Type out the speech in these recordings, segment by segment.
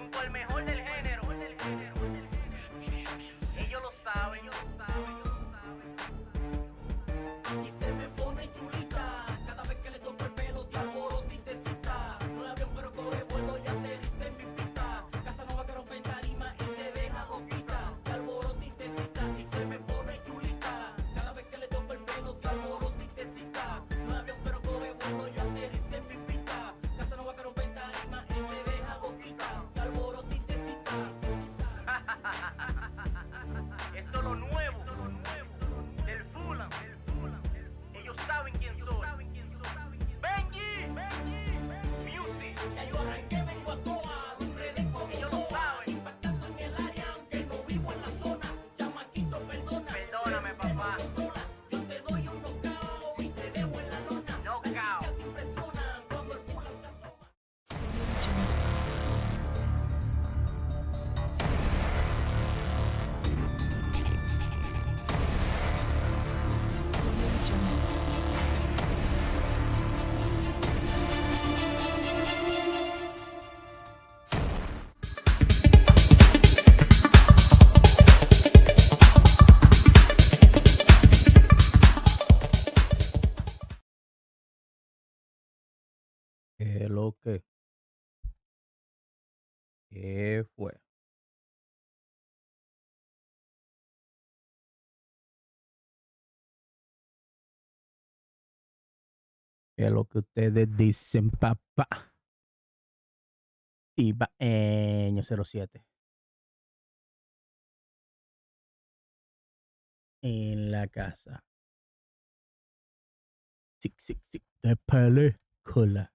junto al mejor del género. Ellos lo saben, ellos lo saben, ellos lo saben. Y se me pone chulita cada vez que le toco el pelo, te alboroto y te cita. No la veo pero coge vuelo y aterriza en mi pista. Casa nueva que rompe en tarima y te deja loquita. Te alboroto y te cita y se me pone chulita cada vez que le toco el pelo, te alboroto y te cita. No la veo pero coge vuelo y aterriza en mi pista. Casa nueva que rompe en tarima y te deja loquita. Te alboroto y te cita. Esto es lo nuevo del Fulham. Ellos saben quién soy. Benji, Music. Ya yo arranqué, vengo a toa, redes como Ellos lo saben. impactando en el área aunque no vivo en la zona. Chamaquito, perdona. Perdóname, papá. Yo te doy un knockout y te dejo en la lona. Knockout. Casi impresionan cuando el Fulham se asoma. Lo que. ¿Qué fue? ¿Qué es lo que ustedes dicen, papá? Ibaeño 07. En la casa. Sí, sí, sí. De película.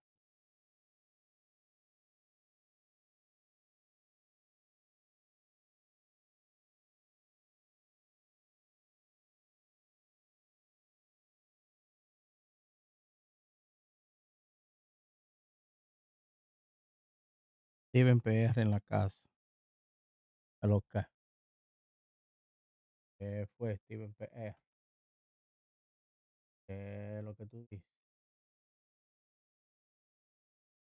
Steven PR en la casa. ¿Qué es lo que? ¿Qué fue Steven PR? ¿Qué es lo que tú dices?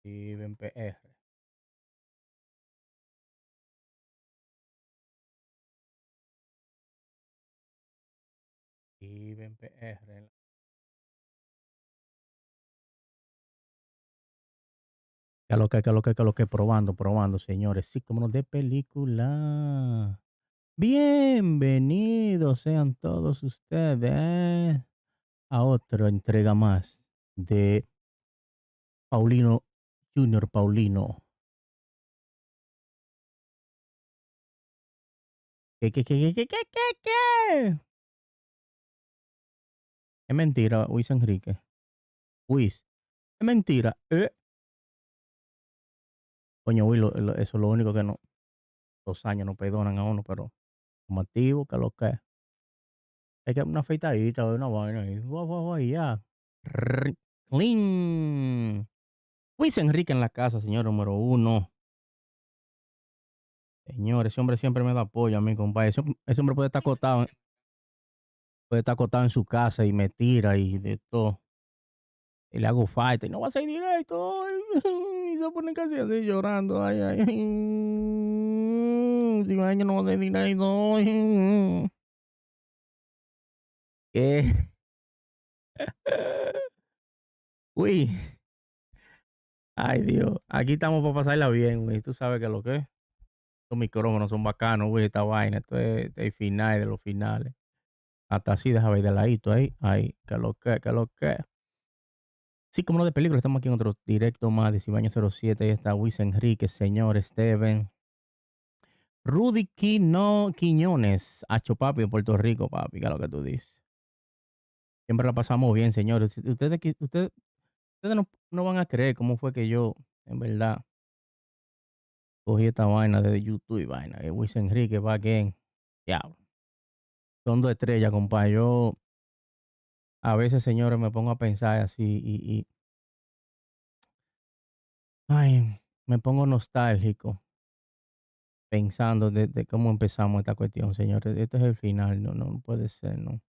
Steven PR. Steven PR. ¿Qué es lo que, qué es lo que, qué es lo que? Probando, señores. Sí, como de película. Bienvenidos sean todos ustedes a otra entrega más de Paulino Junior Paulino. ¿Qué? Es mentira, Luis Enrique. Luis, es mentira. Coño, Luis, eso es lo único que no, 2 años no perdonan a uno, pero como activo, que lo que es. Hay que una afeitadita de una vaina y ya. Clean. Luis Enrique en la casa, señor número 1. Señor, ese hombre siempre me da apoyo a mí, compadre. Ese hombre puede estar acotado en su casa y me tira y de todo. Y le hago fight y no va a ser directo. Ay, y se pone casi así llorando. Ay. Si años no va a ser directo. ¿Qué? Uy. Ay, Dios. Aquí estamos para pasarla bien, güey. Tú sabes que lo que es. Los micrófonos son bacanos, güey. Esta vaina. Esto es el final de los finales. Hasta así, déjame ver de ladito ahí. Ay, que lo que. Sí, como no de película, estamos aquí en otro directo más de Cibaño 07. Ahí está Luis Enrique, señor Steven. Rudy Quiñones, Hacho papi de Puerto Rico, papi, que es lo que tú dices. Siempre la pasamos bien, señores. Ustedes no van a creer cómo fue que yo, en verdad, cogí esta vaina de YouTube y vaina. Que Luis Enrique va again. Diablo. Son 2 estrellas, compadre. Yo a veces, señores, me pongo a pensar así y ay, me pongo nostálgico pensando de cómo empezamos esta cuestión, señores. Este es el final, no puede ser, no.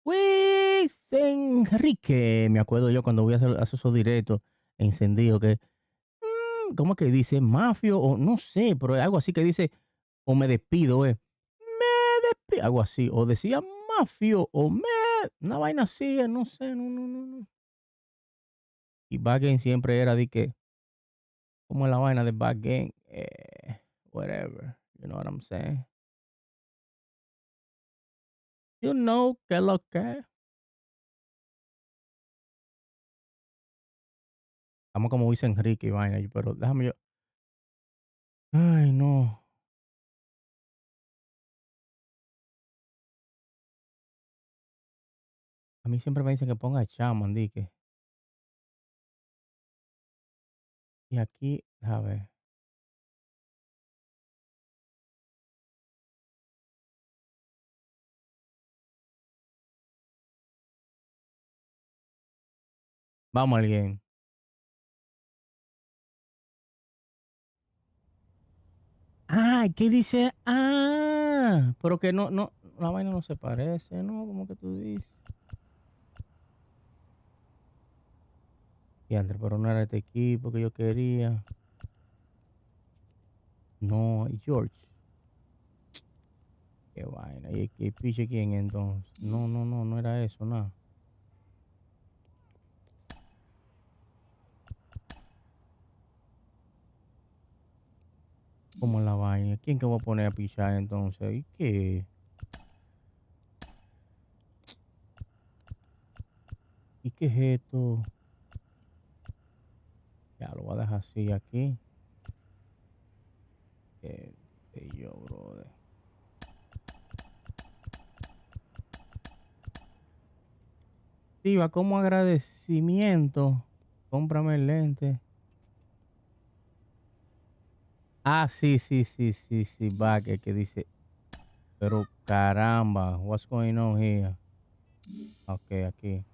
Luis Enrique. Me acuerdo yo cuando voy a hacer esos directos encendidos que... ¿Cómo que dice? Mafio o no sé, pero algo así que dice... O me despido, Me despido. Algo así. O decía mafio o me... Una vaina así, no sé, no. Y Back Game siempre era de que... Como la vaina de Back Game. Whatever. You know what I'm saying? You know que lo que... Estamos como dice Enrique y vaina, pero déjame yo... Ay, no. A mí siempre me dicen que ponga Chaman, dique. Y aquí, a ver. Vamos al game. Ah, ¿qué dice? Ah, pero que no, la vaina no se parece, ¿no? Como que tú dices. Y André, pero no era este equipo que yo quería. No, George. Qué vaina. ¿Y qué piche quién entonces? No era eso, nada. Como la vaina. ¿Quién que voy a poner a pichar entonces? ¿Y qué? ¿Y qué es esto? Ya lo voy a dejar así aquí. Qué sé yo, brother. Sí, va como agradecimiento. Cómprame el lente. Ah, sí, va que dice. Pero caramba, what's going on here? Ok, aquí.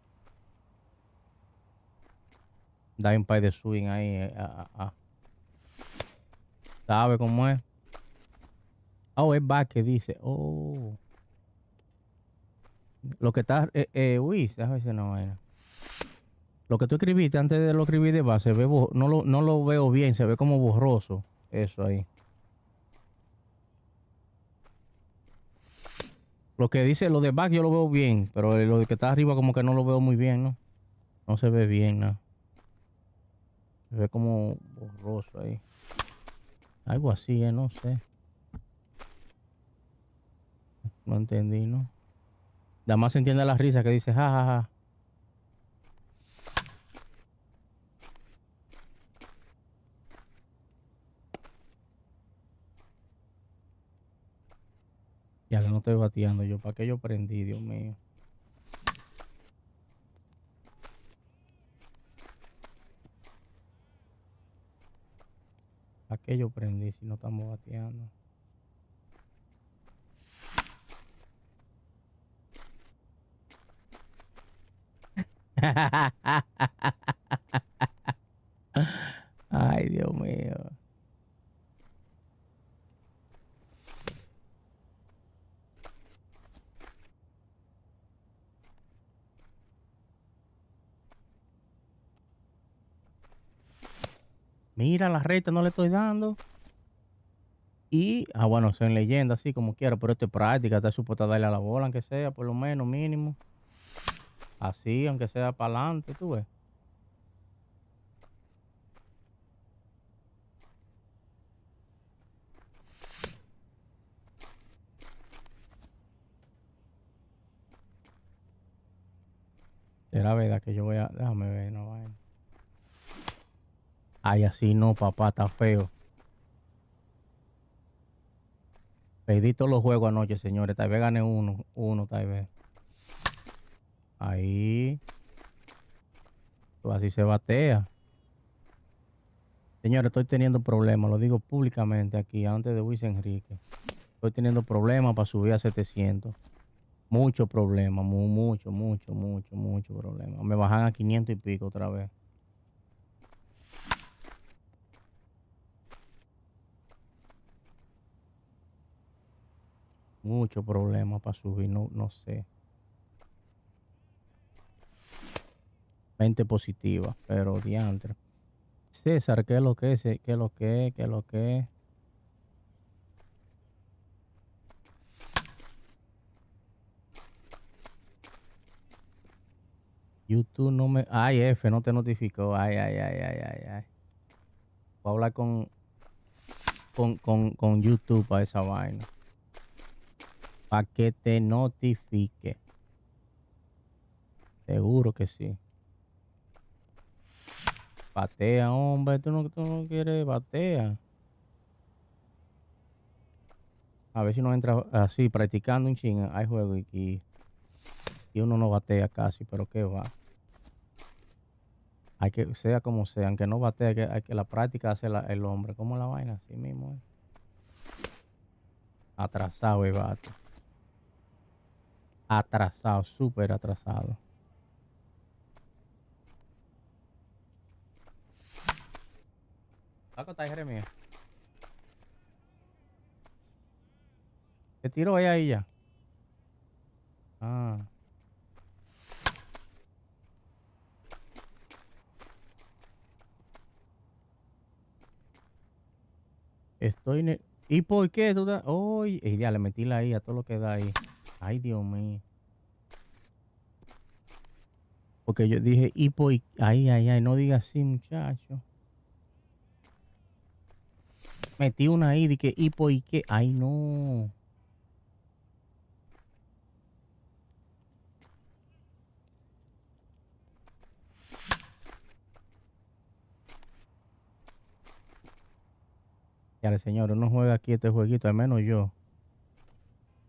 Da un par de swing ahí. ¿Sabe cómo es? Oh, es back que dice. Oh. Lo que está. Uy, déjame ver si no vaina. Lo que tú escribiste antes de lo escribir de base, no lo veo bien, se ve como borroso. Eso ahí. Lo que dice, lo de back yo lo veo bien, pero lo de que está arriba como que no lo veo muy bien, ¿no? No se ve bien, ¿no? Se ve como borroso ahí. Algo así, no sé. No entendí, ¿no? Nada más se entiende la risa que dice, ja, ja, ja. Ya que no estoy bateando yo. ¿Para qué yo prendí, Dios mío? ¿Para qué yo prendí si no estamos bateando? Ay, Dios mío. Mira, la recta no le estoy dando. Y, bueno, son leyendas así como quiera, pero esto es práctica, está supuesto darle a la bola, aunque sea, por lo menos, mínimo. Así, aunque sea para adelante, tú ves. Será verdad que yo voy a... Déjame ver, no vaina. Ay, así no, papá, está feo. Perdí todos los juegos anoche, señores. Tal vez gané uno, tal vez. Ahí. Pues así se batea. Señores, estoy teniendo problemas. Lo digo públicamente aquí, antes de Luis Enrique. Estoy teniendo problemas para subir a 700. Mucho problema, mucho problema. Me bajan a 500 y pico otra vez. Mucho problema para subir, no sé. 20 positivas, pero diantre. César, ¿qué es lo que es? ¿Qué es lo que es? ¿Qué es lo que es? YouTube no me... Ay, F, no te notificó. Ay, ay, ay, ay, ay, ay. Voy a hablar con YouTube para esa vaina. Para que te notifique. Seguro que sí. Batea, hombre. Tú no quieres batea. A ver si no entra así, practicando un ching. Hay juego y uno no batea casi, pero qué va. Hay que, sea como sea, aunque no batea, hay que la práctica hace el hombre. ¿Cómo la vaina? Así mismo es. Atrasado el vato. Atrasado, súper atrasado. ¿Saco está Jeremías? ¿Se tiró ahí ya? Ah. Estoy... ¿Y por qué tú estás? Uy, ya le metí la I a todo lo que da ahí. Ay, Dios mío. Porque yo dije, ¿y por qué? Ay, ay, ay, no digas así, muchacho. Metí una I, dije, ¿y por qué? Ay, no. Ya, señor, uno juega aquí este jueguito, al menos yo.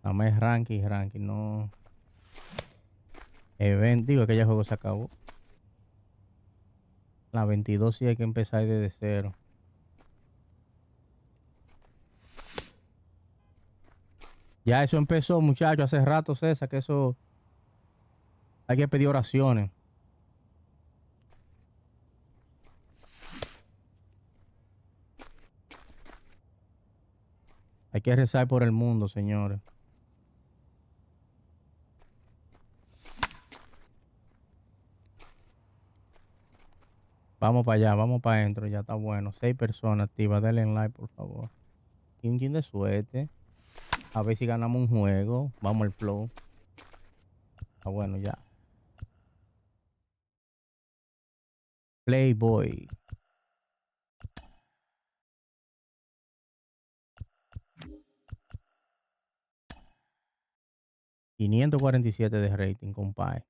Nada más es ranking, no. Digo que ya el juego se acabó. La 22 sí hay que empezar desde cero. Ya eso empezó, muchachos, hace rato, César, que eso hay que pedir oraciones. Hay que rezar por el mundo, señores. Vamos para allá, vamos para adentro, ya está bueno. 6 personas activas, denle en like, por favor. Y un chin de suerte. A ver si ganamos un juego. Vamos al flow. Está bueno ya. Playboy. $547 de rating, compadre.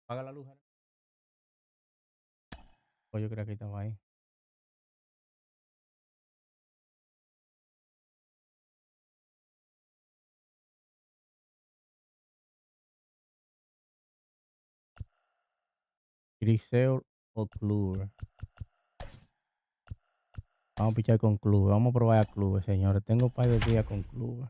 Apaga la luz. Oh, yo creo que estaba ahí. Griseo o Club. Vamos a pichar con clubes. Vamos a probar a clubes, señores. Tengo un par de días con clubes.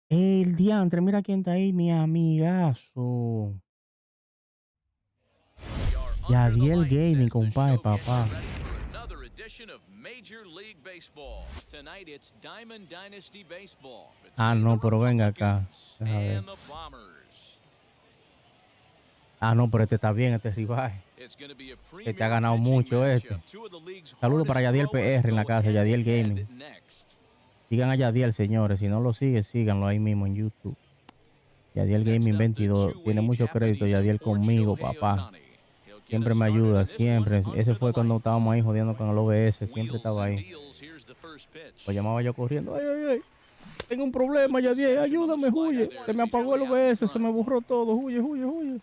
El diantre, mira quién está ahí, mi amigazo. Yadiel Gaming, compadre, papá. Ah, no, pero venga acá. Ah, no, pero este está bien, este rival. Este ha ganado mucho, este. Saludos para Yadiel PR en la casa, Yadiel Gaming. Sigan a Yadiel, señores. Si no lo siguen, síganlo ahí mismo en YouTube. Yadiel Gaming 22. Tiene mucho crédito, Yadiel conmigo, papá. Siempre me ayuda, siempre. Ese fue cuando estábamos ahí jodiendo con el OBS. Siempre estaba ahí. Lo llamaba yo corriendo. Ay, ay, ay. Tengo un problema, Yadiel. Ayúdame, huye. Se me apagó el OBS, se me borró todo. Huye, huye, huye.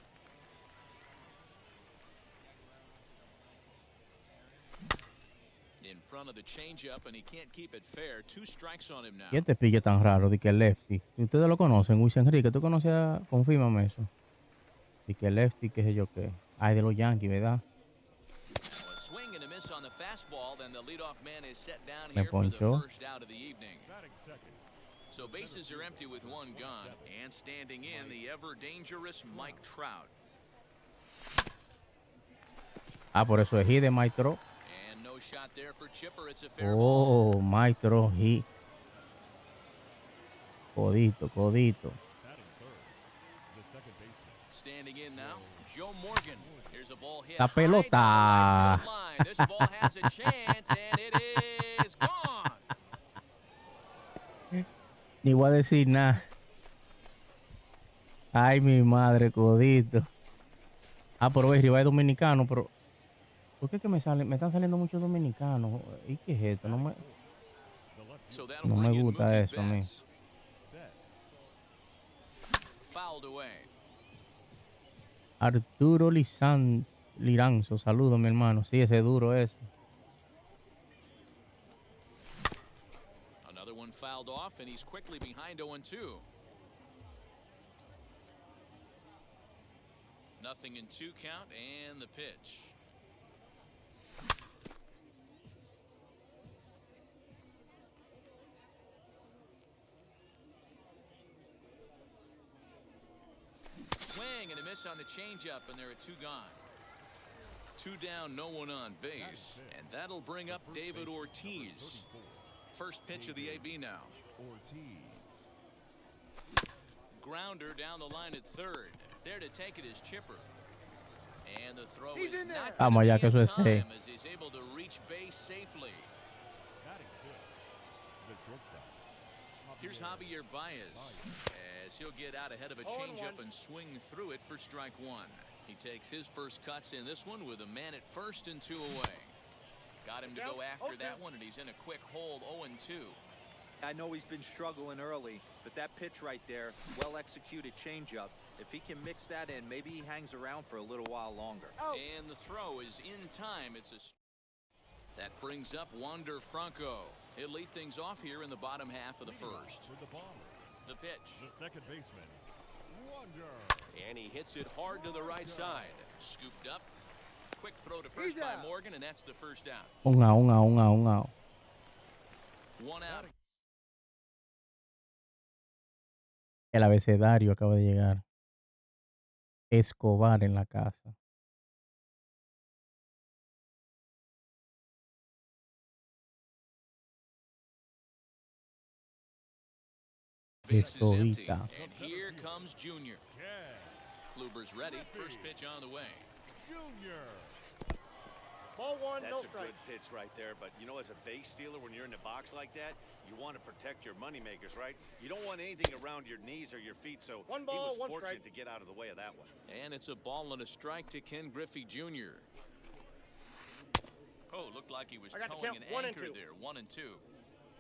Y este pique tan raro, de que lefty. Ustedes lo conocen, Luis Enrique. ¿Tú conoces? Confírmame eso. De que lefty, qué sé yo qué. Ay, de los Yankees, ¿verdad? Me ponchó. So bases are empty with one gone, and standing in the ever-dangerous Mike Trout. Ah, por eso es hit de Maestro. Oh, Maestro hit. Codito, codito. Standing in now, Joe Morgan. Here's a ball hit La high down the right pelota. field line. This ball has a chance, and it is gone. Ni voy a decir nada. Ay, mi madre, codito. Ah, pero ve, rival dominicano, pero... ¿Por qué es que me están saliendo muchos dominicanos? ¿Y qué es esto? No So that'll me bring in gusta Mookie eso a mí. Betts. Fouled away. Arturo Liranzo, saludos, mi hermano. Sí, ese duro es. Another one fouled off, and he's quickly behind 0-2. Nothing in 2 count, and the pitch. Swing and a miss on the changeup, and there are 2 gone. 2 down, no one on base, and that'll bring up David Ortiz. First pitch of the AB now. Grounder down the line at third. There to take it is Chipper. And the throw is not Vamos allá, que going eso to be es in time as he's able to reach base safely. Here's Javier Baez as he'll get out ahead of a changeup and swing through it for strike 1. He takes his first cuts in this one with a man at first and 2 away. Got him to go after that one, and he's in a quick hold, 0-2. I know he's been struggling early, but that pitch right there, well-executed changeup, if he can mix that in, maybe he hangs around for a little while longer. And the throw is in time. That brings up Wander Franco. He'll lead things off here in the bottom half of the first. The pitch. The second baseman, Wander. And he hits it hard to the right side. Scooped up. Quick throw to first by Morgan, and that's the first out. Un out. 1 out. El abecedario acaba de llegar. Escobar en la casa. Base is empty. Escobita. And here comes Junior. Kluber's ready. First pitch on the way. Junior. Ball 1, That's no a strike. good pitch right there, but you know, as a base stealer, when you're in the box like that, you want to protect your moneymakers, right? You don't want anything around your knees or your feet, so One he ball, was one fortunate strike. to get out of the way of that one. And it's a ball and a strike to Ken Griffey Jr. Oh, looked like he was I got the towing count, an 1 and anchor 2. there. 1-2.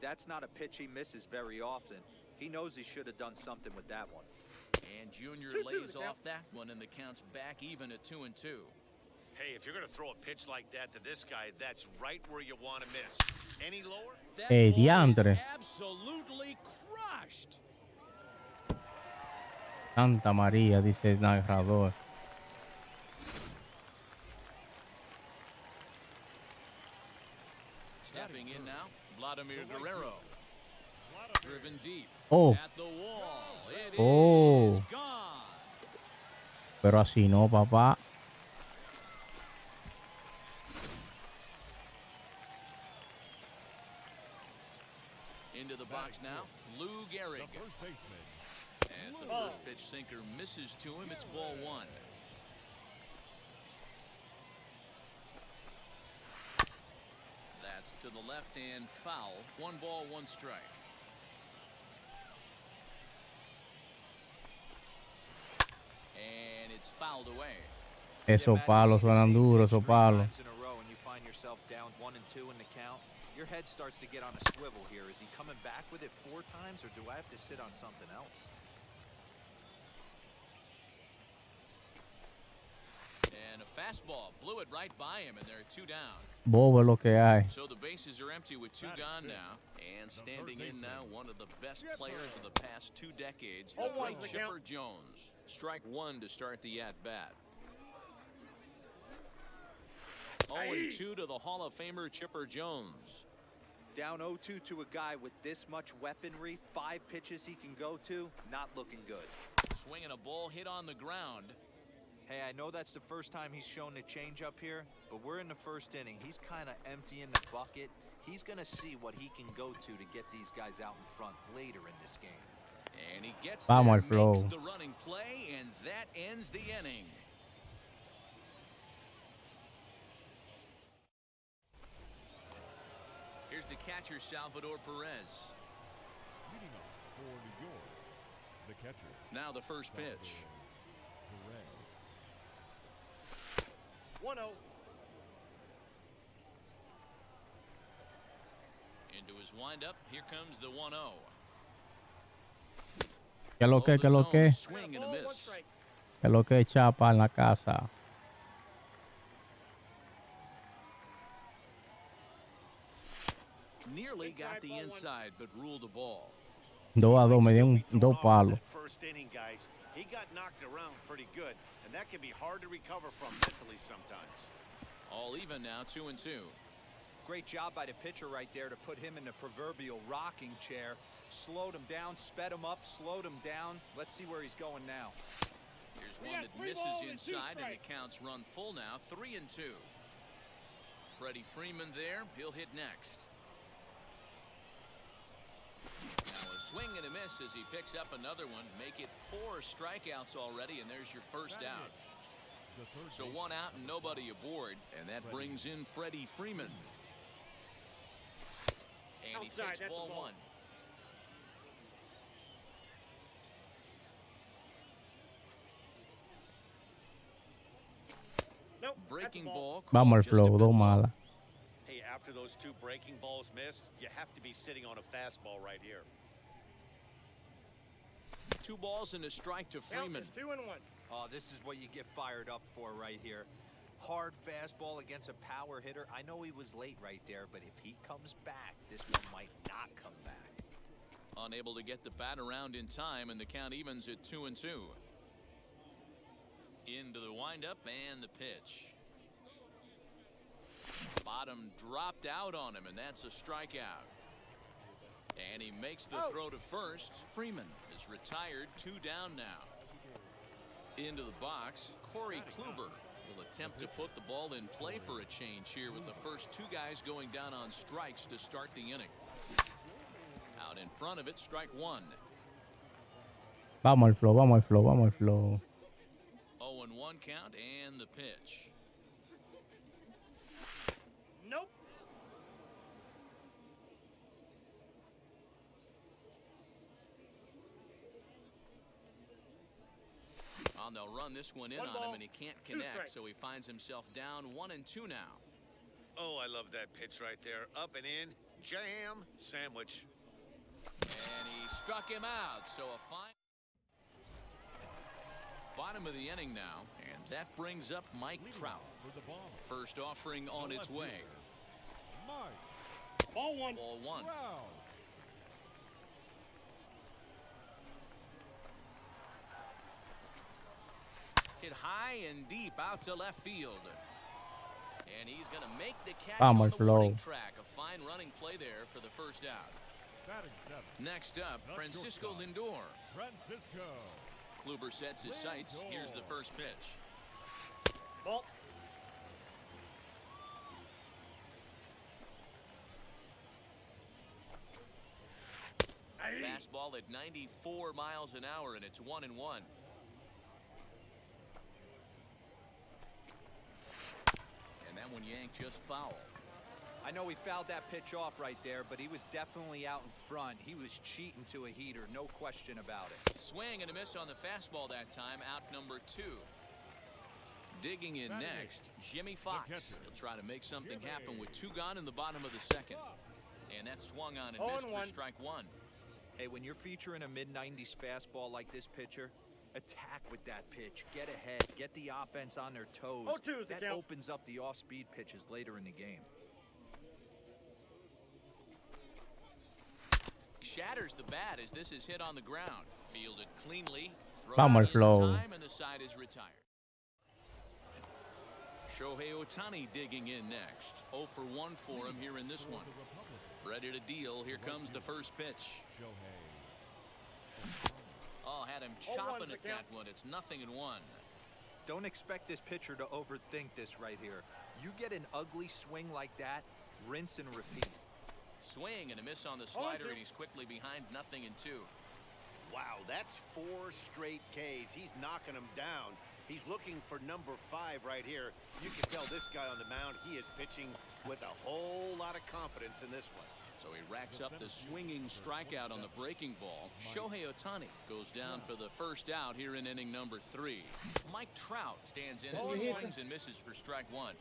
That's not a pitch he misses very often. He knows he should have done something with that one. And Junior 2-2 lays the count. off that one, and the count's back even at 2-2. Hey, if you're going to throw a pitch like that to this guy, that's right where you want to miss. Any lower? That Hey, ball is diantre. absolutely crushed. Santa María, dice el narrador. Stepping in now, Vladimir Guerrero. Driven deep. Oh, At the wall. It Oh. is gone. pero así no, papá. Into the box now, Lou Gehrig. The first baseman, As the first pitch sinker misses to him, it's ball 1. That's to the left and foul. 1 ball, 1 strike. And it's fouled away. Esos palos suenan duros, esos palos. In a row and you find yourself down 1 and 2 in the count, your head starts to get on a swivel here. Is he coming back with it 4 times, or do I have to sit on something else? And a fastball blew it right by him, and there are 2 down. Bobo es lo que hay. So the bases are empty with 2 gone now. And standing in now, one of the best players of the past 2 decades, the Oh, great one's the Chipper count. Jones. Strike 1 to start the at-bat. 0-2 to the Hall of Famer Chipper Jones. Down 0-2 to a guy with this much weaponry, 5 pitches he can go to, not looking good. Swinging a ball hit on the ground. Hey, I know that's the first time he's shown the changeup here, but we're in the first inning. He's kind of emptying the bucket. He's going to see what he can go to get these guys out in front later in this game. And he gets Vamos al there, flow. makes the running play, and that ends the inning. Here's the catcher, Salvador Perez. Leading off for New York, the catcher, Now the first pitch. Perez. 1-0. Into his windup. Here comes the 1-0. ¿Qué lo que, qué lo que? Swing and a Ball, 1 miss. strike. ¿Qué lo que, chapa en la casa? Nearly got the inside, but ruled the ball. 2-2, me dieron 2 palos. First inning, guys. He got knocked around pretty good, and that can be hard to recover from mentally sometimes. All even now, 2-2. Great job by the pitcher right there to put him in the proverbial rocking chair. Slowed him down, sped him up, slowed him down. Let's see where he's going now. Here's We one got that 3 misses balls and 2 inside, and the strikes. counts run full now, 3-2. Freddie Freeman there. He'll hit next. Now a swing and a miss as he picks up another one. Make it 4 strikeouts already, and there's your first out. The third So base, 1 out and nobody aboard, and that brings in Freddie Freeman. And he Outside, takes that's a ball ball. 1. Nope. that's a Breaking ball. ball. Vamos al called just a flow, bit 2 low. malas. Hey, after those 2 breaking balls missed, you have to be sitting on a fastball right here. 2 balls and a strike to Count Freeman. is 2-1. Oh, this is what you get fired up for right here. Hard fastball against a power hitter. I know he was late right there, but if he comes back, this one might not come back. Unable to get the bat around in time, and the count evens at 2-2. Into the windup and the pitch. Bottom dropped out on him, and that's a strikeout. And he makes the throw to first. Freeman is retired, 2 down now. Into the box, Corey Kluber will attempt to put the ball in play for a change here with the first 2 guys going down on strikes to start the inning. Out in front of it, strike 1. Vamos al flow, vamos al flow, vamos al flow. 0-1 count and the pitch. Nope. And they'll run this one in 1 on ball, him, and he can't 2 connect, strikes. so he finds himself down 1-2 now. Oh, I love that pitch right there. Up and in, jam, sandwich. And he struck him out, so a fine. Bottom of the inning now, and that brings up Mike Trout. for the ball. First offering on its way. Mike Ball 1. Ball 1. Trout. Hit high and deep out to left field. And he's going to make the catch Vamos on al the flow. warning track. A fine running play there for the first out. Batting 7th, Next up, Not Francisco shortstop. Lindor. Francisco. Kluber sets his sights. Here's the first pitch. Ball. Aye. Fastball at 94 miles an hour, and it's 1-1. And that one yanked just foul. I know he fouled that pitch off right there, but he was definitely out in front. He was cheating to a heater, no question about it. Swing and a miss on the fastball that time. Out number 2. Digging in Batting next, Jimmy Fox. catcher, He'll try to make something Jimmy. happen with 2 gone in the bottom of the second. And that swung on and missed for 0-1. strike 1. Hey, when you're featuring a mid-90s fastball like this pitcher, attack with that pitch. Get ahead. Get the offense on their toes. 0-2 is the That count. opens up the off-speed pitches later in the game. Shatters the bat as this is hit on the ground. Fielded cleanly. Throw Vamos al in flow. time, and the side is retired. Shohei Ohtani digging in next. 0 for 1 for him here in this one. Ready to deal. Here comes the first pitch. Shohei. Oh, had him 0-1's chopping the at that count. one. It's 0-1. Don't expect this pitcher to overthink this right here. You get an ugly swing like that, rinse and repeat. Swing and a miss on the slider, 0-2. and he's quickly behind 0-2. Wow, that's 4 straight Ks. He's knocking them down. He's looking for number 5 right here. You can tell this guy on the mound, he is pitching with a whole lot of confidence in this one. So he racks up the swinging strikeout on the breaking ball. Shohei Ohtani goes down for the first out here in inning number 3. Mike Trout stands in as he swings and misses for strike 1.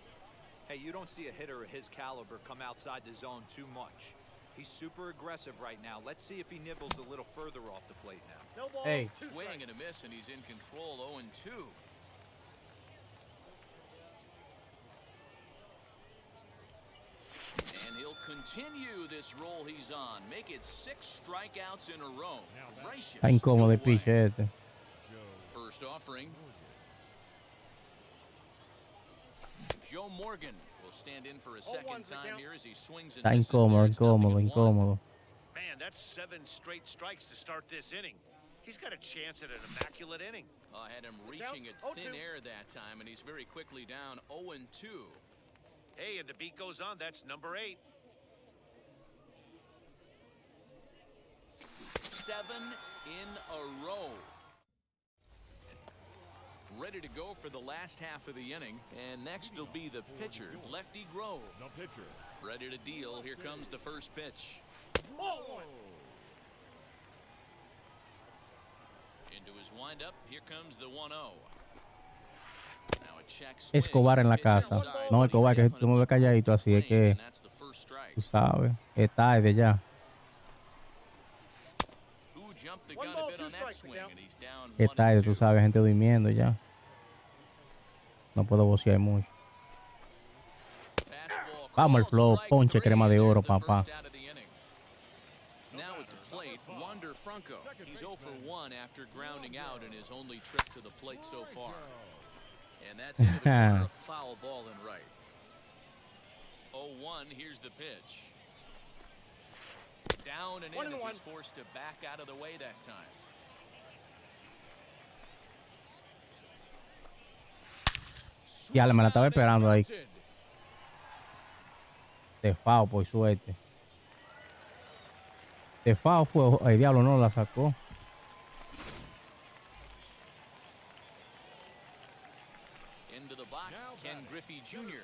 Hey, you don't see a hitter of his caliber come outside the zone too much. He's super aggressive right now. Let's see if he nibbles a little further off the plate now. No ball. Hey. Swing and a miss, and he's in control. 0-2. And he'll continue this roll he's on. Make it 6 strikeouts in a row. Gracious. Está incómodo el 2 away. pitch este. First offering. Joe Morgan will stand in for a second time here as he swings and Está misses. incómodo, There. It's incómodo, 0-1. incómodo. Man, that's 7 straight strikes to start this inning. He's got a chance at an immaculate inning. I had him reaching at thin air that time, and he's very quickly down 0-2. Hey, and the beat goes on. That's number 8. 7 in a row. Ready to go for the last half of the inning, and next will be the pitcher, Lefty Grove. The pitcher. Ready to deal. Here comes the first pitch. Ball 1. Into his windup. Here comes the 1-0. Now a check swing. Escobar en la Pitch casa. outside, No, but he Escobar, que definitely tú me ves calladito así, es que and that's the first strike. tú sabes, es tarde ya. Who jumped the One gun ball, a bit two on that strikes, swing, Miguel. and he's down Es tarde, 1-2. tú sabes, gente durmiendo ya. No puedo vocear mucho. Fastball Vamos, el called, flow, strike ponche, 3, crema de and oro, there's the papá. first out of the inning. Now at the plate, Wander Franco. He's 0 for 1 after grounding out in his only trip to the plate so far. And that's into the corner, a foul ball and right. 0-1, here's the pitch. Down and in as he's forced to back out of the way that time. Ya, me la estaba esperando ahí. De FAO, por suerte. De FAO fue, el diablo no la sacó. Into the box, Ken Griffey Jr.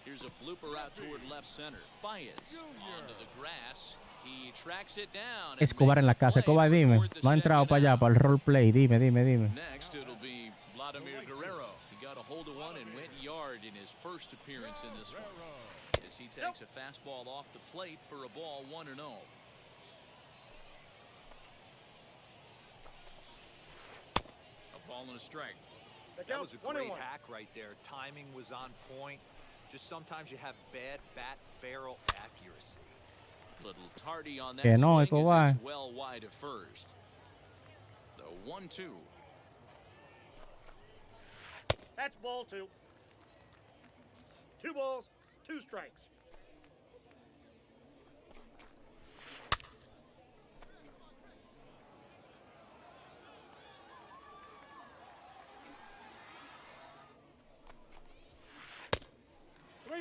Here's a blooper out toward left center. Baez onto the grass. He tracks it down. and Escobar makes en la a casa. play Escobar, to dime. record the No ha entrado second para allá, out. para el roleplay. Dime. Next, it'll be Vladimir Guerrero. He got a hold of one and went yard in his first appearance in this one. As he takes a fastball off the plate for a ball 1-0. A ball and a strike. That was a great hack right there. Timing was on point. Just sometimes you have bad bat barrel accuracy. Little tardy on that Que no, swing Escobar. as it's well wide of first. The 1-2. That's ball 2. 2 balls, 2 strikes.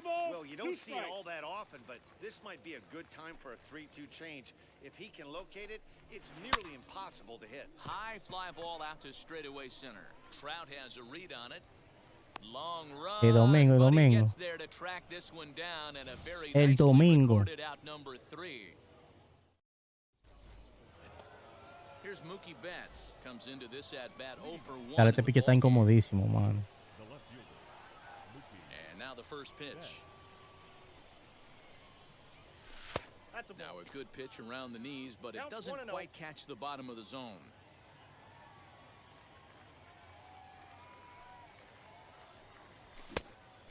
Well, you don't see it all that often, but this might be a good time for a 3-2 change. If he can locate it, it's nearly impossible to hit. High fly ball out to straightaway center. Trout has a read on it. Long run. El domingo, but he domingo. gets there to track this one down, and a very El nicely domingo. recorded out number 3. Here's Mookie Betts. Comes into this at bat 0 for 1. Dale, in este the pitch está ballgame. incomodísimo, mano. The left fielder. Mookie. And now the first pitch. That's a Now ball. a good pitch around the knees, but it Count doesn't 1-0. quite catch the bottom of the zone.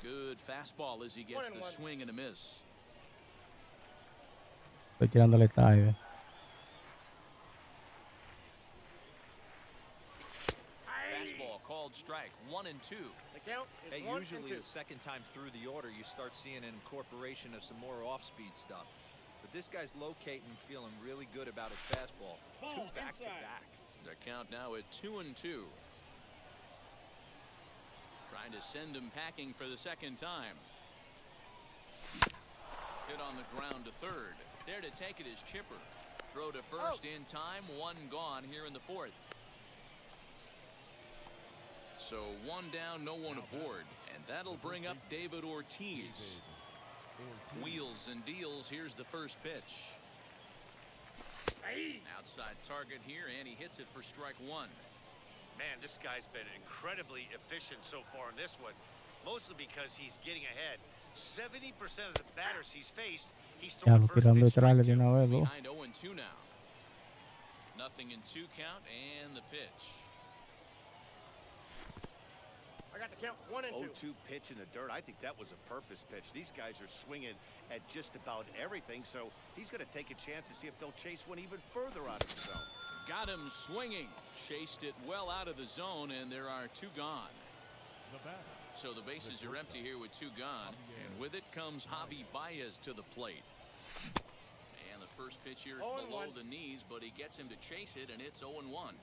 Good fastball as he gets the 1-1. swing and a miss. Estoy tirándole tarde. Fastball called strike. 1-2. The count is Hey, 1 usually and 2. the second time through the order, you start seeing an incorporation of some more off-speed stuff. But this guy's locating, feeling really good about his fastball. Ball 2 back-to-back. inside. The count now at 2-2. Trying to send him packing for the second time. Hit on the ground to third. There to take it is Chipper. Throw to first in time, one gone here in the fourth. So one down, no one aboard, and that'll bring up David Ortiz. Wheels and deals, here's the first pitch. Outside target here, and he hits it for strike one. Man, this guy's been incredibly efficient so far in this one, mostly because he's getting ahead. 70% of the batters he's faced, he's Ya thrown lo the first tirando pitch detrás strike de two. una vez, ¿no? Behind 0-2 now. Nothing in 2 count, and the pitch. I got the count 1 and 2. 0-2 pitch in the dirt. I think that was a purpose pitch. These guys are swinging at just about everything, so he's going to take a chance to see if they'll chase one even further out of the zone. Got him swinging. Chased it well out of the zone, and there are 2 gone. So the bases are empty here with 2 gone, and with it comes Javier Baez to the plate. And the first pitch here is below the knees, but he gets him to chase it, and it's 0-1.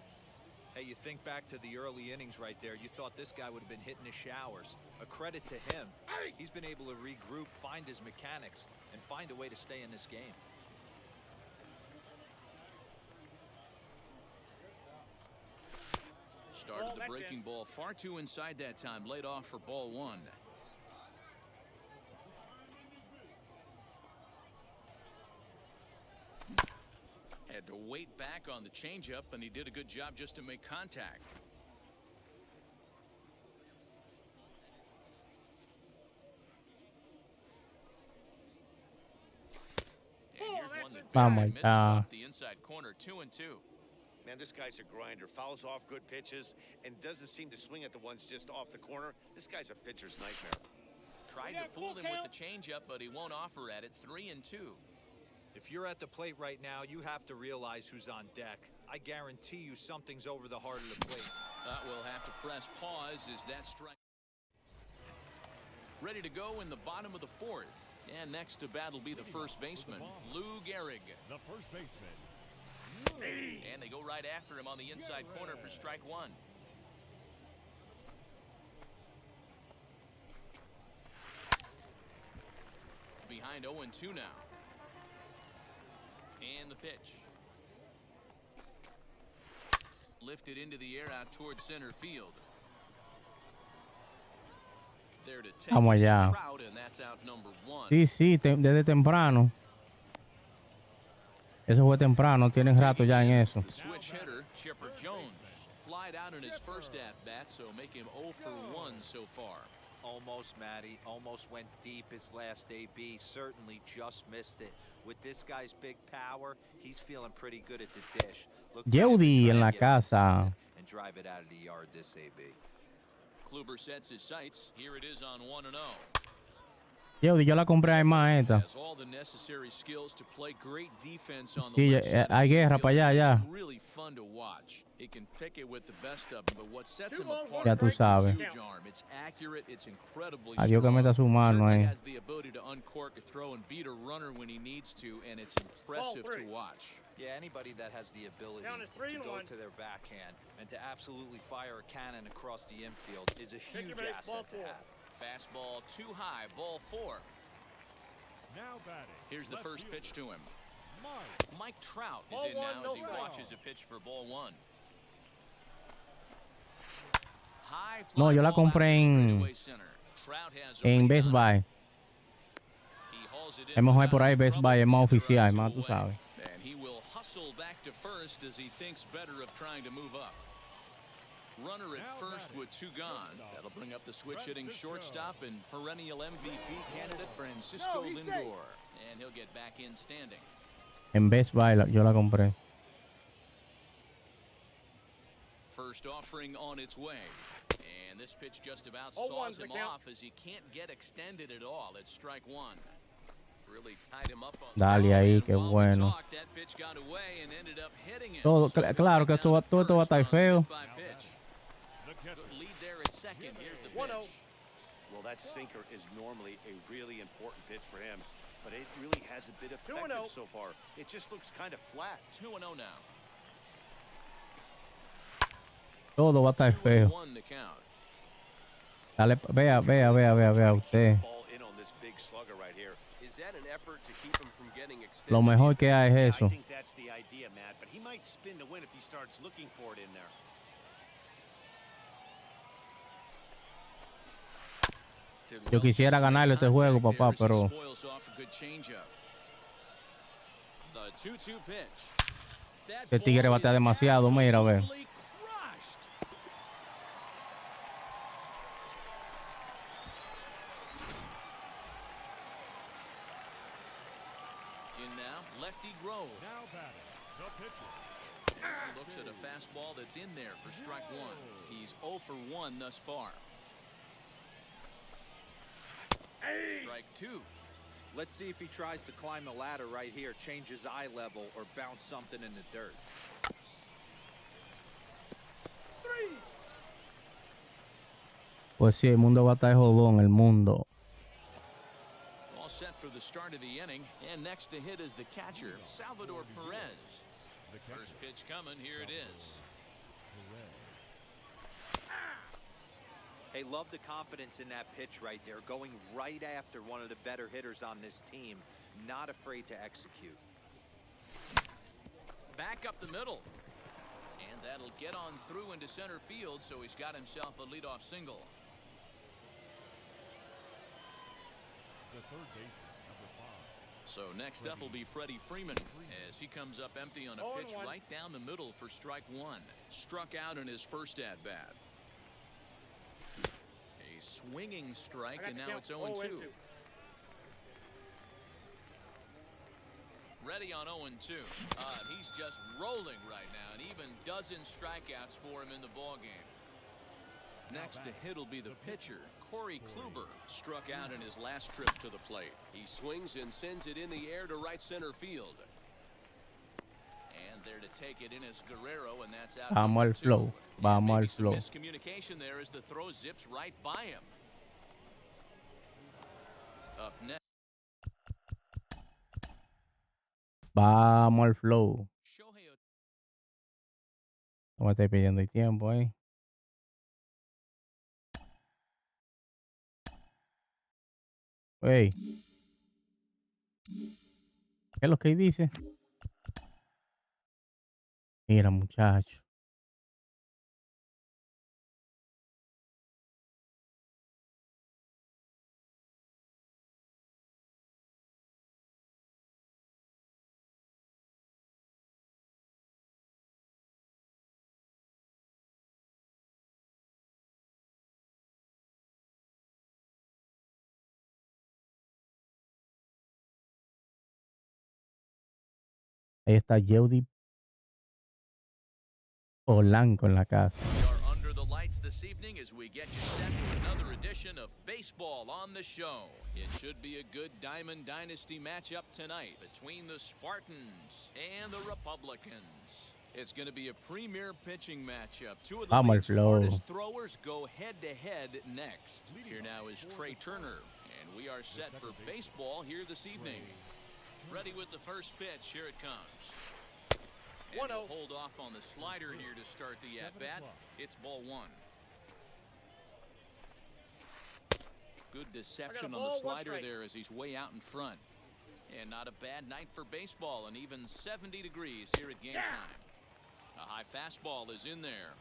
Hey, you think back to the early innings right there. You thought this guy would have been hitting his showers. A credit to him. He's been able to regroup, find his mechanics, and find a way to stay in this game. Started the breaking ball far too inside that time. Laid off for ball 1. Had to wait back on the changeup, and he did a good job just to make contact. And here's one that barely misses off the inside corner. 2-2. Man, this guy's a grinder. Fouls off good pitches and doesn't seem to swing at the ones just off the corner. This guy's a pitcher's nightmare. Tried to fool him with the changeup, but he won't offer at it. 3-2. If you're at the plate right now, you have to realize who's on deck. I guarantee you something's over the heart of the plate. We'll have to press pause as that strike. Ready to go in the bottom of the fourth. And next to bat will be the first baseman, Lou Gehrig. The first baseman. And they go right after him on the inside corner for strike 1. Behind 0-2 now. And the pitch. Lifted into the air out toward center field. There to take Vamos allá. Trout, and that's out number 1. Sí, desde temprano. Eso fue temprano, tienes rato ya en eso. The switch hitter, Chipper Jones, flied out in his first at-bat, so make him 0 for 1 so far. Almost, Matty. Almost went deep his last AB. Certainly just missed it. With this guy's big power, he's feeling pretty good at the dish. Yeudi en la casa. And drive it out of the yard this AB. Kluber sets his sights. Here it is on 1-0. Yeudi, yo la compré ahí más esta. Has all the necessary skills to play great defense on the Sí, left side. hay guerra para allá, ya. It's really fun to watch. He can pick it with the best of them, but what sets him apart Ya tú sabes. is huge arm. It's accurate, it's incredibly Adiós que meta su strong. mano Certainly ahí. has the ability to uncork a throw and beat a runner when he needs to, and it's impressive to watch. Yeah, anybody that has the ability Down at 3 to and go 1. to their backhand and to absolutely fire a cannon across the infield is a huge your base, ball asset to 4. have. Fastball too high, ball 4. Now batting. Here's the left first fielder, pitch to him. Mike. Mike Trout is Ball in 1, now no as he strike. watches a pitch for ball 1. High fly No, yo la ball out to compré straightaway center. Trout has a en read Best on it. Buy. He hauls it in Es mejor without por ahí any Best trouble Buy, es to más get the oficial, runs más tú away. sabes. And he will hustle back to first as he thinks better of trying to move up. Runner at Now first batting. with 2 gone. That'll bring up the switch hitting shortstop and perennial MVP candidate Francisco he's safe. Lindor. And he'll get back in standing. En Best Buy yo la compré. First offering on its way. And this pitch just about 0-1's saws the him count. off as he can't get extended at all. It's strike 1. Really tied him up on Dale ahí, qué while we bueno. talked, that pitch got away and ended up hitting him. Todo, So claro que down todo esto va a estar first on feo. hit by pitch. The catcher. Good lead there at second. Here's the 1-0. pitch. Well, that sinker is normally a really important pitch for him, but it really hasn't been 2-0. effective so far. It just looks kind of flat. 2-0 now. Todo va a estar feo. 2-1 the count. Dale, vea usted. Ball in on this big slugger right here. Is that an effort to keep him from getting extended? Lo mejor que hay es I eso. think that's the idea, Matt, but he might spin to win if he starts looking for it in there. Yo quisiera ganarle este juego, papá, pero este tigre batea demasiado. Mira, a ver. Lefty Grove. Now batting, the pitcher. As he looks at a fastball that's in there for strike one. He's 0 for 1 thus far. Strike two. Let's see if he tries to climb the ladder right here, change his eye level, or bounce something in the dirt. Pues sí, el mundo va a estar jodón, el mundo. All set for the start of the inning, and next to hit is the catcher, Salvador Perez. First pitch coming, here it is. Hey, love the confidence in that pitch right there, going right after one of the better hitters on this team, not afraid to execute. Back up the middle, and that'll get on through into center field, so he's got himself a leadoff single. The third baseman, number 5. So next up will be Freddie Freeman as he comes up empty on a pitch right down the middle for strike one. Struck out in his first at bat. A swinging strike, and now it's 0-2. Ready on 0-2. He's just rolling right now, and even dozen strikeouts for him in the ball game. Next to hit will be the pitcher, Corey Kluber. Struck out in his last trip to the plate. He swings and sends it in the air to right center field. And there to take it in is Guerrero, and that's out. Vamos al flow. Vamos al flow. Miscommunication there as the throw zips right by him. Up next. Vamos al flow. Shohei Ohtani. No me estoy pidiendo el tiempo ahí. Hey. ¿Qué es lo que dice? Mira, muchacho. Ahí está Jeudy Polanco en la casa. We are under the lights this evening as we get you set for another edition of Baseball on the Show. It should be a good Diamond Dynasty matchup tonight between the Spartans and the Republicans. It's going to be a premier pitching matchup. Two of the league's hardest throwers go head-to-head next. Here now is Trey Turner, and we are set for baseball here this evening. Ready with the first pitch. Here it comes. And he'll hold off on the slider here to start the at-bat. It's ball one. Good deception on the slider there as he's way out in front. And not a bad night for baseball, and even 70 degrees here at game time. A high fastball is in there.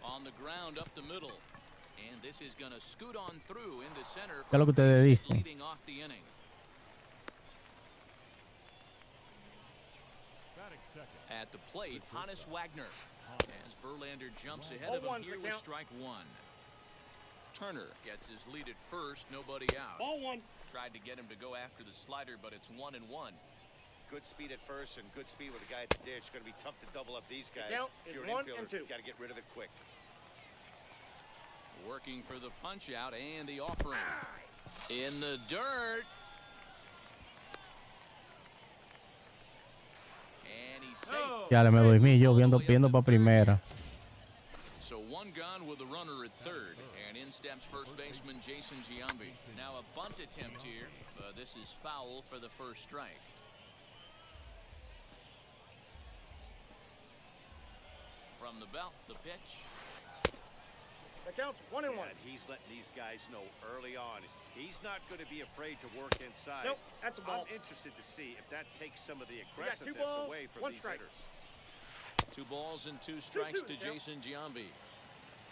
On the ground up the middle. And this is going to scoot on through into center for leading off the inning. At the plate, Hannes Wagner. As Verlander jumps ahead of him here with strike one. Turner gets his lead at first, nobody out. Ball one. Tried to get him to go after the slider, but it's 1-1. Good speed at first and good speed with a guy at the dish. It's going to be tough to double up these guys. If you're an infielder, you got to get rid of it quick. Working for the punch out and the offering. In the dirt. And he's safe. Ya le me dormí yo viendo para primera. So one gone with the runner at third, and in steps first baseman Jason Giambi. Now a bunt attempt here, but this is foul for the first strike. From the belt, the pitch. The count's 1-1. And he's letting these guys know early on he's not going to be afraid to work inside. Nope, that's a ball. I'm interested to see if that takes some of the got 2 aggressiveness balls, away from 1 these strike. hitters. 2 balls and 2 strikes to Jason Giambi.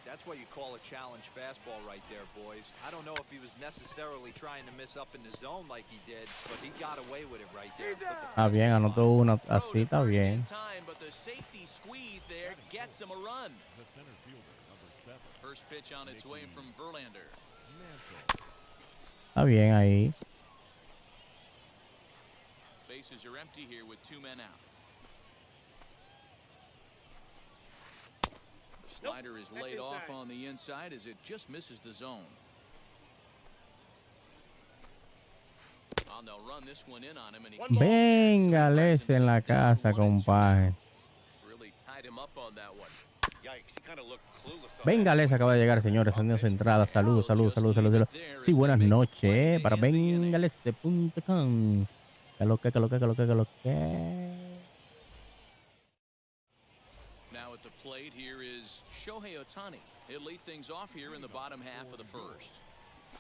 That's what you call a challenge fastball right there, boys. I don't know if he was necessarily trying to miss up in the zone like he did, but he got away with it right there. Está bien, anotó una así, está bien. But the safety squeeze there gets him a run. The center fielder, number 7. First pitch on its way from Verlander. Mantle. Está bien ahí. Bases are empty here with 2 men out. The slider is laid off on the inside as it just misses the zone. They'll run this one in on him and he Véngales en la casa, compadre. Really tied him up on that one. Yikes, he kind of looked clueless on Véngales acaba de llegar, señores. Sonidos entradas. Saludos, saludos, saludos, saludos. Sí, buenas noches. Para Véngales.com. Que lo que. Now at the plate here is Shohei Ohtani. He'll lead things off here in the bottom half of the first.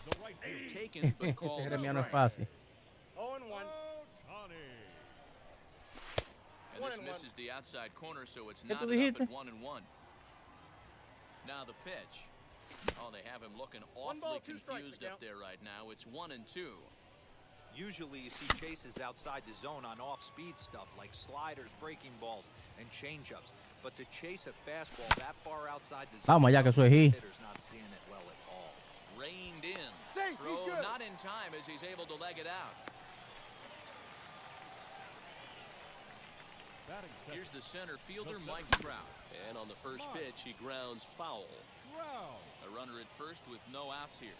The right field. Taken but called a Gremiano es strike. fácil. 0-1. Ohtani. And this 1-1. misses the outside corner, so it's ¿Qué not tú up dijiste? at 1-1. Now the pitch. Oh, they have him looking 1 awfully ball, 2 strikes, confused the up count. there right now. It's 1-2. Usually you see chases outside the zone on off-speed stuff like sliders, breaking balls, and changeups. But to chase a fastball that far outside the zone, Vamos allá, que eso es this hit. hitter's not seeing it well at all. Reined in. Safe, he's Throw good. not in time as he's able to leg it out. Batting second. Here's the center fielder, Mike Trout. And on the first pitch, he grounds foul. Trout. A runner at first with no outs here.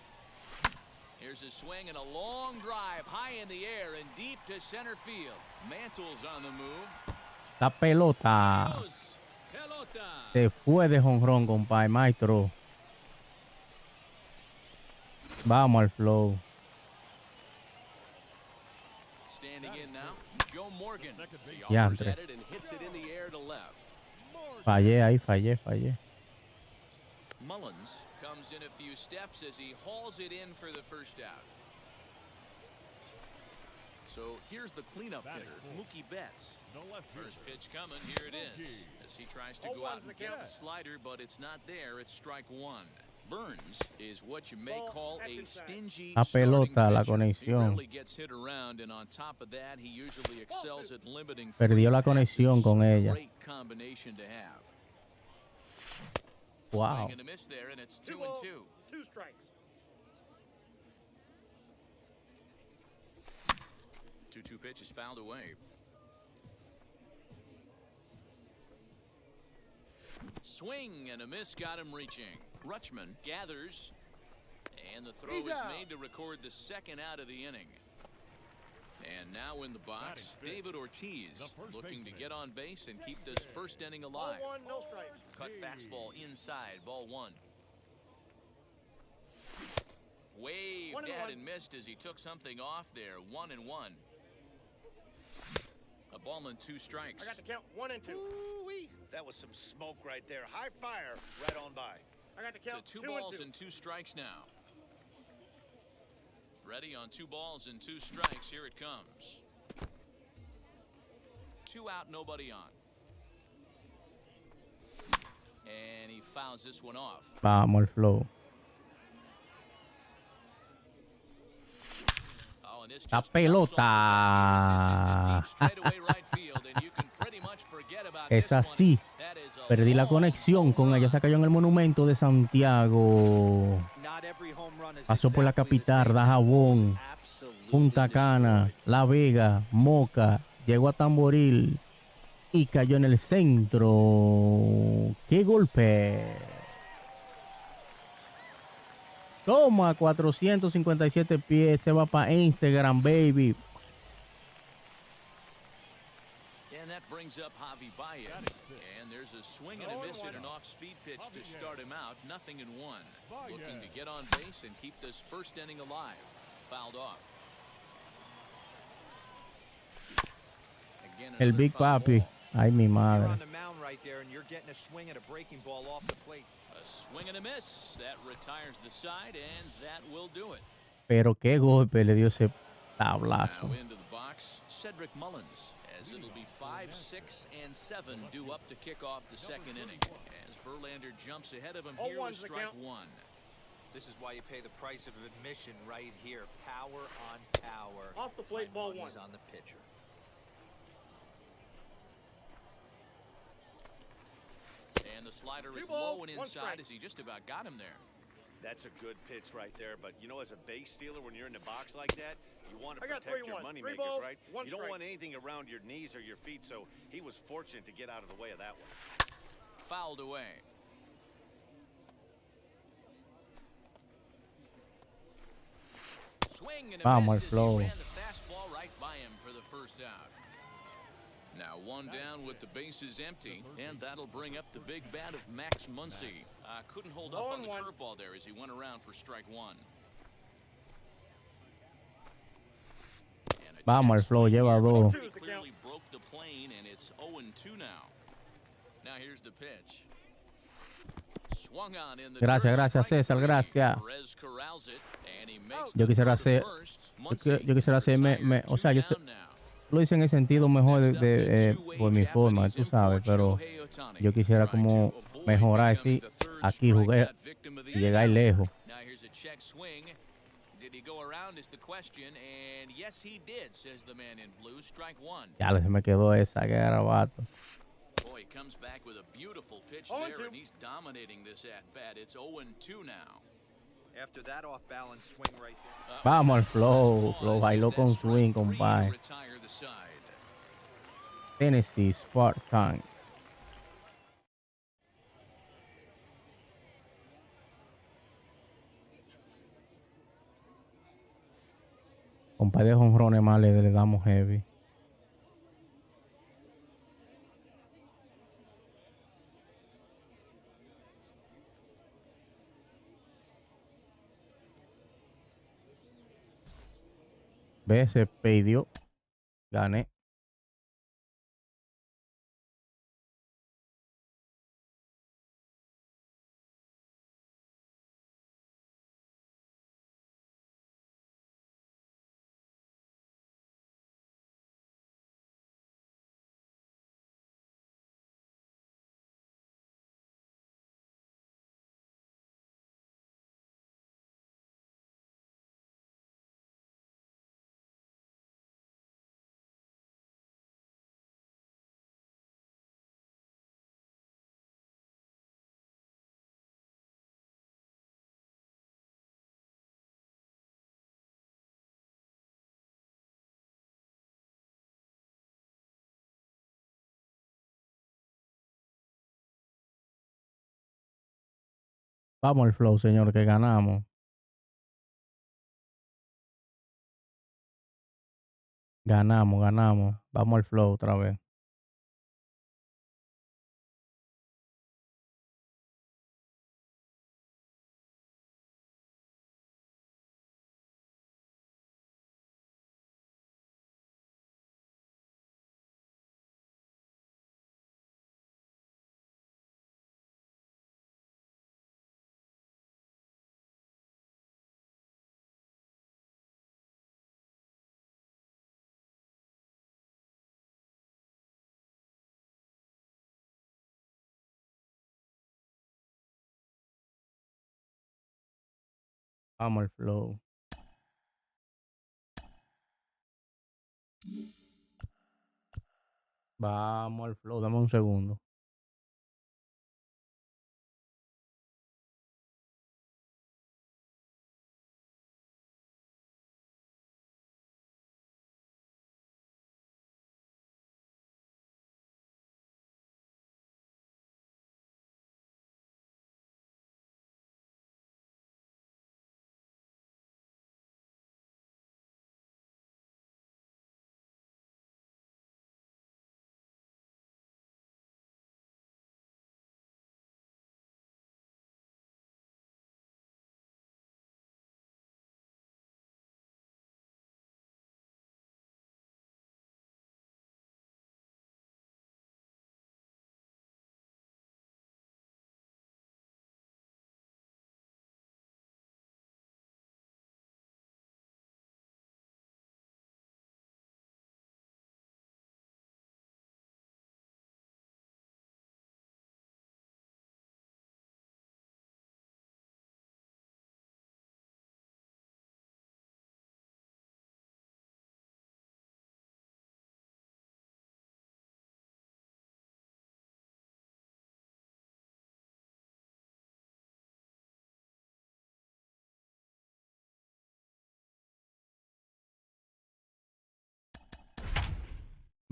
Here's a swing and a long drive high in the air and deep to center field. Mantle's on the move. La pelota. Goes. Pelota. Se fue de jonrón, compadre. Maestro. Vamos al flow. Standing in now, Joe Morgan. Second base. He offers Diantre. at it and hits it in the air to left. Fallé ahí, fallé. Mullins comes in a few steps as he hauls it in for the first out. So here's the cleanup Batting hitter, fourth. Mookie Betts. The left First fielder. pitch coming, here it is. Mookie. As he tries to go 0-1's out and the get count. the slider, but it's not there. It's strike 1. Burns is what you may Ball, call that's a inside. stingy La starting pelota, la pitcher. He conexión. rarely gets hit around, and on top of that, he usually excels at limiting Perdió la free conexión passes. con A ella. Great combination to have. Wow. Swing and a miss there, and it's 2 2-2. balls, 2 strikes. 2-2 pitch is fouled away. Swing and a miss got him reaching. Rutschman gathers, and the throw He's is out. made to record the second out of the inning. And now in the box, Batting fifth. David Ortiz The first looking to baseman. get on base and keep this first inning alive. 0-1, no strikes. Cut fastball inside, ball 1. Waved 1-1. at and missed as he took something off there. 1-1. A ball and 2 strikes. I got the count 1-2. Ooh-wee. That was some smoke right there. High fire right on by. I got the To count 2 2-2. balls and 2 strikes now. Ready on 2 balls and 2 strikes. Here it comes. 2 out, nobody on. And he fouls this one off. Vamos al flow. Oh, and this La just jumps off the bat. pelota. This is to deep straightaway right field, and you can pretty much forget about Es this one. así. That is a Perdí la long conexión con ella. Se cayó en el monumento de Santiago. Not every home run is Pasó por la exactly the capital, same. Dajabón, Absolutely Punta Cana, destroyed. La Vega, Moca, llegó a Tamboril y cayó en el centro. ¡Qué golpe! Toma, 457 pies, se va para Instagram, baby. And that brings up Javier Baez. And there's a swing and a miss at an off-speed pitch to start him out. 0-1. Looking to get on base and keep this first inning alive. Fouled off. Again, El another Big foul Papi. ball. Ay, mi You're madre. on the mound right there, and you're getting a swing at a breaking ball off the plate. A A swing and a miss. That retires the side, and that will do it. Pero qué golpe le dio ese Now tablazo. into the box, Cedric Mullins, as it'll be 5, 6, and 7 due up to kick off the second inning. As Verlander jumps ahead of him here with 0-1's the strike count. one. This is why you pay the price of admission right here. Power on power. Off the plate, ball Money's one. on the pitcher. And the slider is Two balls, low and one inside strike. as he just about got him there. That's a good pitch right there. But, you know, as a base stealer, when you're in the box like that, you want to I got protect your 3-1. money 3 makers, balls, right? one You don't strike. want anything around your knees or your feet, so he was fortunate to get out of the way of that one. Fouled away. Swing and a Vamos, miss as he Flo. ran the fastball right by him for the first out. Now one down with the bases empty, and that'll bring up the big bat of Max Muncy. Couldn't hold up on the 0-1. curveball there as he went around for strike one. And a Vamos, check el Flo, swing lleva here, but dos. he pretty clearly broke the plane, and it's 0-2 now. Now here's the pitch. Swung on in the Gracias, dirt, gracias, strike César, three. gracias. Perez corrals it, and he makes Yo the quisiera throw to hacer, first. yo quisiera hacer, Muncy o sea, yo retired, sé, 2 down now. lo hice en el sentido mejor Next up, the por mi two-way forma, Japanese tú sabes, import pero Shohei Ohtani, yo quisiera trying como to avoid mejorar, becoming sí, the third aquí jugué strikeout victim of the y llegar inning. lejos. Now here's a check swing. Did he go around is the question, and yes he did, says the man in blue. Strike one. Ya se me quedó esa, que garabato. Boy, he comes back with a beautiful pitch 0-2. there, and he's dominating this at-bat. It's 0-2 now. After that off-balance swing right there. Vamos al Flow, Pause lo as bailó that con strike swing, three to compadre. retire the side. Tennessee Spartan. Compadre, de jonrones más le damos heavy. Ve, se pidió. Gané. Vamos al Flow, señor, que ganamos. Ganamos. Vamos al Flow otra vez. Vamos al Flow. Vamos al Flow. Dame un segundo.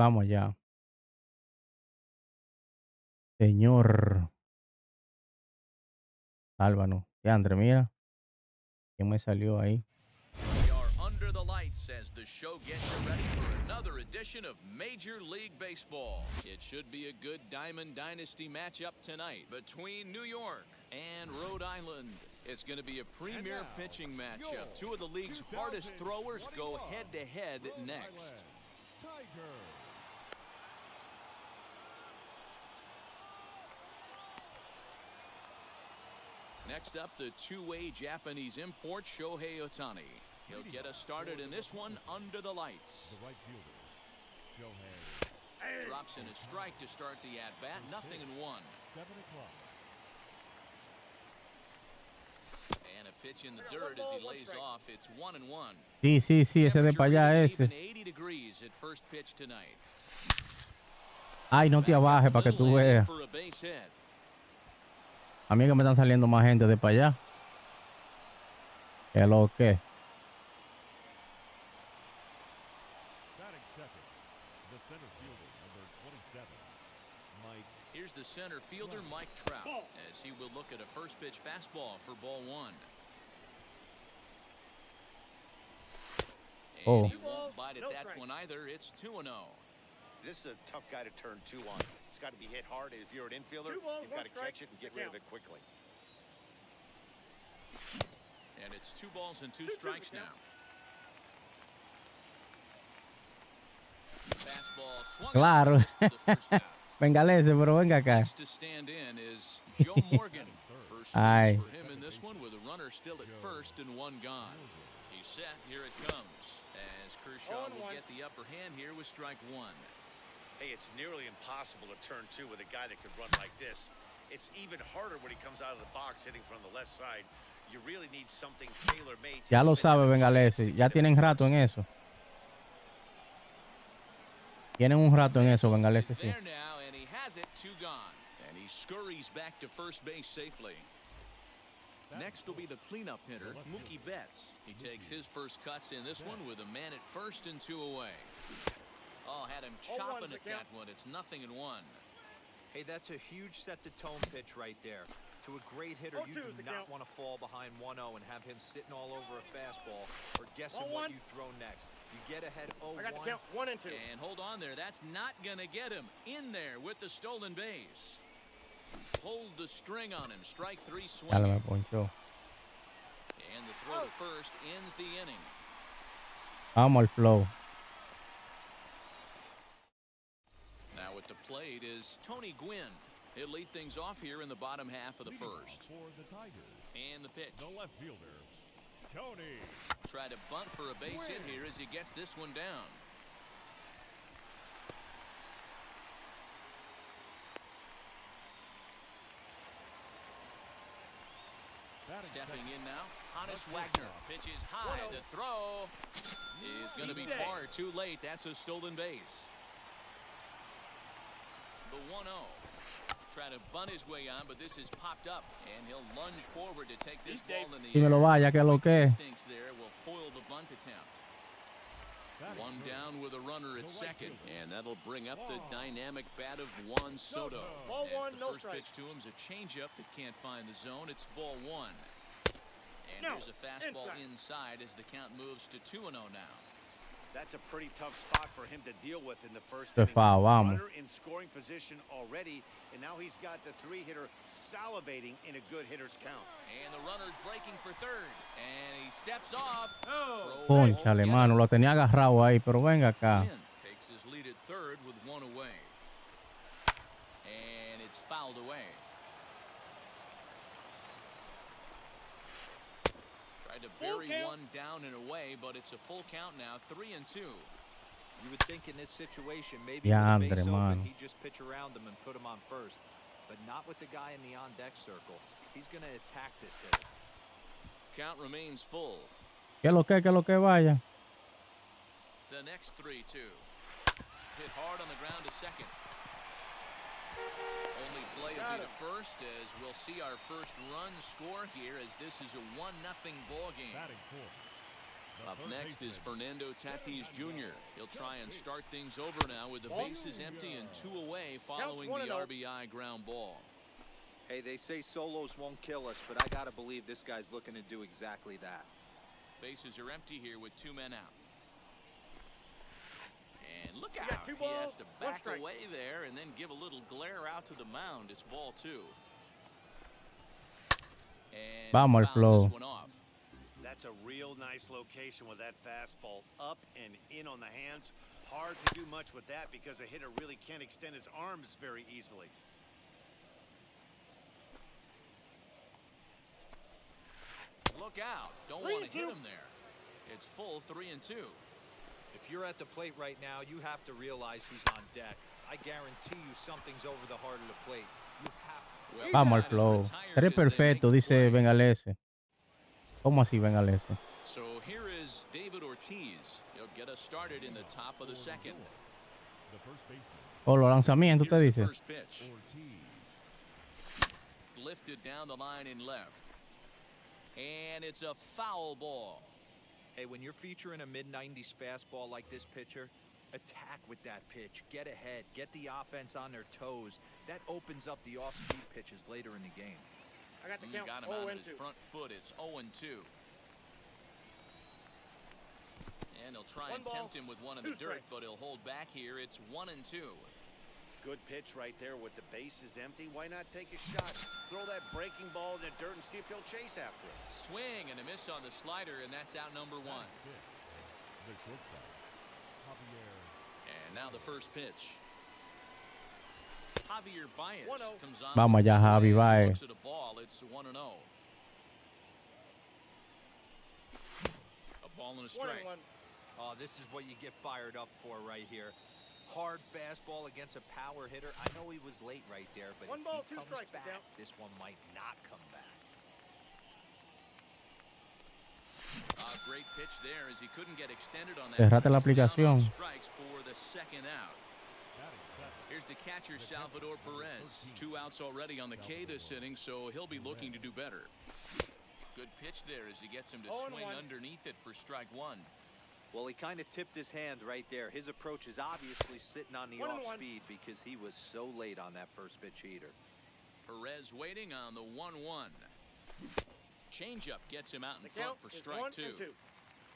Vamos allá. Señor. Sálvanos. Ya, André, mira. ¿Quién me salió ahí? We are under the lights as the show gets you ready for another edition of Major League Baseball. It should be a good Diamond Dynasty matchup tonight between New York and Rhode Island. It's going to be a premier pitching matchup. Two of the league's hardest throwers go head-to-head next. Tiger. Next up, the two-way Japanese import, Shohei Ohtani. He'll get us started in this one under the lights. The right fielder, Shohei. Drops in a strike to start the at-bat, 0-1. 7 o'clock. And a pitch in the dirt as he lays off. It's 1-1. Sí, sí, sí, ese de para allá, ese. Even 80 degrees at first pitch tonight. Ay, no te abajes para que tú veas. For a base hit. A mí que me están saliendo más gente de para allá. ¿Qué lo que? Batting second, the center fielder, number 27, Mike. Here's the center fielder, Mike Trout, as he will look at a first pitch fastball for ball one. And Oh. he won't bite at that one either. It's 2-0. This is a tough guy to turn two on. It's got to be hit hard. If you're an infielder, 2 balls, you've got 1 to strike. catch it and get rid of it quickly. And it's 2 balls and 2 strikes now. Fastball swung Claro. out for the first out. Bengalese, pero venga acá. Next to stand in is Joe Morgan. First Aye. base for him in this one with a runner still at first and 1 gone. He's set. Here it comes. As Kershaw will get the upper hand here with strike 1. Hey, it's nearly impossible to turn two with a guy that could run like this. It's even harder when he comes out of the box hitting from the left side. You really need something tailor-made. Ya lo sabe, Bengalese. Ya tienen rato en eso. Tienen un rato en eso, Bengalese, sí. There now, and he has it, 2 gone. And he scurries back to first base safely. Next will be the cleanup hitter, Mookie Betts. He takes his first cuts in this one with a man at first and 2 away. Oh, had him chopping at that one. It's 0-1. Hey, that's a huge set-to-tone pitch right there. To a great hitter, you do not want to fall behind 1-0 and have him sitting all over a fastball or guessing what you throw next. You get ahead 0-1. I got to count 1 and 2. And hold on there. That's not going to get him in there with the stolen base. Pulled the string on him. Strike 3 Ya lo swinging. me ponchó. And the throw to first ends the inning. Vamos al flow. Now at the plate is Tony Gwynn. He'll lead things off here in the bottom half of the first. For the Tigers, And the pitch. the left fielder, Tony. Try to bunt for a base hit here as he gets this one down. Batting Stepping second, in now, Hannes Wagner. Pitches high. The throw is going to be far too late. That's a stolen base. The 1-0. Try to bunt his way on, but this is popped up, and he'll lunge forward to take this ball in the Dímelo, vaya, que lo que. Instincts there will foil the bunt attempt. batting One third, down with a runner at second, and that'll bring up the dynamic bat of Juan Soto. Ball As 1, the no first strike. pitch to him's a changeup that can't find the zone. It's ball 1. And No, here's a fastball inside. inside as the count moves to 2-0 now. That's a pretty tough spot for him to deal with in the first Se inning. fa, vamos. Runner in scoring position already, and now he's got the 3-hitter salivating in a good hitter's count. And the runner's breaking for third, and he steps off. Throw Pónchale, won't get mano. it. Lo tenía agarrado ahí, pero venga acá. Gwynn takes his lead at third with 1 away. And it's fouled away. Tried to bury one down and away, but it's a full count now, 3-2. You would think in this situation, maybe Ya, with the base Andre, open, mano. he'd just pitch around him and put him on first. But not with the guy in the on-deck circle. He's going to attack this hitter. Count remains full. Que lo que vaya. The next 3-2. Hit hard on the ground to second. Only play will be to first, as we'll see our first run score here, as this is a 1-0 ball game. batting fourth, Up next is Fernando Tatis Jr. He'll try and start things over now with the bases empty and 2 away following the RBI ground ball. Hey, they say solos won't kill us, but I gotta believe this guy's looking to do exactly that. Bases are empty here with 2 men out. And look got out. 2 He has balls, to 1 back strike. away there and then give a little glare out to the mound. It's ball 2. And Vamos al fouls flow. this one off. That's a real nice location with that fastball up and in on the hands. Hard to do much with that because a hitter really can't extend his arms very easily. Look out. Don't want to hit him there. It's full 3-2. If you're at the plate right now, you have to realize who's on deck. I guarantee you something's over the heart of the plate. You have Well, Vamos al Trout is flow. retired Eres as they make perfecto, the dice play. Bengalese. ¿Cómo así Bengalese? So here is David Ortiz. He'll get us started in the top of the second. The first baseman, O los lanzamientos, te Here's the dice. first pitch. Ortiz. Lifted down the line in left. And it's a foul ball. Hey, when you're featuring a mid-90s fastball like this pitcher, attack with that pitch. Get ahead. Get the offense on their toes. That opens up the off-speed pitches later in the game. I got the count. Got him 0 out of and his 2. front foot. It's 0-2. And he'll try 1 and ball, tempt him with one in the 2 dirt, strikes. but he'll hold back here. It's 1-2. Good pitch right there with the bases empty. Why not take a shot? Throw that breaking ball in the dirt and see if he'll chase after it. Swing and a miss on the slider, and that's out number 1. The shortstop, Javier. And now the first pitch. Javier Baez 1-0. comes on. Vamos allá, Javi He Baez. looks at a ball. It's 1-0. A ball and a 1 strike. and 1. Oh, this is what you get fired up for right here. Hard fastball against a power hitter. I know he was late right there, but 1 if ball, he 2 comes strikes, back, count. this one might not come back. Great pitch there as he couldn't get extended on that. Cerrate la Down on aplicación. strikes for the second out. Here's the catcher, Salvador Perez. 2 outs already on the K this inning, so he'll be looking to do better. Good pitch there as he gets him to 0-1. swing underneath it for strike 1. Well, he kind of tipped his hand right there. His approach is obviously sitting on the 1-1. off-speed because he was so late on that first pitch heater. Perez waiting on the 1-1. Changeup gets him out in The front count for is strike 1 2. and 2.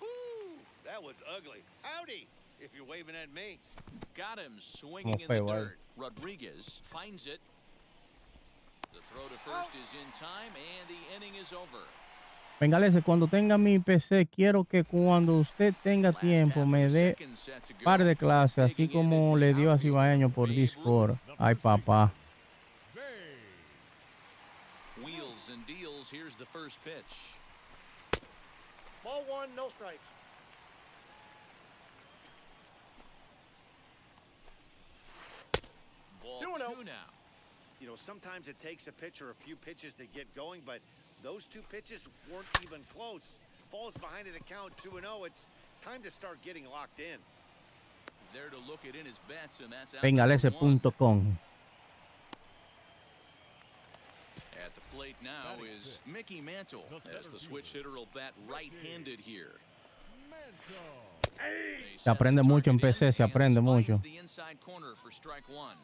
Ooh, that was ugly. Howdy, if you're waving at me. Got him swinging in the feo, dirt. Rodriguez finds it. The throw to first is in time, and the inning is over. Bengalese, cuando tenga mi PC, quiero que cuando usted tenga Last tiempo half of me the dé second set to go. par de clases, así Digging in como is the le dio a outfielder, Cibaeño por Babe Discord. Ruth. Ay, papá. Wheels and deals. Here's the first pitch. Ball 1, no strikes. Ball 2-0. 2 now. You know, sometimes it takes a pitcher a few pitches to get going, but those 2 pitches weren't even close. Falls behind in the count 2-0. It's time to start getting locked in. There to look it in his bets, and that's out number 1. Bengalese.com. At the plate now is Mickey Mantle, as the switch hitter will bat right-handed here. They Se set aprende the mucho en target PC, in, se and aprende this mucho. finds the inside corner for strike 1.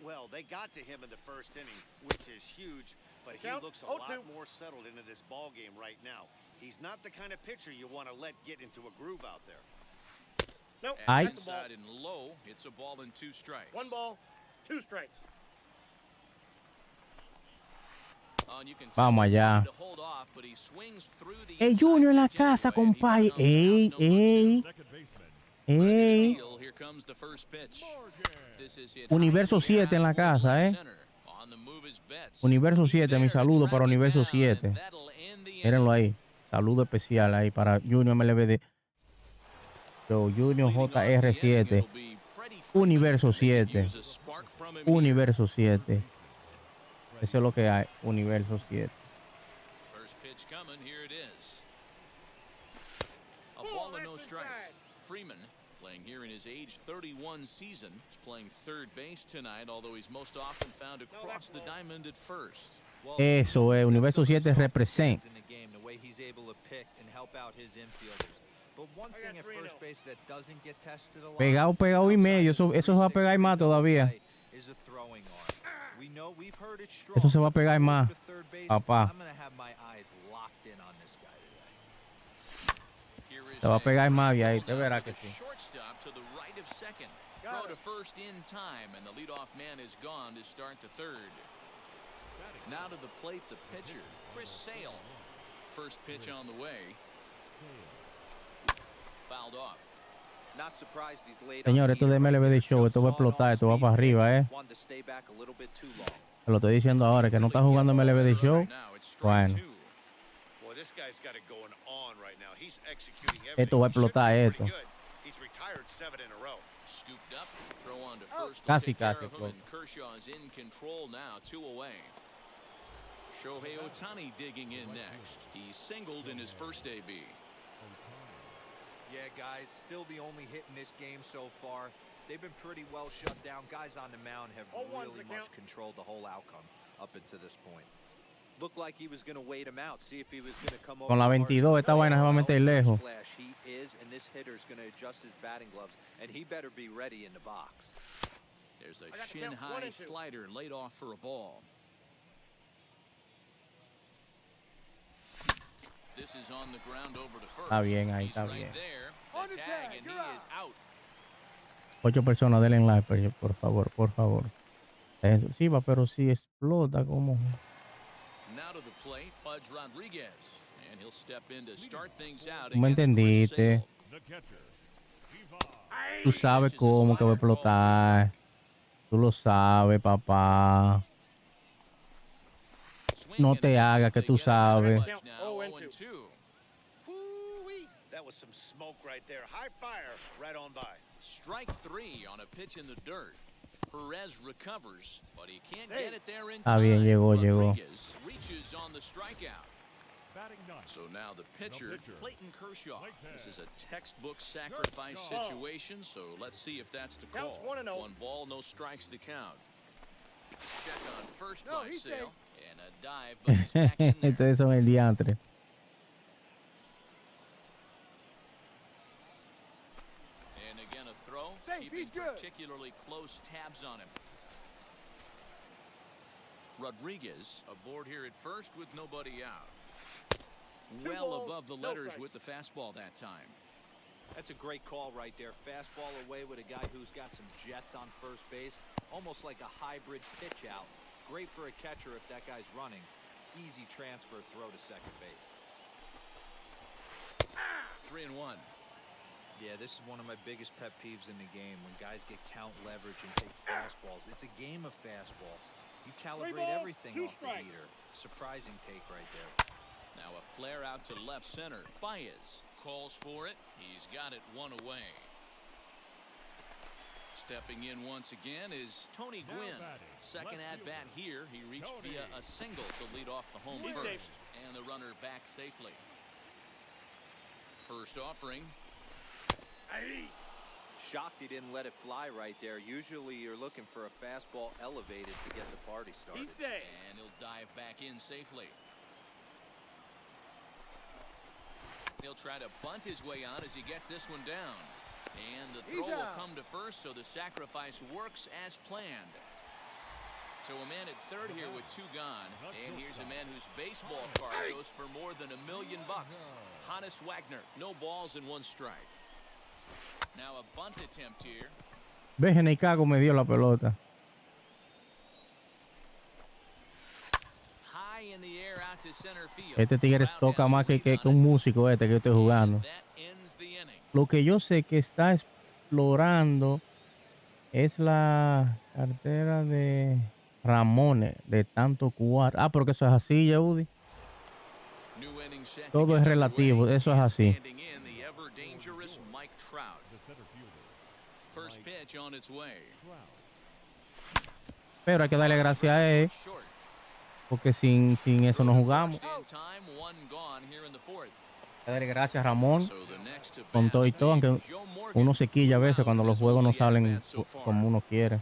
Well, they got to him in the first inning, which is huge, but he Count, looks a 0-2. lot more settled into this ball game right now. He's not the kind of pitcher you want to let get into a groove out there. Nope. Ay. That's the ball. Inside and low, it's a ball and 2 strikes. 1 ball, 2 strikes. Oh, and you can Vamos tell he allá. wanted to hold off, but he swings through the El inside Junior en la pitch casa, anyway, and he compadre. comes Ey, out number 2. ey, Second baseman, ey. Deal, here comes the first pitch. This is hit Universo high in the air 7 en la toward casa, left eh. center. On the move is Betts. Universo He's 7, mi there to saludo para track it Universo down, and 7. that'll end the Mírenlo inning. ahí. Saludo especial ahí para Junior MLBD. Yo, Junior Leading off the inning, JR7. it'll be Freddie Freeman. Universo They could 7. use a spark from him here. Universo 7. Eso es lo que hay. Universo 7. First pitch coming, here it is. A ball and no that's strikes. inside. Freeman, playing here in his age 31 season, is playing third base tonight, although he's most often found across the diamond at first. Eso es, Universo 7 represent. Pegado y medio. Eso se va a pegar más todavía. Eso se va a pegar más, papá. Se va a pegar más de ahí, te verás que sí. Throw to first in time, and the leadoff man is gone to start the third. Now to the plate, the pitcher, Chris Sale. First pitch on the way. Fouled off. Not surprised he's late. Señor, esto de MLB de Show, esto va a explotar, esto va para arriba, Te lo estoy diciendo ahora, que no está jugando MLB de Show. Bueno. Esto va a explotar, esto. Casi. Kershaw is in control now, 2 away. Shohei Ohtani digging in next. He singled in his first AB. Yeah, guys, still the only hit in this game so far. They've been pretty well shut down. Guys on the mound have really much controlled the whole outcome up until this point. Looked like he was going to wait him out, see if he was going to come over. Con la 22 esta vaina se va a meter lejos. He is, and this hitter's going to adjust his batting gloves, and he better be ready in the box. There's a shin-high slider laid off for a ball. This is on the ground over to first. Está bien ahí, está He's bien. right there. The tag, and he is out. 8 personas, denle like, por favor. Eso, sí, va, pero si explota, ¿cómo? Now to the plate, Pudge Rodriguez, and he'll step in to start things out. ¿Me entendiste? Tú sabes cómo que va a explotar. Tú lo sabes, papá. No te hagas que tú sabes. That was some smoke right there. High fire right on by. Strike 3 on a pitch in the dirt. Perez recovers, but he can't get it there in Está time. bien, llegó. Rodriguez reaches on the strikeout. So now the pitcher, Clayton Kershaw. This is a textbook sacrifice situation, so let's see if that's the call. 1 ball, no strikes to count. Check on first by Sale, and a dive, but he's back in there. Ustedes son el diantre. And again a throw, keeping particularly close tabs on him. Rodriguez aboard here at first with nobody out. Well above the letters with the fastball that time. That's a great call right there. Fastball away with a guy who's got some jets on first base. Almost like a hybrid pitch out. Great for a catcher if that guy's running. Easy transfer throw to second base. 3-1. Yeah, this is one of my biggest pet peeves in the game. When guys get count leverage and take fastballs. It's a game of fastballs. You calibrate everything off the heater. Surprising take right there. Now a flare out to left center. Baez calls for it. He's got it 1 away. Stepping in once again is Tony Gwynn. Second at-bat here. He reached via a single to lead off the home first. And the runner back safely. First offering. Shocked he didn't let it fly right there. Usually you're looking for a fastball elevated to get the party started. And he'll dive back in safely. He'll try to bunt his way on as he gets this one down. And the throw will come to first, so the sacrifice works as planned. So a man at third here with 2 gone. And here's a man whose baseball card goes for more than $1 million. Hannes Wagner, no balls and 1 strike. Now a bunt attempt here. Ves, en el cago me dio la pelota. High in the air out to center field. Este tigre toca más que un músico que yo estoy jugando. Lo que yo sé que está explorando es la cartera de Ramones de tanto jugar. Ah, porque eso es así, Yeudi. Todo es relativo, eso es así. Pero hay que darle gracias a él, porque sin eso no jugamos. Hay que darle gracias a Ramón con todo y todo, aunque uno se quilla a veces cuando los juegos no salen como uno quiere.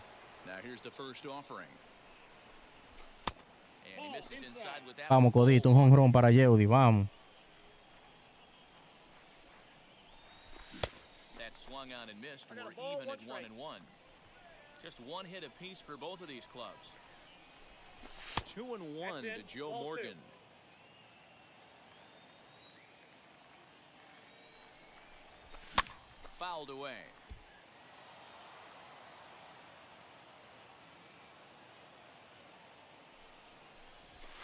he misses inside with that Vamos, one. Codito, un jonrón para Yeudi, vamos. That swung on and missed. I got a We're ball, even one at 1 strike. and 1. Just one hit apiece for both of these clubs. 2 and 1 to it. Joe Ball two. Morgan. Fouled away.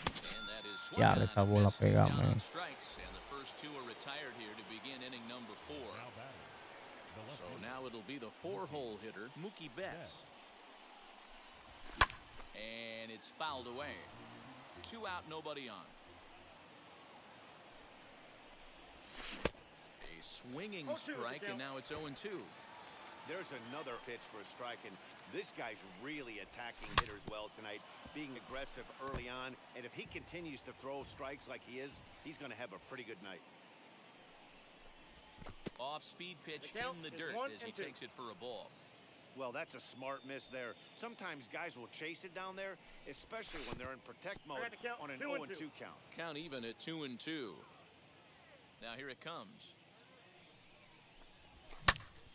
And that is swung Ya, on le esa and bola missed. He's pega, down man. on strikes, and the first two are retired here to begin inning number 4. Now batting. The left So fielder. now it'll be the 4-hole hitter, Mookie Betts. And it's fouled away. 2 out, nobody on. A swinging 0-2 strike, and count. now it's 0-2. There's another pitch for a strike, and this guy's really attacking hitters well tonight, being aggressive early on. And if he continues to throw strikes like he is, he's going to have a pretty good night. Off-speed pitch The count in the is dirt 1 as he and 2. takes it for a ball. Well, that's a smart miss there. Sometimes guys will chase it down there, especially when they're in protect mode got the count, on an 2 and 0-2 2. count. Count even at 2-2. Now here it comes.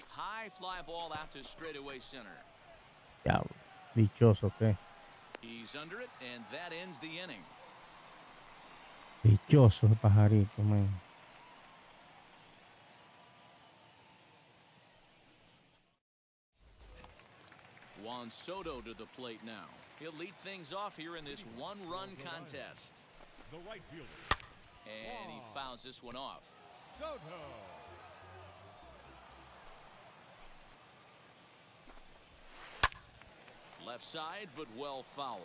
High fly ball out to straightaway center. Ya, dichoso, ¿qué? He's under it, and that ends the inning. Dichoso el pajarito, man. Juan Soto to the plate now. He'll lead things off here in this one-run contest. The right fielder. And he fouls this one off. Soto. Left side, but well foul.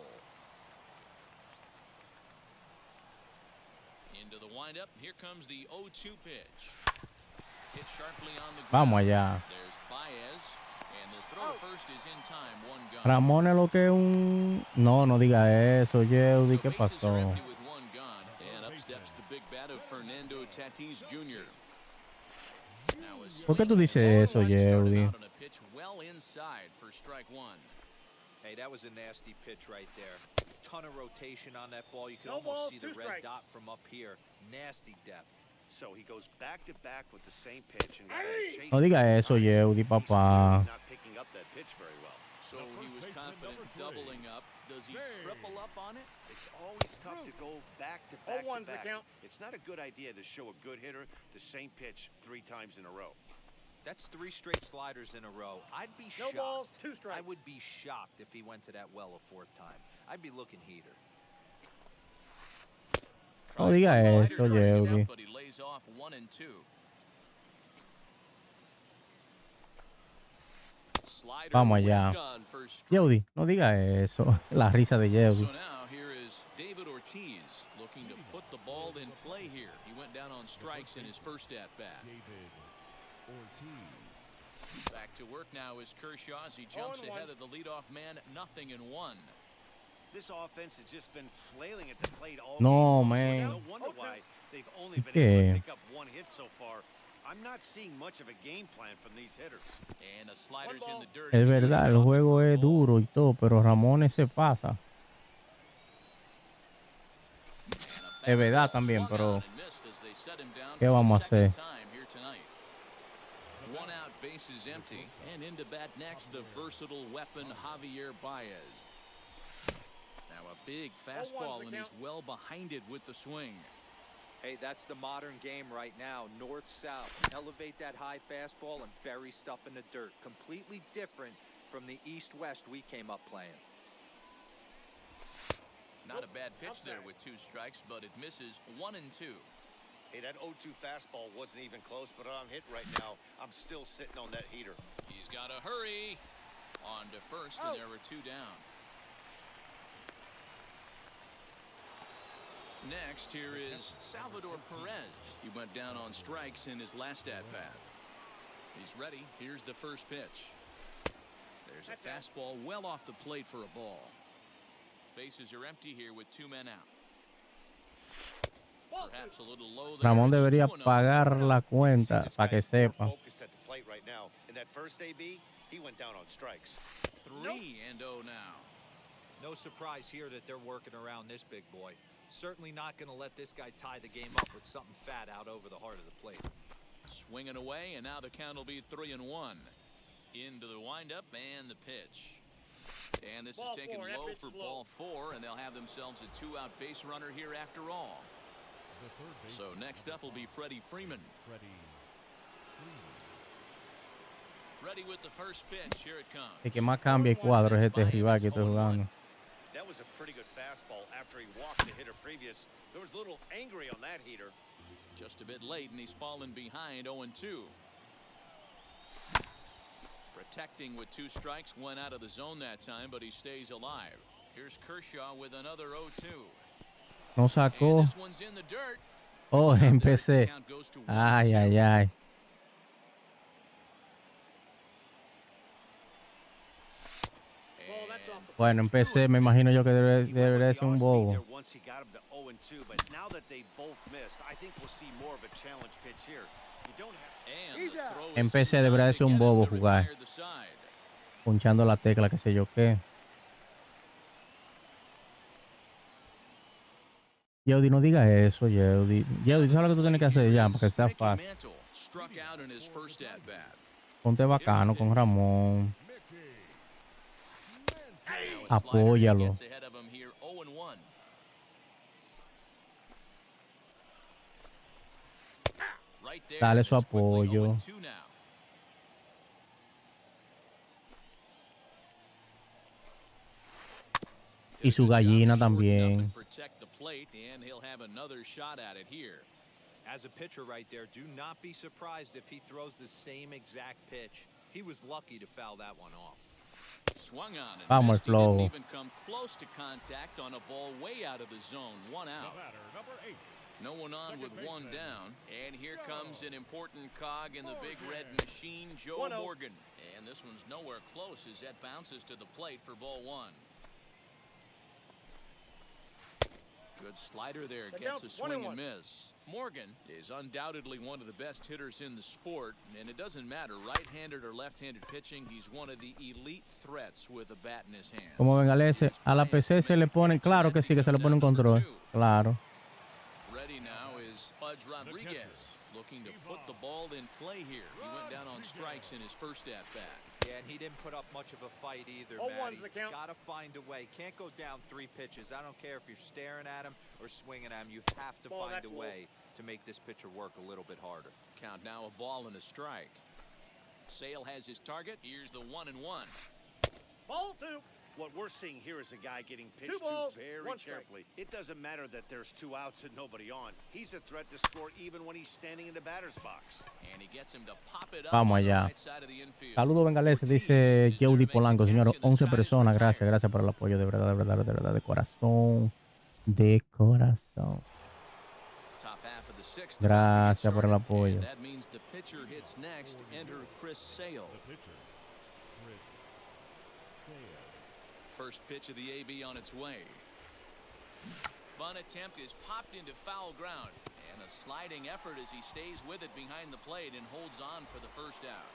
Into the windup. Here comes the 0-2 pitch. Hit sharply on the ground. Vamos allá. There's Baez. And the throw to first is in time. 1 gone. Ramón es lo que es un... No, no diga eso, Yeudi, ¿qué Bases are pasó? empty with 1 gone. And up steps the big bat of Fernando Tatis Jr. Now a ¿Por qué tú swing dices and a eso, strike started Yeudi? out on a pitch well inside for strike 1. Hey, that was a nasty pitch right there. Ton of rotation on that ball. You can No almost balls, see the 2 red strikes. dot from up here. Nasty depth. So he goes back to back with the same pitch and No diga eso, Yeudi, papá. He's not picking up that pitch very well. So he was confident doubling up. Does he triple up on it? It's always tough to go back to back to 0-1's the back. count. It's not a good idea to show a good hitter the same pitch 3 times in a row. That's 3 straight sliders in a row. I'd be No shocked. balls, 2 strikes. I would be shocked if he went to that well a 4th time. I'd be looking heater. No Tries diga the slider eso, to bring it Yeudi. up, but he lays off 1 and 2. Slider Vamos allá. whiffed on for strike. Yeudi, no diga eso. La risa de So Yeudi. now here is David Ortiz looking to put the ball in play here. He went down on strikes in his first at-bat. David Ortiz. Back to work now is Kershaw as he jumps 0-1. ahead of the leadoff man. 0-1. This offense has just been flailing at the plate all No, game. man. So no wonder why they've only been ¿Qué? able to pick up 1 hit so far. I'm not seeing much of a game plan from these hitters. And a slider's in the dirt. Es as he verdad, leads el off the juego foul es ball. duro y todo, pero Ramón se pasa. And a Es verdad fastball también, swung pero on and missed as they set him down ¿qué for the vamos a second hacer? time here tonight. 1 out, bases empty, and into bat next the versatile weapon Javier Baez. Now a big fastball, the and he's count. well behind it with the swing. Hey, that's the modern game right now. North-south. Elevate that high fastball and bury stuff in the dirt. Completely different from the east-west we came up playing. Not a bad pitch there with 2 strikes, but it misses 1 and 2. Hey, that 0-2 fastball wasn't even close, but I'm hit right now. I'm still sitting on that heater. He's got to hurry. On to first, and there were 2 down. Next, here is Salvador Perez. He went down on strikes in his last at-bat. He's ready. Here's the first pitch. There's a fastball well off the plate for a ball. Bases are empty here with 2 men out. Perhaps a little low there. Ramón It's debería 2-0. pagar la See, cuenta this para que guy's more sepa. focused at the plate right now. In that first AB, he went down on strikes. 3-0 now. No surprise here that they're working around this big boy. Certainly not going to let this guy tie the game up with something fat out over the heart of the plate. Swinging away, and now the count will be 3-1. Into the windup and the pitch. And this is taken low for ball 4, and they'll have themselves a 2-out base runner here after all. So next up will be Freddie Freeman. Ready with the first pitch. Here it comes. El que más cambia el cuadro es este rival que estoy jugando. That was a pretty good fastball after he walked the hitter previous. There was a little angry on that heater. Just a bit late, and he's fallen behind 0-2. Protecting with 2 strikes, went out of the zone that time, but he stays alive. Here's Kershaw with another 0-2. No sacó. And this one's in the dirt. Oh, empecé. Ay, ay, ay. Bueno, empecé, me imagino yo que debería ser un bobo. Empecé, debería ser un bobo jugar. Punchando la tecla, qué sé yo qué. Yeudi, no digas eso, Yeudi. Yeudi, ¿tú sabes lo que tú tienes que hacer ya? Para que sea fácil. Ponte bacano con Ramón. Apóyalo. Dale su apoyo. Y su gallina también. As a pitcher right there, do not be surprised if he throws the same exact pitch. He was lucky to foul that one off. Swung on and Vamos, missed. He didn't Flow. even come close to contact on a ball way out of the zone. 1 out. No one on with 1 down. And here comes an important cog in the big red machine, Joe Morgan. And this one's nowhere close as that bounces to the plate for ball 1. Good slider there, gets a swing and miss. Morgan is undoubtedly one of the best hitters in the sport, and it doesn't matter right-handed or left-handed pitching, he's one of the elite threats with a bat in his hands. Como Bengalese, a la PC se le pone, claro que sí, que se le pone un control. Claro. Ready now is Pudge Rodriguez, looking to put the ball in play here. He went down on strikes in his first at-bat. Yeah, and he didn't put up much of a fight either, Matty. Gotta find a way. Can't go down 3 pitches. I don't care if you're staring at him or swinging at him. You have to find a way to make this pitcher work a little bit harder. Count now, a ball and a strike. Sale has his target. Here's the 1-1. Ball 2. What we're seeing here is a guy getting pitched to very carefully. It doesn't matter that there's 2 outs and nobody on. He's a threat to score even when he's standing in the batter's box. And he gets him to pop it up Vamos on the allá. right side of the infield. Saludos Bengalese, dice Yeudi Polanco, señor. 11 personas, gracias por el apoyo, de verdad, de corazón. De corazón. Top half of the 6th. Gracias por el apoyo. And that means the pitcher hits next. Enter Chris Sale. First pitch of the AB on its way. Bunt attempt is popped into foul ground. And a sliding effort as he stays with it behind the plate and holds on for the first out.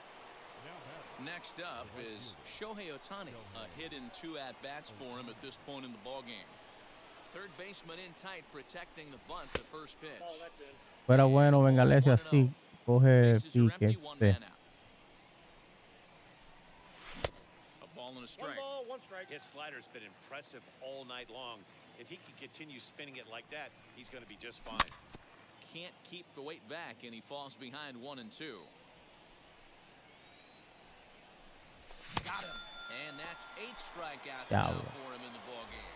Next up is Shohei Ohtani. A hit in 2 at-bats for him at this point in the ballgame. Third baseman in tight, protecting the bunt to first pitch. Fuera bueno Bengalese así, coge pique. Sí. Strike. 1 strike. His slider's been impressive all night long. If he can continue spinning it like that, he's going to be just fine. Can't keep the weight back, and he falls behind 1 and 2. Got him. And that's 8 strikeouts now for him in the ballgame.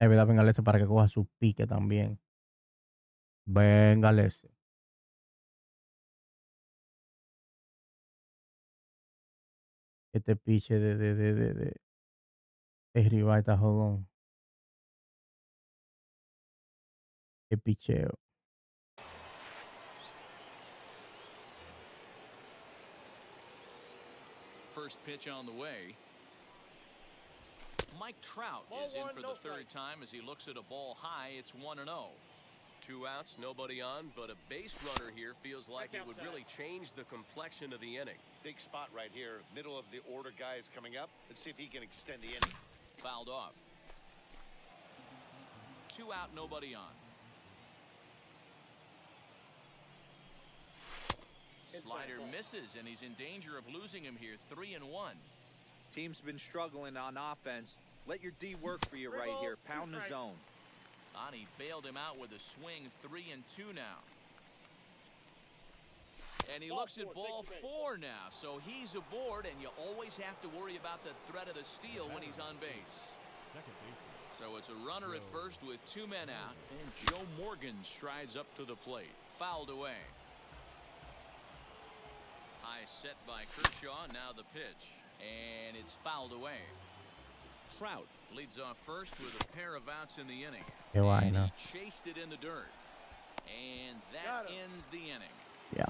Es verdad, Bengalese, para que coja su pique también. Bengalese. Este piche de El rival está jodón. El picheo. First pitch on the way. Mike Trout is in for the third time as he looks at a ball high. It's 1-0. 2 outs, nobody on, but a base runner here feels like it would really change the complexion of the inning. Big spot right here. Middle of the order guy is coming up. Let's see if he can extend the inning. Fouled off. 2 out, nobody on. Slider misses, and he's in danger of losing him here. 3-1. Team's been struggling on offense. Let your D work for you right here. Pound the zone. Ohtani bailed him out with a swing. 3-2 now. And he looks at ball 4 now, so he's aboard, and you always have to worry about the threat of the steal when he's on base. So it's a runner at first with 2 men out, and Joe Morgan strides up to the plate. Fouled away. High set by Kershaw, now the pitch, and it's fouled away. Trout leads off first with a pair of outs in the inning. Qué vaina. He chased it in the dirt, and that ends the inning. Yeah.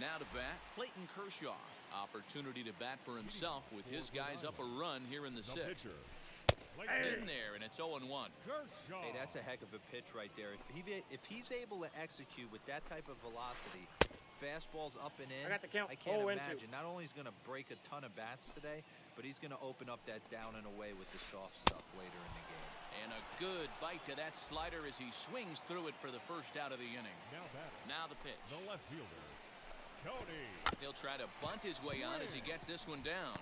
Now to bat, Clayton Kershaw. Opportunity to bat for himself with his guys up a run here in the 6th. In there, and it's 0-1. Hey, that's a heck of a pitch right there. If he's able to execute with that type of velocity, fastballs up and in, I can't imagine. Not only is he going to break a ton of bats today, but he's going to open up that down and away with the soft stuff later in the game. And a good bite to that slider as he swings through it for the first out of the inning. Now the pitch. The left fielder, Tony. He'll try to bunt his way on as he gets this one down.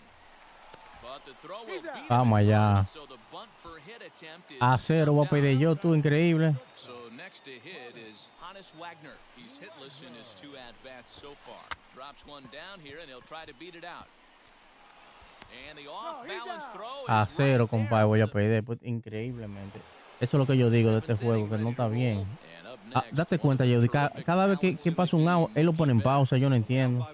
But the throw will beat him Vamos in allá. front, so the bunt for hit attempt is A 0 voy a pedir yo, tú, increíble. So next to hit is Hannes Wagner. He's hitless in his 2 at-bats so far. Drops one down here, and he'll try to beat it out. And the off-balance throw A is 0, right compadre, there voy a for the pedir. Pues, increíblemente. Eso es lo que yo digo de este juego, que no está bien. Date cuenta, yo cada vez que pasa un out, él lo pone en pausa, yo no entiendo.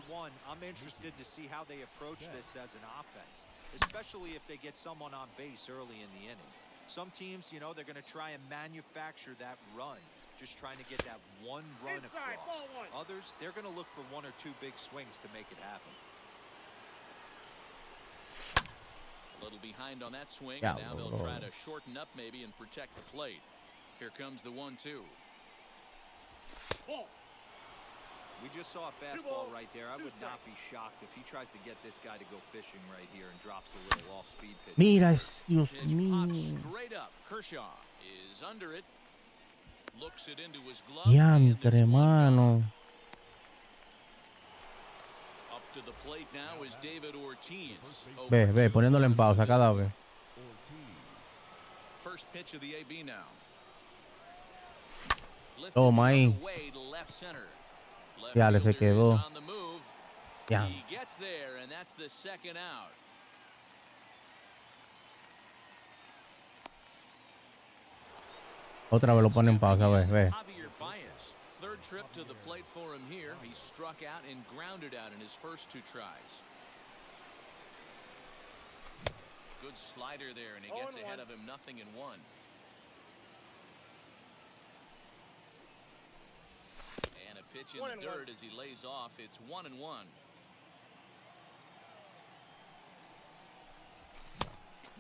I'm interested to see how they approach this as an offense, especially if they get someone on base early in the inning. Some teams, you know, they're going to try and manufacture that run, just trying to get that one run across. Others, they're going to look for 1 or 2 big swings to make it happen. A little behind on that swing, and now they'll try to shorten up maybe and protect the plate. Here comes the 1-2. We just saw a fastball right there. I would not be shocked if he tries to get this guy to go fishing right here and drops a little off-speed pitch. Mira, Dios Pitch mío. pops straight up. Kershaw is under it. Looks it into his glove. Diantre, mano. Up to the plate now is David Ortiz. Ve, poniéndole en pausa cada vez. First pitch of the AB now. Toma ahí. Ya le se quedó. Ya. He gets there, and that's the 2nd out. Otra vez lo pone en pausa, ve. Javier Baez, 3rd trip to the plate for him here. He struck out and grounded out in his first 2 tries. Good slider there, and he gets ahead of him, 0-1. And a pitch in the dirt as he lays off. It's 1-1.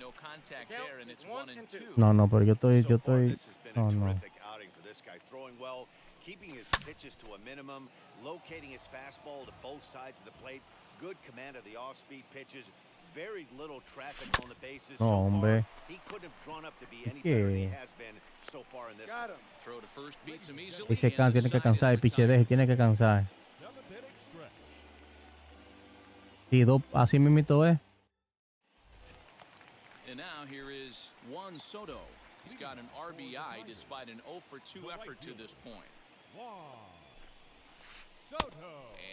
No contact there, and it's 1-2. No, pero yo estoy. This has been a No. terrific outing for this guy. Throwing well, keeping his pitches to a minimum, locating his fastball to both sides of the plate. Good command of the off-speed pitches. Very little traffic on the bases so far. He couldn't have drawn up to be any better than he has been so far in this. Throw to first beats him easily. Ese can tiene que cansar, el piche deje, tiene que cansar. Sí, así mismito es. And now here is Juan Soto. He's got an RBI despite an 0-for-2 effort to this point.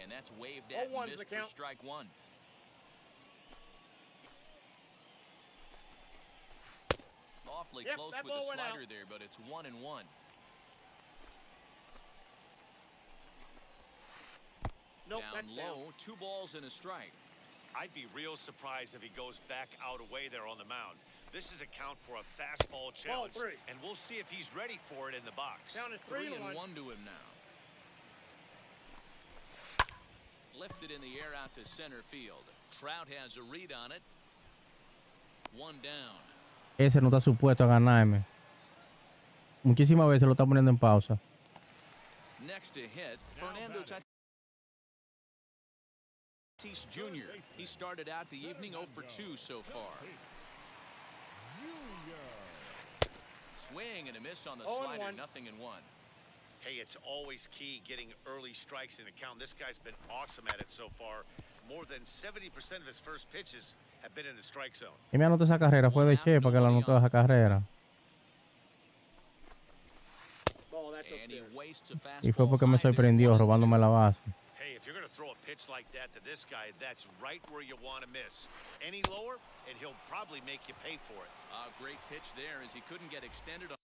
And that's waved at and missed for strike 1. Awfully close with the slider there, but it's 1-1. Nope, Down that's down. low, 2 balls and a strike. I'd be real surprised if he goes back out away there on the mound. This is a count for a fastball challenge, 3. and we'll see if he's ready for it in the box. Down at 3 3 and 1. 1 to him now. Lifted in the air out to center field. Trout has a read on it. 1 down. Ese no está supuesto a ganarme. Muchísimas veces lo está poniendo en pausa. Next to hit, Fernando Tatis Jr. He started out the evening 0 for 2 so far. Swing and a miss on the 0 and slider, 1. 0 and 1. Hey, it's always key getting early strikes in the count. This guy's been awesome at it so far. More than 70% of his first pitches have been in the strike zone. Y me anotó esa carrera, fue de Che para que la anotó esa carrera. Ball, that's up And he there. wastes a Y fue fastball porque me high there, sorprendió 1 and 2. robándome la base. Hey, if you're going to throw a pitch like that to this guy, that's right where you want to miss. Any lower, and he'll probably make you pay for it. A great pitch there as he couldn't get extended on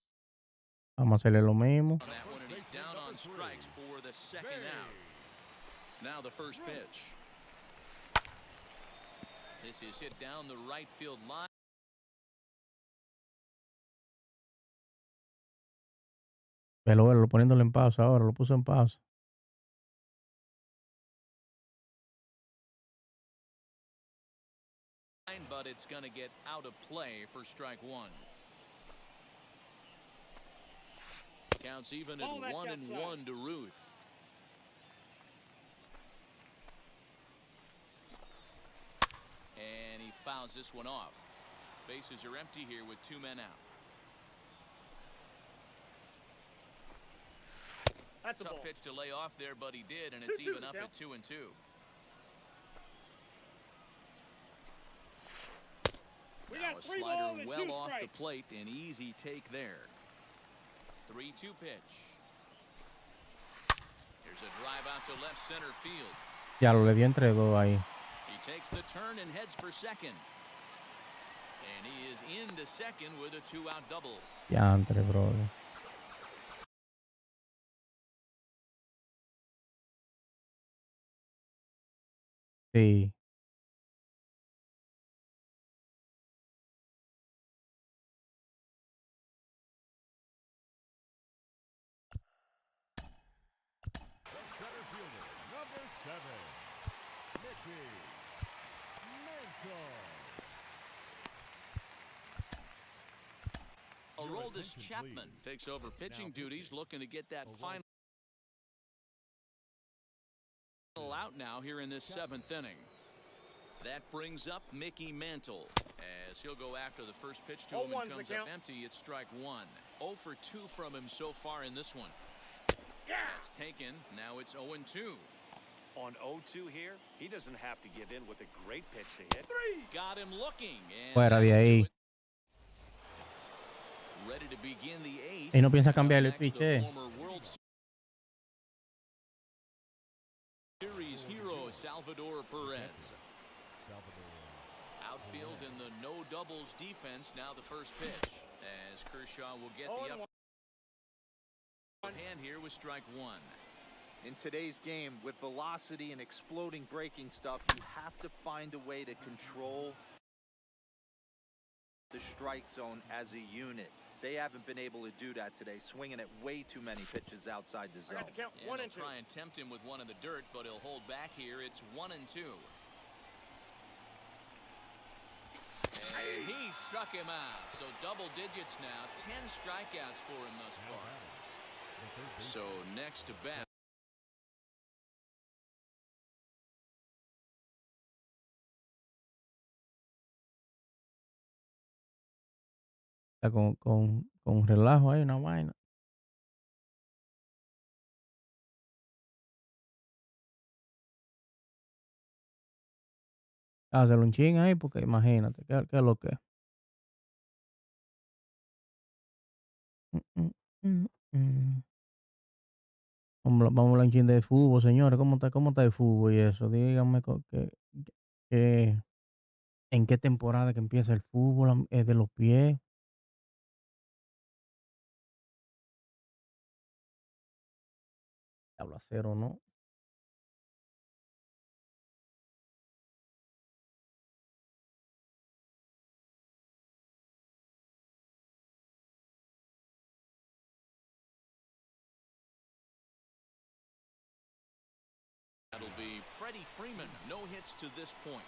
Vamos a hacerle lo mismo. that one, and he's down on strikes for the second out. Now the first pitch. This is hit down the right field line. Velo, poniéndolo en pausa ahora, lo puso en pausa. But it's going to get out of play for strike 1. Counts even at Oh, that's 1 and outside. 1 to Ruth. And he fouls this one off. Bases are empty here with 2 men out. That's a ball. Tough pitch to lay off there, but he did, and it's 2-2 even up count. at 2 and 2. We Now got a 3 slider balls and 2 well off the strikes. plate, an easy take there. 3-2 pitch. There's a drive out to left center field. Ya lo le dio entre dos ahí. He takes the turn and heads for second. And he is into second with a 2-out double. Ya entre, brother. Sí. Center fielder, number 7, Mickey Mantle. Aroldis Chapman takes over pitching duties, looking to get that final out now here in this 7th inning. That brings up Mickey Mantle as he'll go after the first pitch to him 0-1's and the comes up count. empty. It's strike 1. 0 for 2 from him so far in this one. Yeah. That's taken. Now it's 0 and 2. On 0-2 here, he doesn't have to give in with a great pitch to hit. 3. Got him looking. And Fuera de that'll do ahí. it. Ready to begin the 8th. Y no piensa cambiarle el Next, the pitch, former World Series hero Salvador Perez. Outfield in the no doubles defense. Now the first pitch as Kershaw will get the upper hand here with strike 1. In today's game, with velocity and exploding breaking stuff, you have to find a way to control the strike zone as a unit. They haven't been able to do that today, swinging at way too many pitches outside the I zone. got the count. And 1 they'll and 2. try and tempt him with one in the dirt, but he'll hold back here. It's 1 and 2. And he struck him out. So double digits now. 10 strikeouts for him thus far. So next to bat. Está con relajo ahí, una vaina. Hazle un ching ahí porque imagínate, ¿qué es lo que? Vamos a hablar un chin de fútbol, señores. ¿Cómo está el fútbol y eso? Díganme que, en qué temporada que empieza el fútbol de los pies. Habla cero, ¿no? be Freddie Freeman. No hits to this point.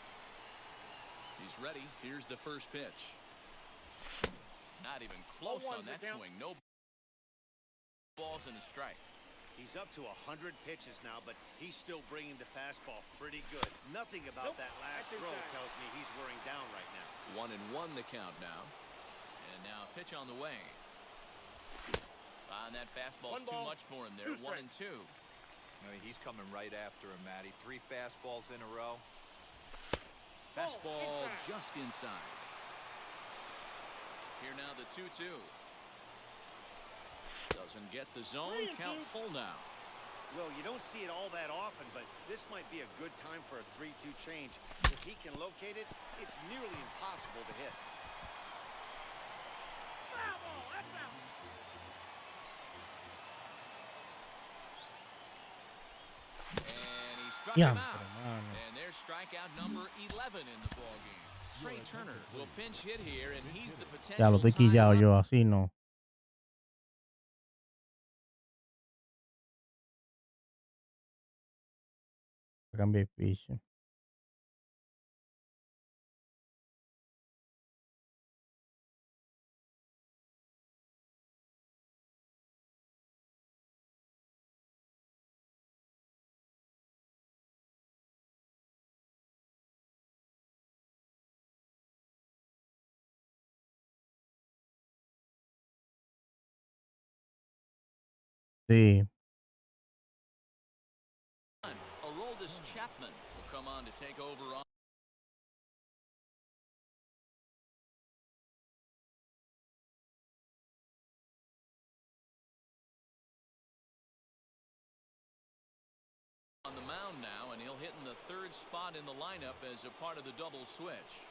He's ready. Here's the first pitch. Not even close on that swing. No balls and a strike. He's up to 100 pitches now, but he's still bringing the fastball pretty good. Nothing about that last throw tells me he's wearing down right now. 1-1 the count now. And now pitch on the way. And that fastball's too much for him there. 1-2. I mean, he's coming right after him, Matty. 3 fastballs in a row. Fastball just inside. Here now the 2-2. Doesn't get the zone. Count full now. Well, you don't see it all that often, but this might be a good time for a 3-2 change. If he can locate it, it's nearly impossible to hit. And he struck him out. And there's strikeout number 11 in the ballgame. Trey Turner will pinch hit here, and he's the potential. Ya lo estoy quillado yo, así no. Cambie piso. Sí. Chapman will come on to take over on the mound now, and he'll hit in the 3rd spot in the lineup as a part of the double switch.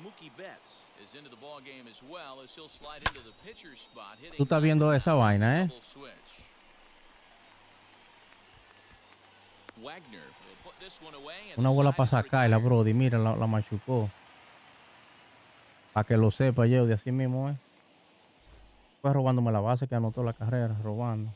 Mookie Betts is into the ball game as well, as he'll slide into the pitcher's spot. Tú estás viendo esa vaina, double switch. Wagner will put this one away, and una bola para sacarla, Brody. Mira, la machucó. Para que lo sepa yo, de así mismo es. Fue robándome la base que anotó la carrera, robando.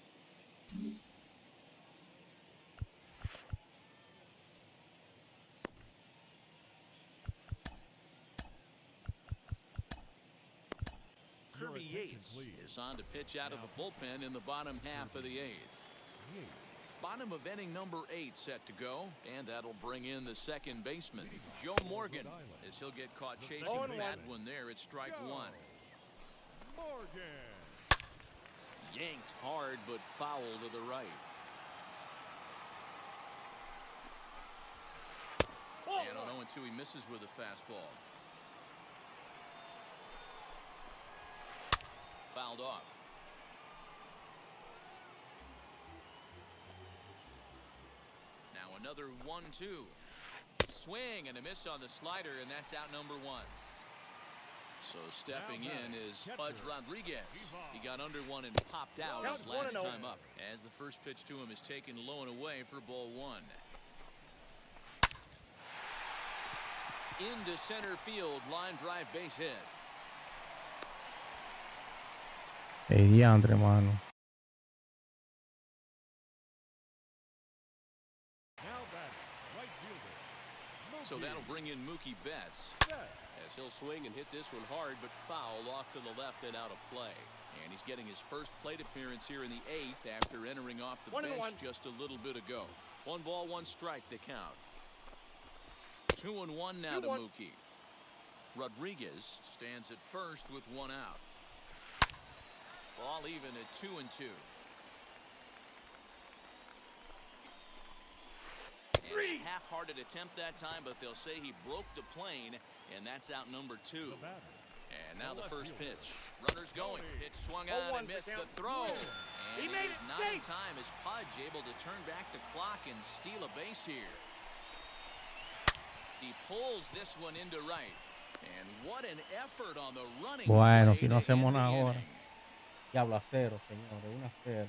Kirby Yates is on to pitch out of the bullpen in the bottom half of the 8th. Bottom of inning number 8 set to go, and that'll bring in the second baseman, Joe Morgan, as he'll get caught chasing a bad one there at strike 1. Yanked hard, but foul to the right. And on 0-2, he misses with a fastball. Fouled off. Another 1-2. Swing and a miss on the slider, and that's out number 1. So stepping in is Pudge Rodriguez. He got under one and popped out his last time up, as the first pitch to him is taken low and away for ball 1. Into center field, line drive base hit. Hey, diantre, mano. So that'll bring in Mookie Betts, as he'll swing and hit this one hard, but foul off to the left and out of play. And he's getting his first plate appearance here in the 8th after entering off the bench just a little bit ago. 1 ball, 1 strike to count. 2-1 now to Mookie. Rodriguez stands at first with 1 out. Ball even at 2-2. Half-hearted attempt that time, but they'll say he broke the plane, and that's out number 2. And now the first pitch. Runners going. Pitch swung on and missed the throw. And it is not in time as Pudge able to turn back the clock and steal a base here. He pulls this one into right. And what an effort on the running. Bueno, si no hacemos nada ahora. Diablo, a 0, señores. 1-0.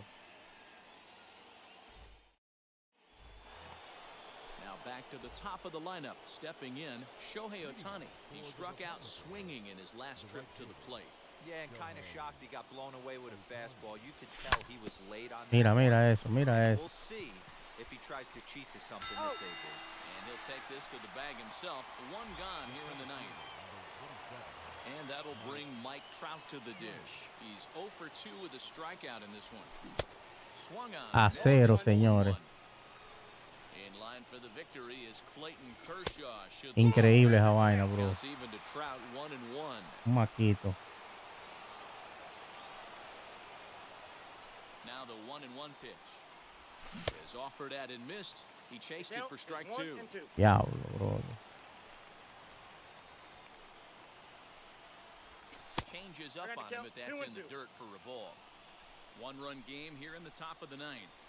Back to the top of the lineup, stepping in, Shohei Ohtani. He struck out swinging in his last trip to the plate. Yeah, and kind of shocked he got blown away with a fastball. You could tell he was late on that. Mira eso, mira eso. We'll see if he tries to cheat to something this AB. And he'll take this to the bag himself. One gone here in the ninth. And that'll bring Mike Trout to the dish. He's 0 for 2 with a strikeout in this one. Swung on. A cero, señores. In line for the victory is Clayton Kershaw. Increíble esa vaina, bro. Counts even to Trout, 1-1. Un maquito. Now the 1-1 pitch is offered at and missed. He chased it for strike 2. Diablo, bro. Changes up on him, but that's in the dirt for a ball. One-run game here in the top of the ninth.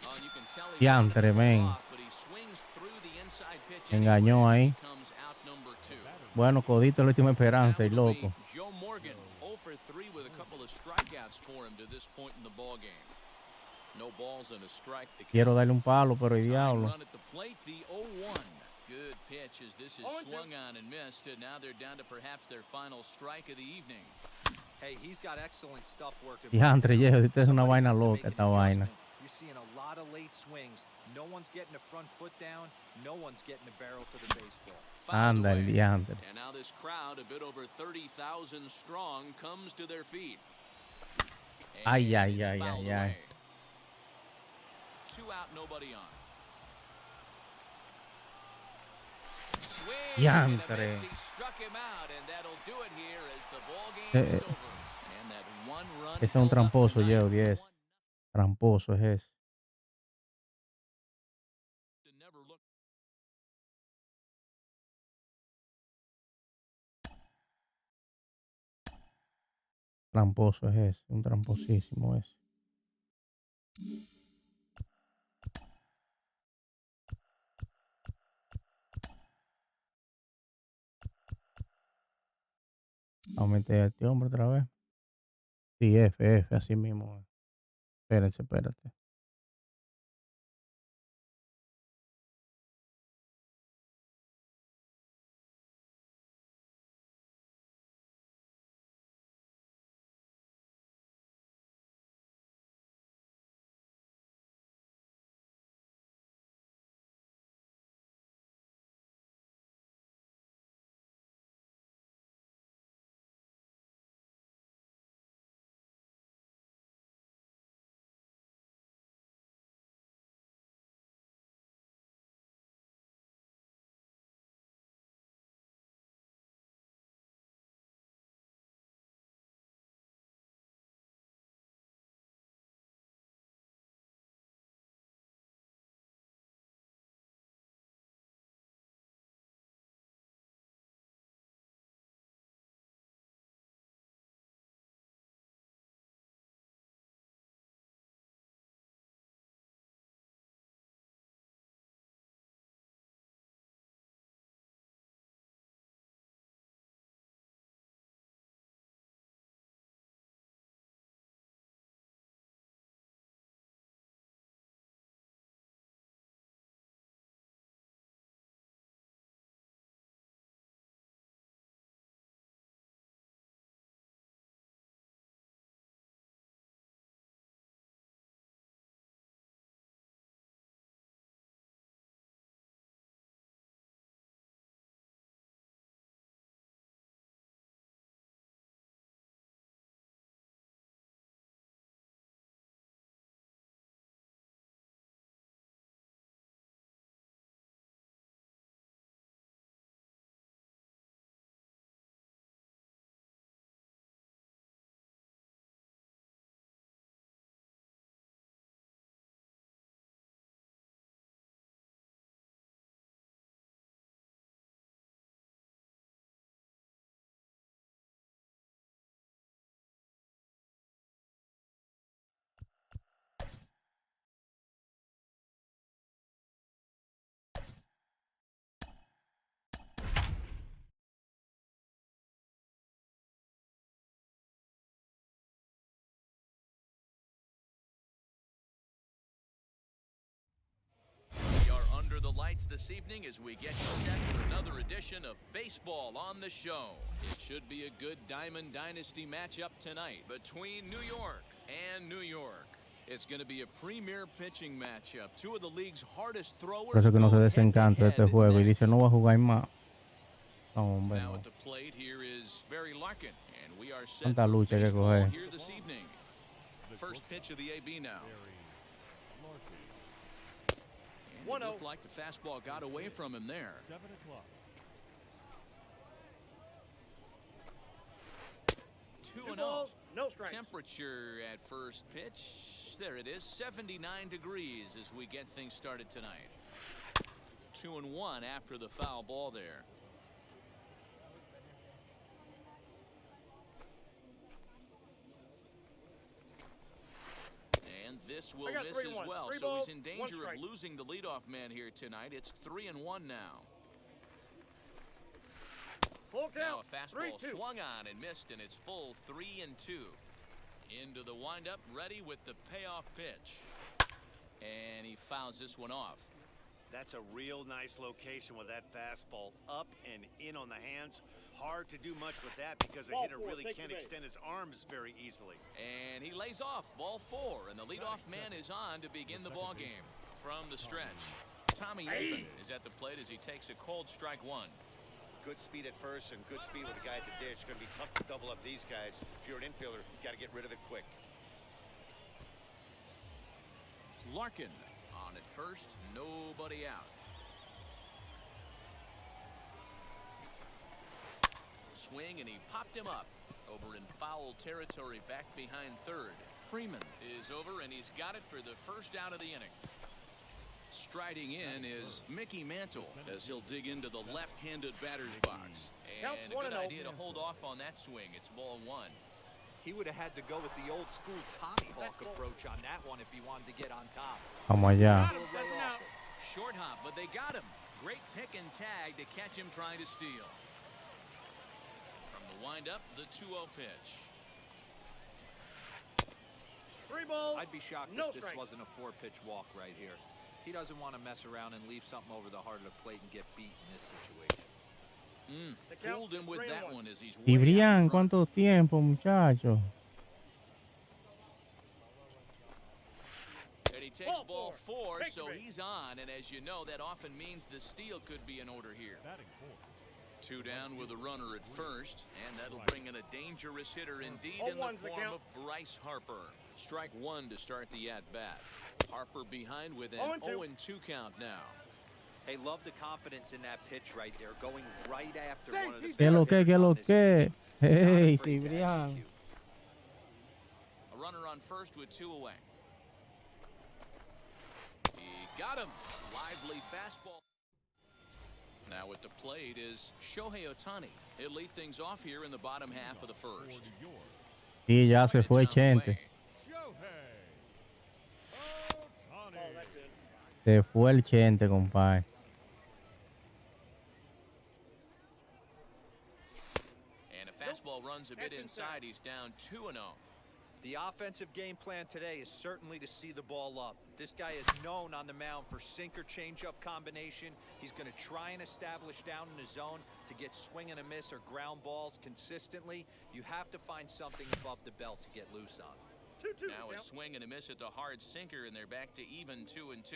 Oh, you can tell he Diantre, men. off, but he swings through the inside pitch Engañó anyway, ahí. comes out number 2. Bueno, codito la última esperanza, y loco. Joe Morgan, 0 for 3 with a couple of strikeouts for him to this point in the ball game. No balls and a strike. Quiero darle un palo, pero el diablo. Run at the plate, the 0-1. Good pitch as this is swung on and missed, and now they're down to perhaps their final strike of the evening. Hey, he's got excellent stuff working. Diantre, Diego, esta es una Somebody vaina has to loca, make an esta vaina. adjustment. You're seeing a lot of late swings. No one's getting the front foot down. No one's getting the barrel to the baseball. Anda, el diantre. And now this crowd, a bit over 30,000 strong, comes to their feet. Ay, And ay, it's ay, fouled ay, ay. away. 2 out, nobody on. Swing and a Diantre. miss. He struck him out, and that'll do it here as the ball game is over. And that one run Ese es un held up tramposo, tonight. Diego, 10. Tramposo es ese. To never look. Tramposo es ese. Un tramposísimo ese. Vamos a meter a este hombre otra vez. Sí, F, así mismo. Espérense, espérate. The lights this evening as we get you set for another edition of Baseball on the Show. It should be a good Diamond Dynasty matchup tonight between New York and New York. It's going to be a premier pitching matchup. Two of the league's hardest Por throwers. eso que no se go desencanta de este head-to-head juego y dice next. no va a jugar más. No, hombre, Now no. at the plate here is Barry Larkin, and we are set Tanta for lucha que baseball coger. here this evening. First pitch of the AB now. And it looked like the fastball got away from him there. 7 o'clock. 2-0. No strikes. Temperature at first pitch. There it is, 79 degrees as we get things started tonight. 2-1 after the foul ball there. And this will got miss 3-1. as well, Three so he's balls, in one danger of strike. losing the leadoff man here tonight. It's 3-1 now. Full Now count. a fastball 3-2. swung on and missed, and it's full 3-2. Into the windup, ready with the payoff pitch. And he fouls this one off. That's a real nice location with that fastball up and in on the hands. Hard to do much with that because a Ball hitter four, really take can't the base. extend his arms very easily. And he lays off, ball 4, and the leadoff man is on to begin the ball game. From the stretch, Tommy Edman is at the plate as he takes a cold strike one. Good speed at first and good speed with the guy at the dish. Going to be tough to double up these guys. If you're an infielder, you got to get rid of it quick. Larkin on at first, nobody out. Swing, and he popped him up over in foul territory back behind third. Freeman is over, and he's got it for the first out of the inning. Striding in is Mickey Mantle as he'll dig into the left-handed batter's box. And a good idea to hold off on that swing. It's ball 1. He would have had to go with the old school Tommy Hawk approach on that one if he wanted to get on top. Vamos allá. Short hop, but they got him. Great pick and tag to catch him trying to steal. From the windup, the 2-0 pitch. 3 balls. I'd be shocked No if this strikes. wasn't a 4-pitch walk right here. He doesn't want to mess around and leave something over the heart of the plate and get beat in this situation. Fooled him with that one as he's way Y out Brian, in front. ¿cuánto tiempo, muchachos? And he takes ball 4, Take so the base. he's on. And as you know, that often means the steal could be in order here. Batting fourth. 2 down with a runner at first, and that'll bring in a dangerous hitter indeed in the 0-1's the form count. of Bryce Harper. Strike 1 to start the at-bat. Harper behind with an 0-2. 0-2 count now. Hey, love the confidence in that pitch right there, going right after Say, one of the he's ¿Qué lo better que, qué hitters lo on this que? team. Hey, Not afraid to Cibrián. execute. A runner on first with 2 away. He got him. Lively fastball. Now at the plate is Shohei Ohtani. He'll lead things off here in the bottom half of the For first. New York, Sí, ya se It's fue on the Chente. way. Shohei Oh, Ohtani. that's it. Se fue el Chente, compadre. And a fastball runs a bit That's inside. inside. He's down 2-0. The offensive game plan today is certainly to see the ball up. This guy is known on the mound for sinker changeup combination. He's going to try and establish down in the zone to get swing and a miss or ground balls consistently. You have to find something above the belt to get loose on. 2-2. Now a Count. swing and a miss at the hard sinker, and they're back to even 2-2.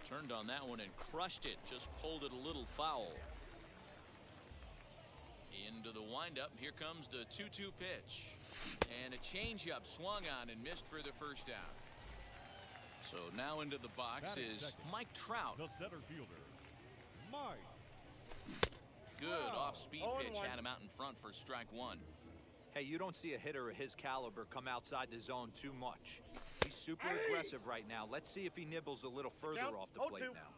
Turned on that one and crushed it. Just pulled it a little foul. Into the windup. Here comes the 2-2 pitch. And a changeup swung on and missed for the first out. So now into the box Batting is second. Mike Trout. The center fielder, Mike. Good off-speed 0-1. pitch. Had him out in front for strike 1. Hey, you don't see a hitter of his caliber come outside the zone too much. He's super aggressive right now. Let's see if he nibbles a little further Count. off the 0-2. plate now.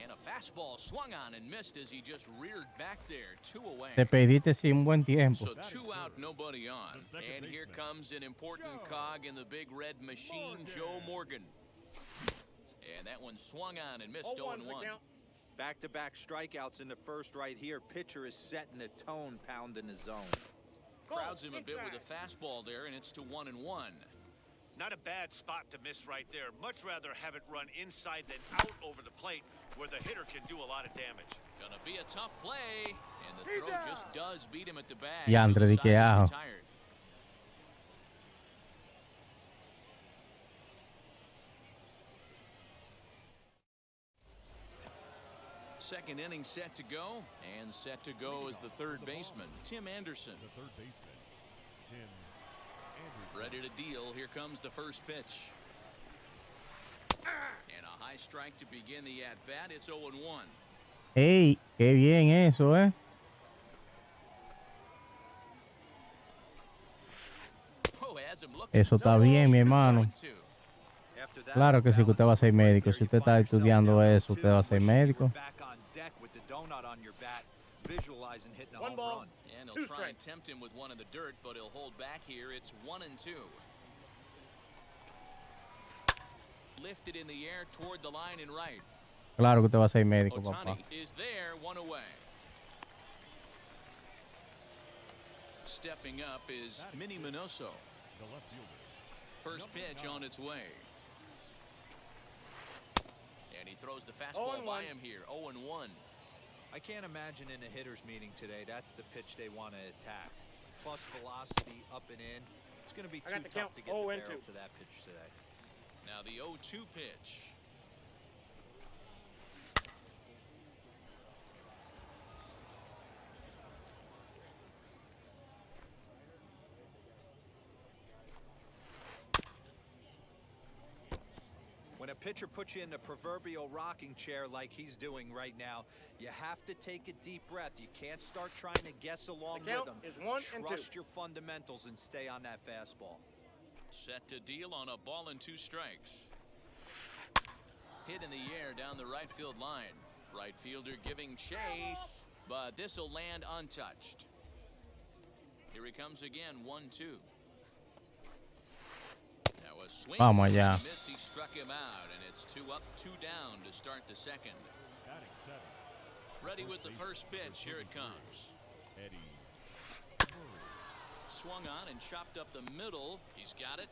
And a fastball swung on and missed as he just reared back there. 2 away. Te pediste sin buen tiempo. So 2 out, nobody on. The second And here baseman. comes an important Joe cog in the big red machine, Morgan. Joe Morgan. And that one swung on and missed 0-1's the 0-1. count. Back-to-back strikeouts in the first right here. Pitcher is setting a tone, pounding the zone. Crowds him a bit with inside. a fastball there, and it's to 1-1. Not a bad spot to miss right there. Much rather have it run inside than out over the plate where the hitter can do a lot of damage. Gonna be a tough play, And the throw just does beat him at the bag. Ya, so Andre, the di side que is ajo. retired. Second inning set to go, and set to go is the third baseman, Tim Anderson. The third baseman, Tim Anderson. Ready to deal. Here comes the first pitch. And a high strike to begin the at-bat. It's 0-1. Ey, qué bien eso, Oh, has him looking Eso está so bien, mi good. hermano. 0-2. After that Claro que sí, que usted va a ser balance médico. right Si there, usted you está find yourself estudiando down eso, usted va a 2, ser wishing you were médico. back on deck with the donut on your bat, visualizing hitting a One home ball. run. And Two he'll try and strikes. tempt him with one in the dirt, but he'll hold back here. It's 1-2. Lifted in the air toward the line and right. Claro que usted va a ser médico, papá. Ohtani is there, one away. Stepping up is Minnie Minoso. The left fielder. First pitch on its way. And he throws the fastball 0-1. by him here. 0-1. I can't imagine in a hitter's meeting today, that's the pitch they want to attack. Plus velocity up and in. It's going to be I got too the tough count. to get the 0-2. barrel to that pitch today. Now the 0-2 pitch. When a pitcher puts you in the proverbial rocking chair like he's doing right now, you have to take a deep breath. You can't start trying to guess along The count with is him. 1 and 2. Trust your fundamentals and stay on that fastball. Set to deal on a ball and 2 strikes. Hit in the air down the right field line. Right fielder giving chase, but this will land untouched. Here he comes again, 1-2. Now a swing Vamos and allá. a miss. He struck him out, and it's 2 up, 2 down to start the second. Batting seven. Ready with the first pitch. Here it comes. Eddie. Swung on and chopped up the middle. He's got it.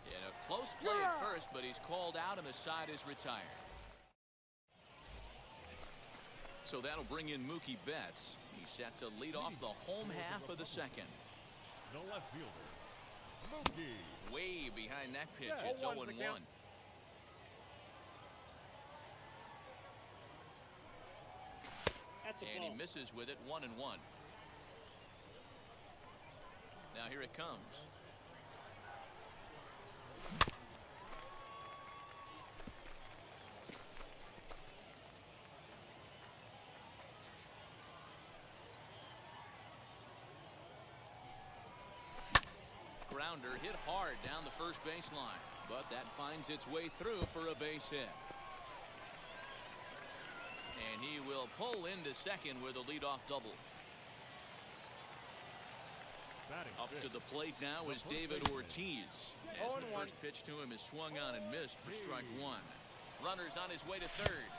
And a close play at first, but he's called out and the side is retired. So that'll bring in Mookie Betts. He's set to lead off the home half of the second. The left fielder, Mookie. Way behind that pitch. It's 0-1 0-1. the count. That's a And he ball. misses with it, 1-1. Now here it comes. Grounder hit hard down the first baseline, but that finds its way through for a base hit. And he will pull into second with a leadoff double. Batting Up to fifth. the plate now is David Ortiz. As the first pitch to him is swung on and missed for strike 1. Runner's on his way to third.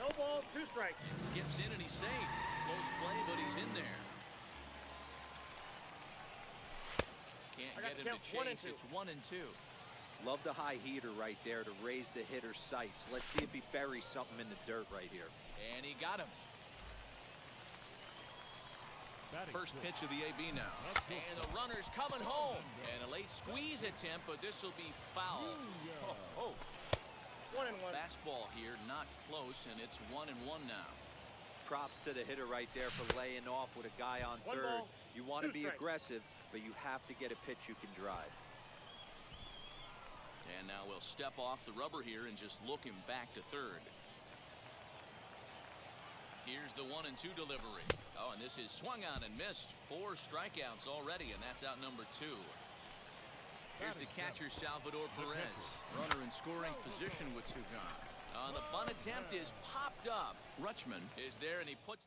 No ball, 2 strikes. Skips in and he's safe. Close play, but he's in there. Can't I got get the him to count, 1 and chase. 2. It's 1-2. Love the high heater right there to raise the hitter's sights. Let's see if he buries something in the dirt right here. And he got him. Batting First sixth. pitch of the AB now. And the runner's coming home. And a late squeeze attempt, but this will be foul. Oh, 1-1. fastball here, not close, and it's 1-1 now. Props to the hitter right there for laying off with a guy on One third. ball, You want to 2 be strikes. aggressive, but you have to get a pitch you can drive. And now we'll step off the rubber here and just look him back to third. Here's the 1-2 delivery. Oh, and this is swung on and missed. 4 strikeouts already, and that's out number 2. Here's the catcher, Salvador Perez. Runner in scoring position with 2 gone. The bunt attempt is popped up. Rutschman is there, and he puts...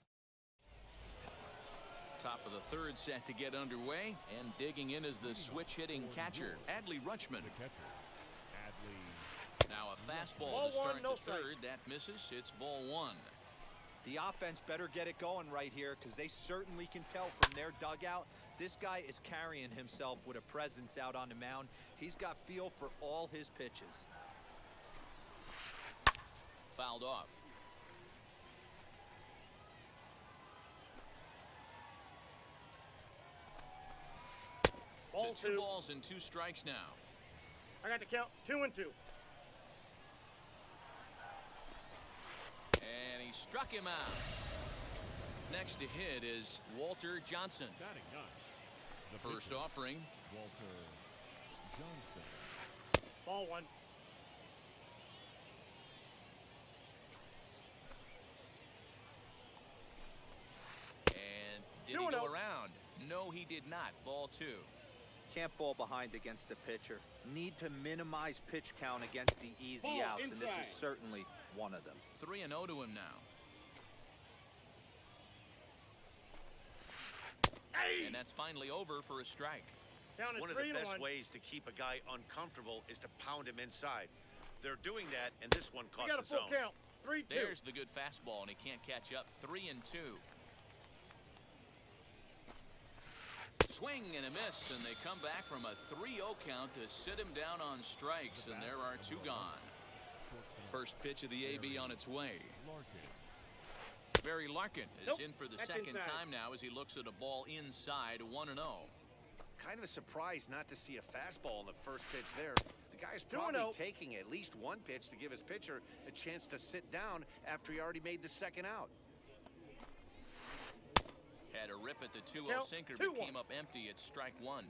Top of the third set to get underway, and digging in is the switch-hitting catcher, Adley Rutschman. The catcher, Adley. Now a fastball Ball to start one, no the third. strike. That misses. It's ball 1. The offense better get it going right here because they certainly can tell from their dugout. This guy is carrying himself with a presence out on the mound. He's got feel for all his pitches. Fouled off. Ball two two. balls and 2 strikes now. I got to count 2 and 2. And he struck him out. Next to hit is Walter Johnson. Batting ninth, the First pitcher, offering. Walter Johnson. Ball 1. And did he 2-0. go around? No, he did not. Ball 2. Can't fall behind against the pitcher. Need to minimize pitch count against the easy Ball outs, and this inside. is certainly one of them. 3-0 to him now. And that's finally over for a strike. Count it One of 3 the and best 1. ways to keep a guy uncomfortable is to pound him inside. They're doing that, and this one We caught got the a full zone. count. 3-2. There's the good fastball, and he can't catch up. 3-2. Swing and a miss, and they come back from a 3-0 count to sit him down on strikes, and there are 2 gone. First pitch of the AB on its way. Larkin. Barry Larkin is Nope, in for the that's second inside. time now as he looks at a ball inside. 1-0. Kind of a surprise not to see a fastball in the first pitch there. The guy's 2-0. probably taking at least one pitch to give his pitcher a chance to sit down after he already made the second out. Had a rip at the 2-0 Count sinker, 2-1. but came up empty at strike 1.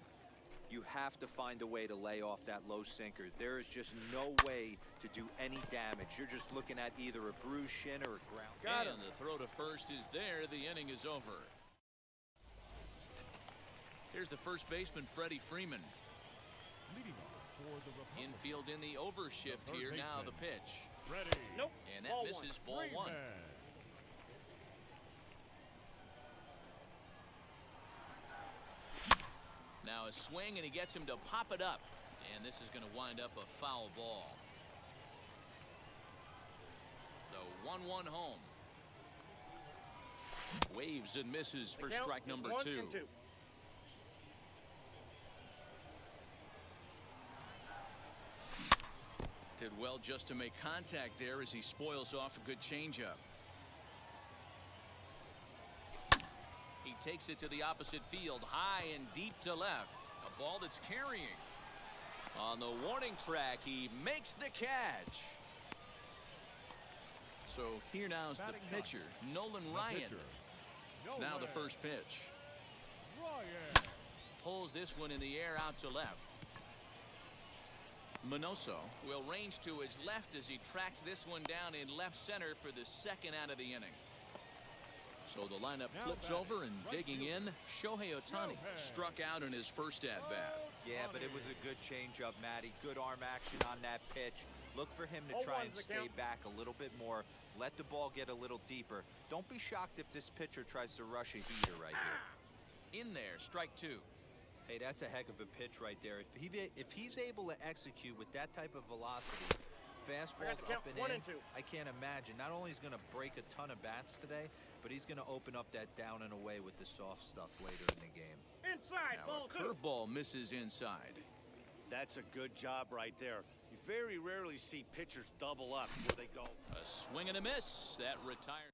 You have to find a way to lay off that low sinker. There is just no way to do any damage. You're just looking at either a bruised shin or a ground. Got And him. the throw to first is there. The inning is over. Here's the first baseman, Freddie Freeman. Leading off for the Republic. Infield in the overshift The third here. Now the baseman. pitch. Freddie Nope. And that Ball misses. 1. Ball 1. Freeman. Now a swing, and he gets him to pop it up. And this is going to wind up a foul ball. The 1-1 home. Waves and misses for The count strike is number 1 2. and 2. Did well just to make contact there as he spoils off a good changeup. He takes it to the opposite field, high and deep to left. A ball that's carrying. On the warning track, he makes the catch. So here now's the Batting pitcher, Nolan The Ryan. pitcher, Now the Nolan first pitch. Ryan. Pulls this one in the air out to left. Minoso will range to his left as he tracks this one down in left center for the second out of the inning. So the lineup Now flips batting, over, and right digging in, Shohei Ohtani Shohei. struck out in his first at-bat. Yeah, but it was a good changeup, Matty. Good arm action on that pitch. Look for him to Ball try and 1's the stay count. back a little bit more. Let the ball get a little deeper. Don't be shocked if this pitcher tries to rush a heater right here. In there, strike 2. Hey, that's a heck of a pitch right there. If he's able to execute with that type of velocity, fastballs to count up and 1 in, and 2. I can't imagine. Not only is he going to break a ton of bats today, but he's going to open up that down and away with the soft stuff later in the game. Inside. Now Ball a 2. curveball misses inside. That's a good job right there. You very rarely see pitchers double up where they go. A swing and a miss. That retired.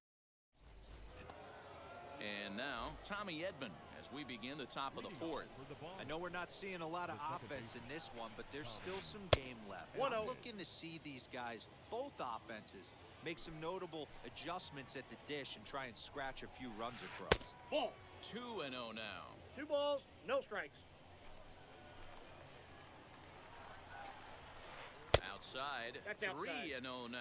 And now Tommy Edman as we begin the top of the fourth. For the ball. I know we're not seeing a lot of The second offense in baseman. this one, but there's still some game left. 1-0. I'm looking to see these guys, both offenses, make some notable adjustments at the dish and try and scratch a few runs across. Ball. 2-0 now. 2 balls, no strikes. Outside, That's outside. 3-0 now.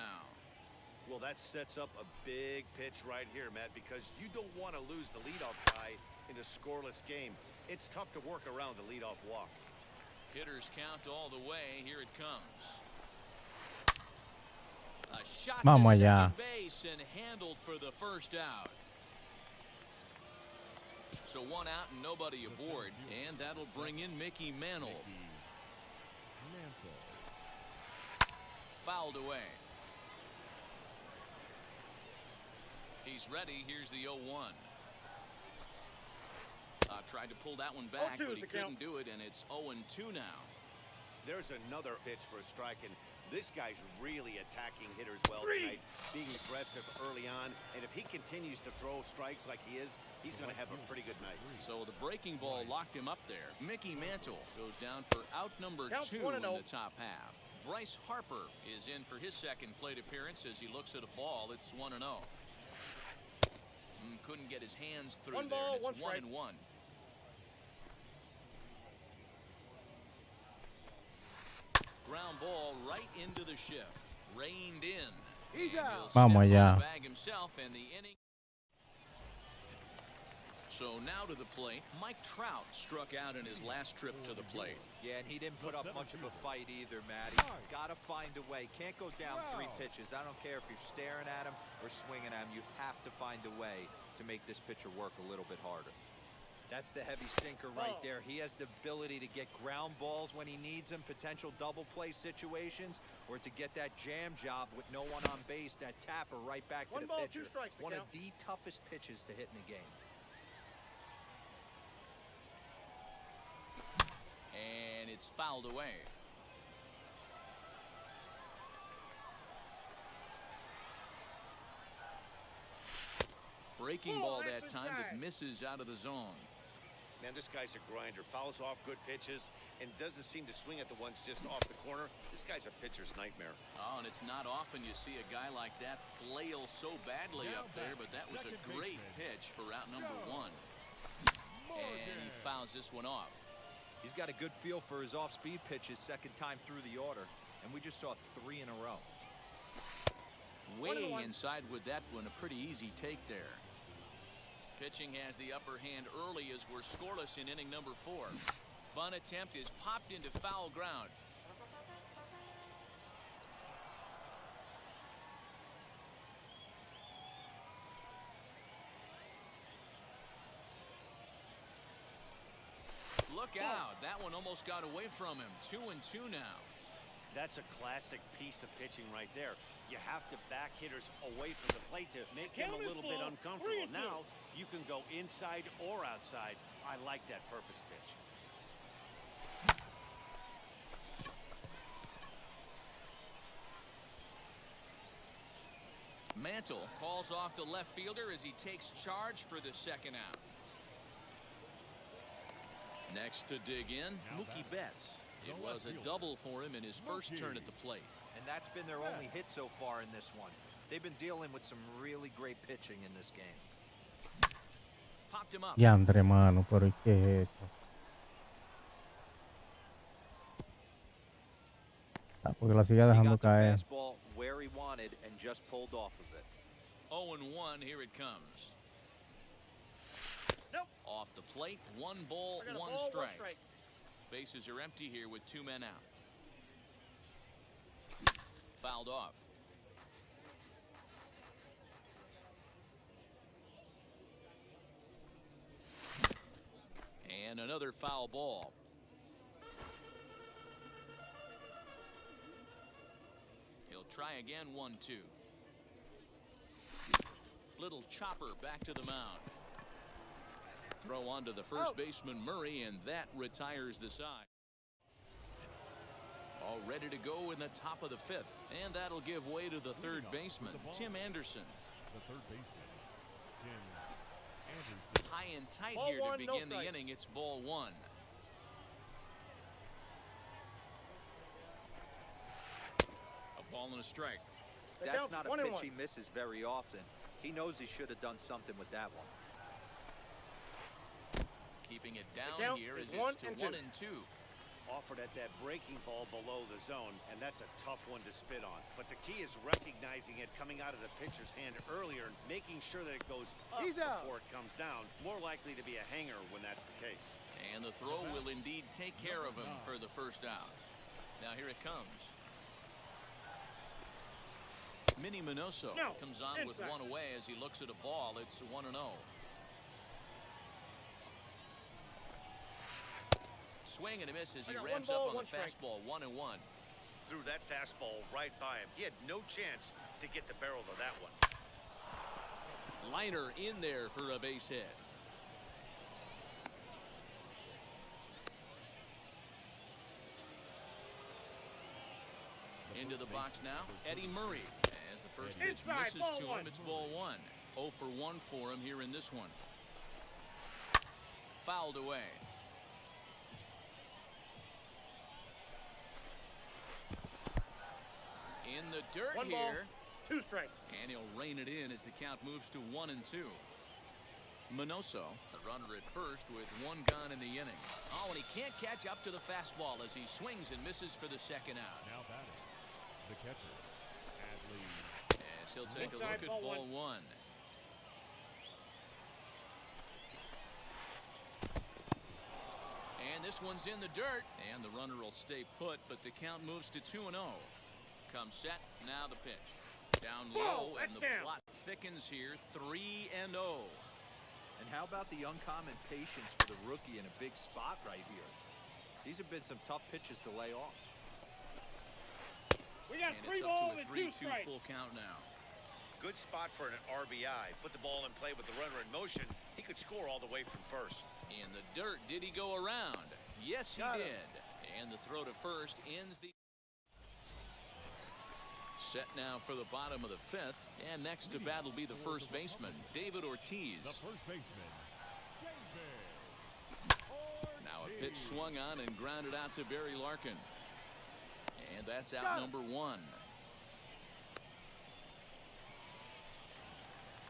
Well, that sets up a big pitch right here, Matt, because you don't want to lose the leadoff guy in a scoreless game. It's tough to work around the leadoff walk. Hitters count all the way. Here it comes. A shot Vamos to allá. second base and handled for the first out. So 1 out and nobody aboard, and that'll bring in Mickey Mantle. Mantle. Fouled away. He's ready. Here's the 0-1. Tried to pull that one back, 0-2 but is he the couldn't count. do it, and it's 0-2 now. There's another pitch for a strike, and This guy's really attacking hitters well tonight, being aggressive early on. And if he continues to throw strikes like he is, he's going to have a pretty good night. So the breaking ball locked him up there. Mickey Mantle goes down for out number 2 in the top half. Bryce Harper is in for his second plate appearance as he looks at a ball. It's 1-0. Couldn't get his hands through there. And it's 1-1. Ground ball right into the shift. Reined in. And he'll step on the bag himself, and the inning. So now to the plate. Mike Trout struck out in his last trip to the plate. Yeah, and he didn't put up much of a fight either, Matty. Got to find a way. Can't go down 3 pitches. I don't care if you're staring at him or swinging at him. You have to find a way to make this pitcher work a little bit harder. That's the heavy sinker right there. He has the ability to get ground balls when he needs them, potential double play situations, or to get that jam job with no one on base, that tapper right back to the pitcher. One of the toughest pitches to hit in the game. And it's fouled away. Breaking ball that time that misses out of the zone. Man, this guy's a grinder. Fouls off good pitches and doesn't seem to swing at the ones just off the corner. This guy's a pitcher's nightmare. Oh, and it's not often you see a guy like that flail so badly up there, but that was a great pitch for out number 1. And he fouls this one off. He's got a good feel for his off-speed pitches second time through the order, and we just saw 3 in a row. Way inside with that one, a pretty easy take there. Pitching has the upper hand early as we're scoreless in inning number 4. Bunt attempt is popped into foul ground. Look out. That one almost got away from him. 2-2 now. That's a classic piece of pitching right there. You have to back hitters away from the plate to make them a little bit uncomfortable. Now you can go inside or outside. I like that purpose pitch. Mantle calls off the left fielder as he takes charge for the second out. Next to dig in, Mookie Betts. It was a double for him in his first turn at the plate. And that's been their only hit so far in this one. They've been dealing with some really great pitching in this game. Popped him up. Yandre, mano, pero ¿qué es esto? Porque la sigue dejando caer. Fastball where he wanted and just pulled off of it. 0-1, here it comes. Nope. Off the plate, 1 ball, 1 strike. Bases are empty here with 2 men out. Fouled off. And another foul ball. He'll try again, 1-2. Little chopper back to the mound. Throw onto the first baseman, Murray, and that retires the side. All ready to go in the top of the 5th, and that'll give way to the third baseman, Tim Anderson. The third baseman, Tim Anderson. High and tight here to begin the inning. It's ball 1. A ball and a strike. That's not a pitch he misses very often. He knows he should have done something with that one. Keeping it down here as it's to 1-2. Offered at that breaking ball below the zone, and that's a tough one to spit on. But the key is recognizing it coming out of the pitcher's hand earlier and making sure that it goes up before it comes down. More likely to be a hanger when that's the case. And the throw will indeed take care of him for the first out. Now here it comes. Minnie Minoso comes on with 1 away as he looks at a ball. It's 1-0. Swing and a miss as he ramps up on the fastball. 1-1. Threw that fastball right by him. He had no chance to get the barrel of that one. Liner in there for a base hit. Into the box now, Eddie Murray. As the first pitch misses to him, it's ball 1. 0 for 1 for him here in this one. Fouled away. In the dirt 1 ball, here. 2 strikes. And he'll rein it in as the count moves to 1 and 2. Minoso, the runner at first with 1 gone in the inning. Oh, and he can't catch up to the fastball as he swings and misses for the second out. Now batting, the catcher, Adley. As he'll take a look at ball 1. And this one's in the dirt. And the runner will stay put, but the count moves to 2 and 0. Comes set, now the pitch. Down low, and the blot thickens here, 3 and 0. And how about the uncommon patience for the rookie in a big spot right here? These have been some tough pitches to lay off. We got And 3 it's balls up and to a 2 3-2 strikes. full count now. Good spot for an RBI. Put the ball in play with the runner in motion. He could score all the way from first. In the dirt, did he go around? Yes, he did. And the throw to first ends the... Set now for the bottom of the 5th, and next to bat will be the first baseman, David Ortiz. The first baseman, Now a pitch swung on and grounded out to Barry Larkin. And that's out number 1.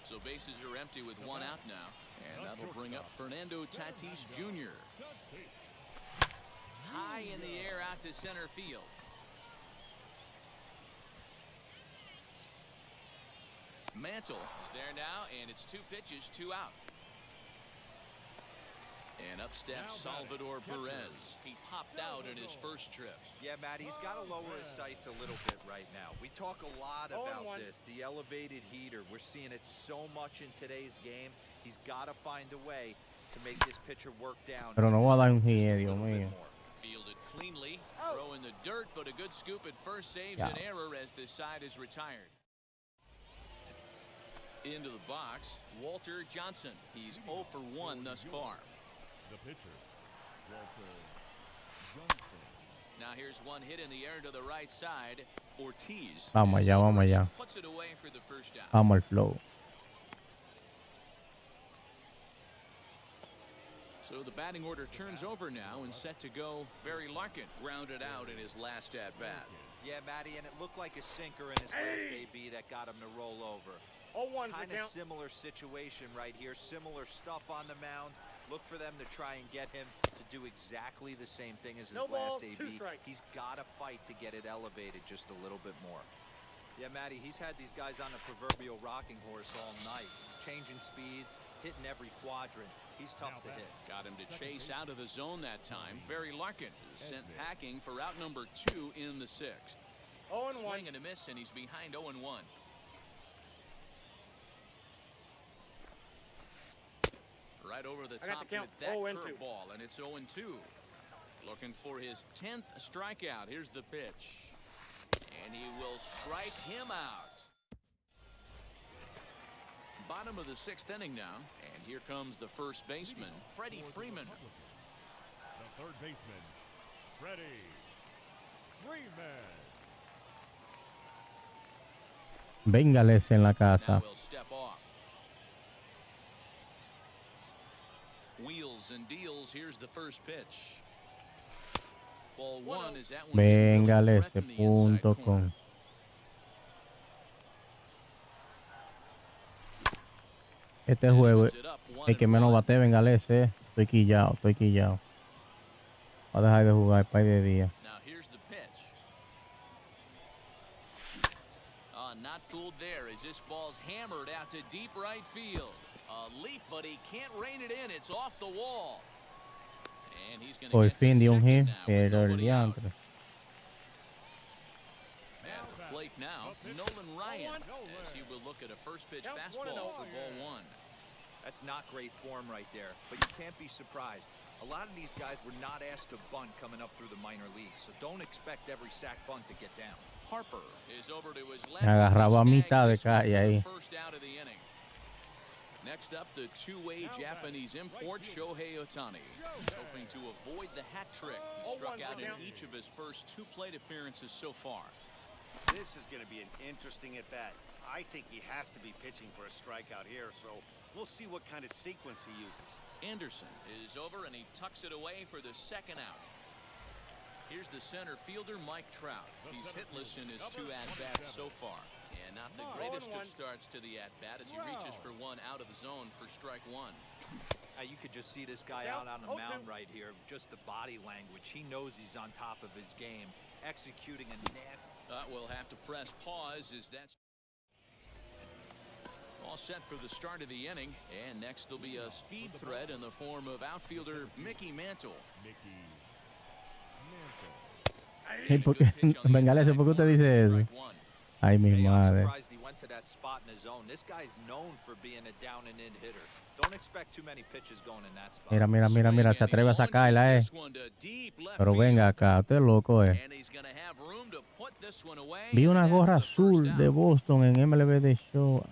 So bases are empty with 1 out now, and that'll bring up Fernando Tatis Jr. High in the air out to center field. Mantle is there now, and it's 2 pitches, 2 out. And up steps Salvador Perez. He popped out in his first trip. Yeah, Matt, he's got to lower his sights a little bit right now. We talk a lot about this, the elevated heater. We're seeing it so much in today's game. He's got to find a way to make this pitcher work down. Pero no va a dar un hit, Dios mío. Fielded cleanly, throw in the dirt, but a good scoop at first saves an error as this side is retired. Into the box, Walter Johnson. He's 0 for 1 thus far. the pitcher, Walter Johnson. Now here's one hit in the air to the right side. Ortiz. Vamos allá, vamos allá. Puts it away for the first out. Vamos al flow. So the batting order turns over now and set to go. Barry Larkin grounded out in his last at bat. Yeah, Matty, and it looked like a sinker in his last AB that got him to roll over. Kind of similar situation right here. Similar stuff on the mound. Look for them to try and get him to do exactly the same thing as his last AB. He's got to fight to get it elevated just a little bit more. Yeah, Matty, he's had these guys on the proverbial rocking horse all night, changing speeds, hitting every quadrant. He's tough to hit. Got him to chase out of the zone that time. Barry Larkin is sent packing for out number 2 in the 6th. 0-1. Swing and a miss, and he's behind 0-1. Right over the top with that curveball, and it's 0-2. Looking for his 10th strikeout. Here's the pitch. And he will strike him out. Bottom of the 6th inning now, and here comes the first baseman, Freddie Freeman. The third baseman, Freddie Freeman. Véngales en la casa. Now he'll step off. Wheels and deals. Here's the first pitch. Ball 1 is that one. Véngales.com. Este juego, el que menos bate, Véngales, estoy quillado, estoy quillado. Voy a dejar de jugar para de día. Now here's the pitch. Not fooled there as this ball's hammered out to deep right field. A leap, but he can't rein it in. It's off the wall. And he's going to get to second now with nobody out. At the plate now, Nolan Ryan, as he will look at a first pitch fastball for ball 1. That's not great form right there, but you can't be surprised. A lot of these guys were not asked to bunt coming up through the minor leagues, so don't expect every sack bunt to get down. Harper is over to his left. Agarraba a mitad de calle ahí. First out of the inning. Next up, the two-way Japanese import, Shohei Ohtani. Hoping to avoid the hat trick. He struck out in each of his first 2 plate appearances so far. This is going to be an interesting at-bat. I think he has to be pitching for a strikeout here, so we'll see what kind of sequence he uses. Anderson is over, and he tucks it away for the second out. Here's the center fielder, Mike Trout. He's hitless in his 2 at-bats so far. And not the greatest of starts to the at-bat as he reaches for one out of the zone for strike 1. You could just see this guy out on the mound right here. Just the body language. He knows he's on top of his game. Executing a nasty... We'll have to press pause as that's all set for the start of the inning. And next will be a speed threat in the form of outfielder Mickey Mantle. Hey, ¿por qué? Bengales, ¿por qué usted dice eso? Ay, mi madre. I'm surprised he went to that spot in his zone. This guy's known for being a down and in hitter. Don't expect too many pitches going in that spot. Mira, mira, mira, mira, se atreve a sacarla, Pero venga acá, usted es loco, Vi una gorra azul de Boston en MLB The Show.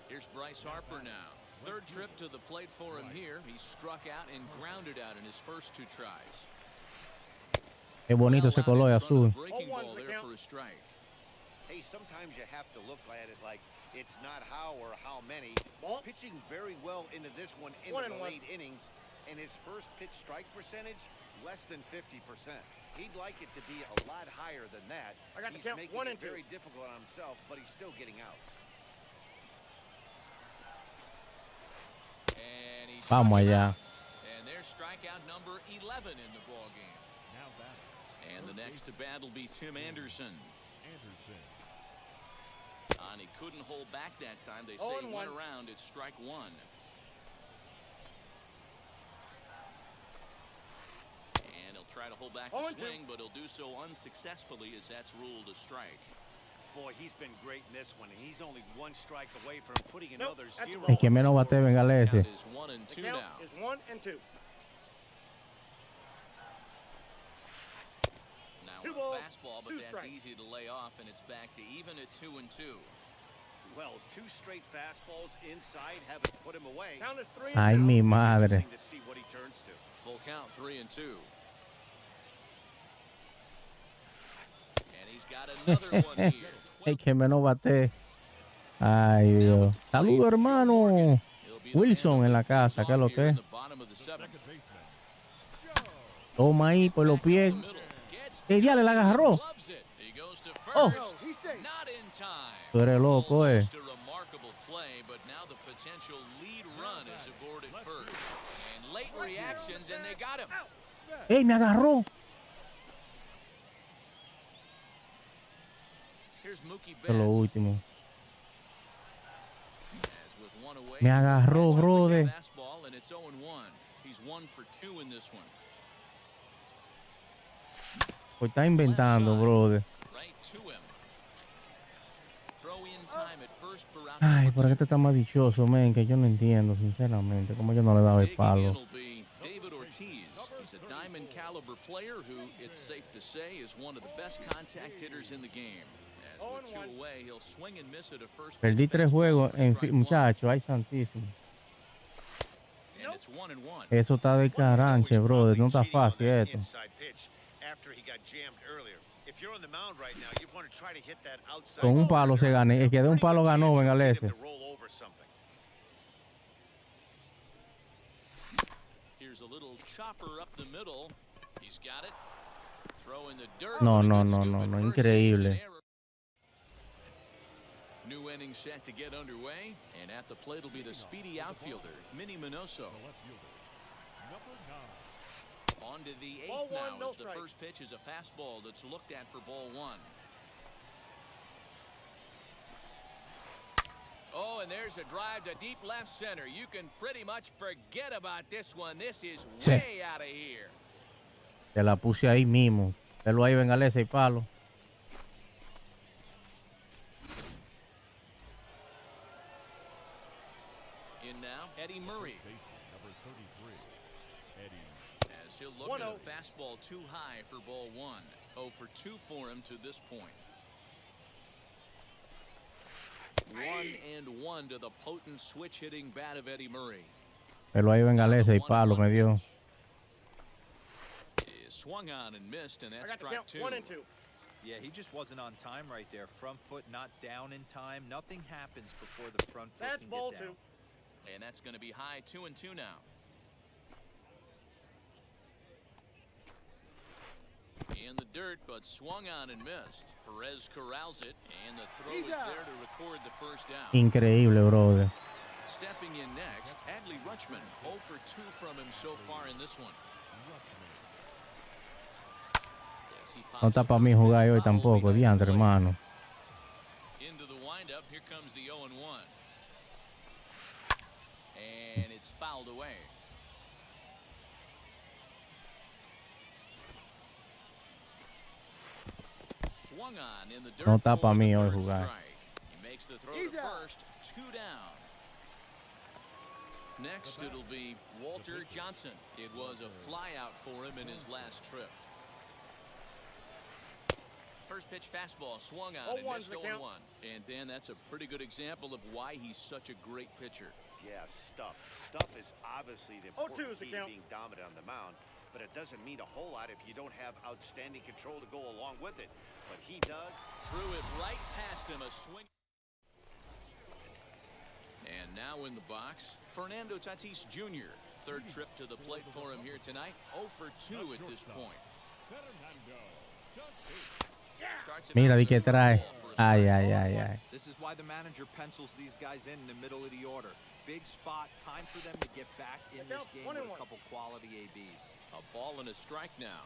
Here's Bryce Harper now. Third trip to the plate for him here. He struck out and grounded out in his first 2 tries. Qué bonito ese color azul. Hey, sometimes you have to look at it like it's not how or how many. Pitching very well into this one into the late innings, and his first pitch strike percentage less than 50%. He'd like it to be a lot higher than that. He's making it very difficult on himself, but he's still getting outs. And he's Vamos allá. And there's strikeout number 11 in the ball game. And the next to bat will be Tim Anderson. And he couldn't hold back that time. They say he went around at strike 1. And he'll try to hold back the swing, but he'll do so unsuccessfully as that's ruled a strike. Boy, he's been great in this one, and he's only 1 strike away from putting another 0. El que menos bate, Bengales. Count is 1 and 2 now. Is 1 and 2. Now a fastball, but that's easy to lay off, and it's back to even at 2 and 2. Well, 2 straight fastballs inside haven't put him away. Count is 3 Ay, mi madre. To see what he turns to. Full count, 3 and 2. And he's got another one here. El que menos bate. Ay, Dios. Saludos, hermano. Wilson en la casa, ¿qué es lo que es? Toma ahí por los pies. Ya le la agarró. Oh. Tú eres loco, ¡Ey, me agarró! Es lo último. Me agarró, brother. Pues está inventando, brother. Ay, ¿por qué este está más dichoso, men? Que yo no entiendo, sinceramente. Como yo no le daba el palo. David Ortiz. He's a diamond caliber player who, it's safe to say, is one of the best contact hitters in the game. As with 2 away, he'll swing and miss at a first. Perdí 3 juegos, muchachos. Ay, santísimo. Eso está de caranche, brother. No está fácil esto. Con un palo se gane. El que de un palo ganó, Bengales. No, no, no, no, no, increíble. New inning set to get underway, and at the plate will be the speedy outfielder, Minnie Minoso. On to the 8th now, as the first pitch is a fastball that's looked at for ball 1. Oh, and there's a drive to deep left center. You can pretty much forget about this one. This is way out of here. Te la puse ahí mismo. Velo ahí, Bengales, y palo. In now, Eddie Murray. As he'll look at a fastball too high for ball 1. 0 for 2 for him to this point. 1-1 to the potent switch-hitting bat of Eddie Murray. Velo ahí, Bengales, y palo me dio. Swung on and missed, and that's strike 2. 1 and 2. Yeah, he just wasn't on time right there. Front foot not down in time. Nothing happens before the front foot That's can ball get down. 2. And that's going to be high 2-2 now. In the dirt, but swung on and missed. Perez corrals it, and the throw is there to record the first down. Increíble, brother. Stepping in next, Adley Rutschman. 0 for 2 from him so far in this one. No está para mí jugar hoy tampoco, diantre, hermano. Into the windup, here comes the 0-1. And it's fouled away. Swung on in the dirt. No está para for the mí hoy third jugar. strike. He makes the throw to first, 2 down. Next, it'll be Walter Johnson. It was a flyout for him in his last trip. First pitch fastball swung on and missed 0-1. And Dan, that's a pretty good example of why he's such a great pitcher. Yeah, stuff. Stuff is obviously the important key to being dominant on the mound, but it doesn't mean a whole lot if you don't have outstanding control to go along with it. But he does. Threw it right past him, a swing. And now in the box, Fernando Tatis Jr. Third trip to the plate for him here tonight. 0 for 2 at this point. Mira, di que trae. Ay, ay, ay, ay. This is why the manager pencils these guys in the middle of the order. Big spot, time for them to get back in this game with a couple quality ABs. A ball and a strike now.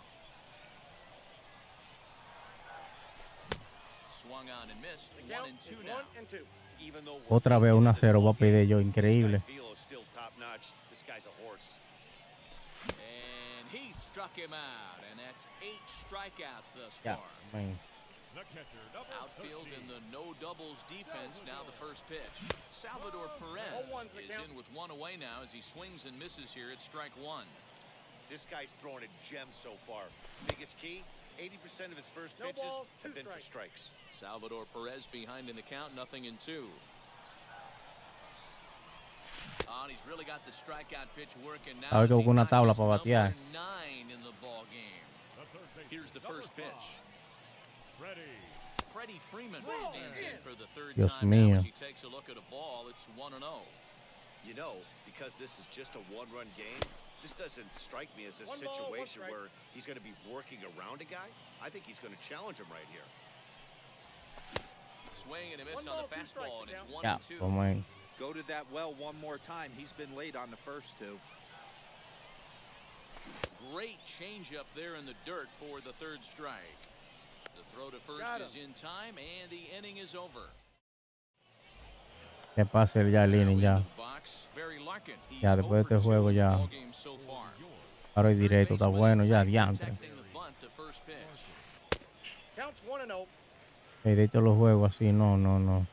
Swung on and missed. 1-2 now. Even though Otra vez 1-0 va a pedir yo, increíble. Still top notch. This guy's a horse. And he struck him out, and that's 8 strikeouts thus Yeah, far. man. Outfield in the no doubles defense. Now the first pitch. Salvador Perez is in with 1 away now as he swings and misses here at strike 1. This guy's throwing a gem so far. Biggest key, 80% of his first pitches have been for strikes. Salvador Perez behind in the count, 0-2. Oh, and he's really got the strikeout pitch working now. A ver que busca una tabla para batear. 9 in the ball game. Here's the first pitch. Freddie Freeman stands in for the third Dios time mío. now as he takes a look at a ball. It's 1-0. You know, because this is just a one-run game, this doesn't strike me as a situation where he's going to be working around a guy. I think he's going to challenge him right here. Swing and a miss on the fastball, and it's 1-2. Yeah, oh man. Go to that well one more time. He's been late on the first 2. Great changeup there in the dirt for the third strike. The throw to first is in time, and the inning is over. Que pase ya el inning ya. Ya después de este juego ya. Ahora es directo, está bueno ya, diantre. Counts 1-0. De hecho los juegos así, no.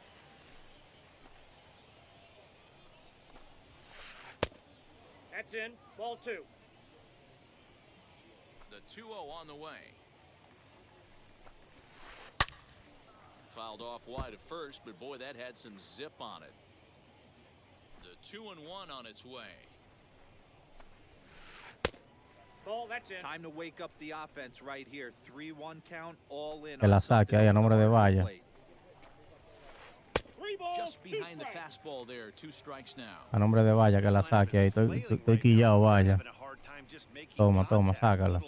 That's in. Ball 2. The 2-0 on the way. Fouled off wide at first, but boy, that had some zip on it. The 2-1 on its way. Ball, that's in. Time to wake up the offense right here. 3-1 count, all in. Que la saque ahí a nombre de Valla. Just behind the fastball there, 2 strikes now. A nombre de Valla, que la saque ahí. Estoy quillado, Valla. Toma, sácala.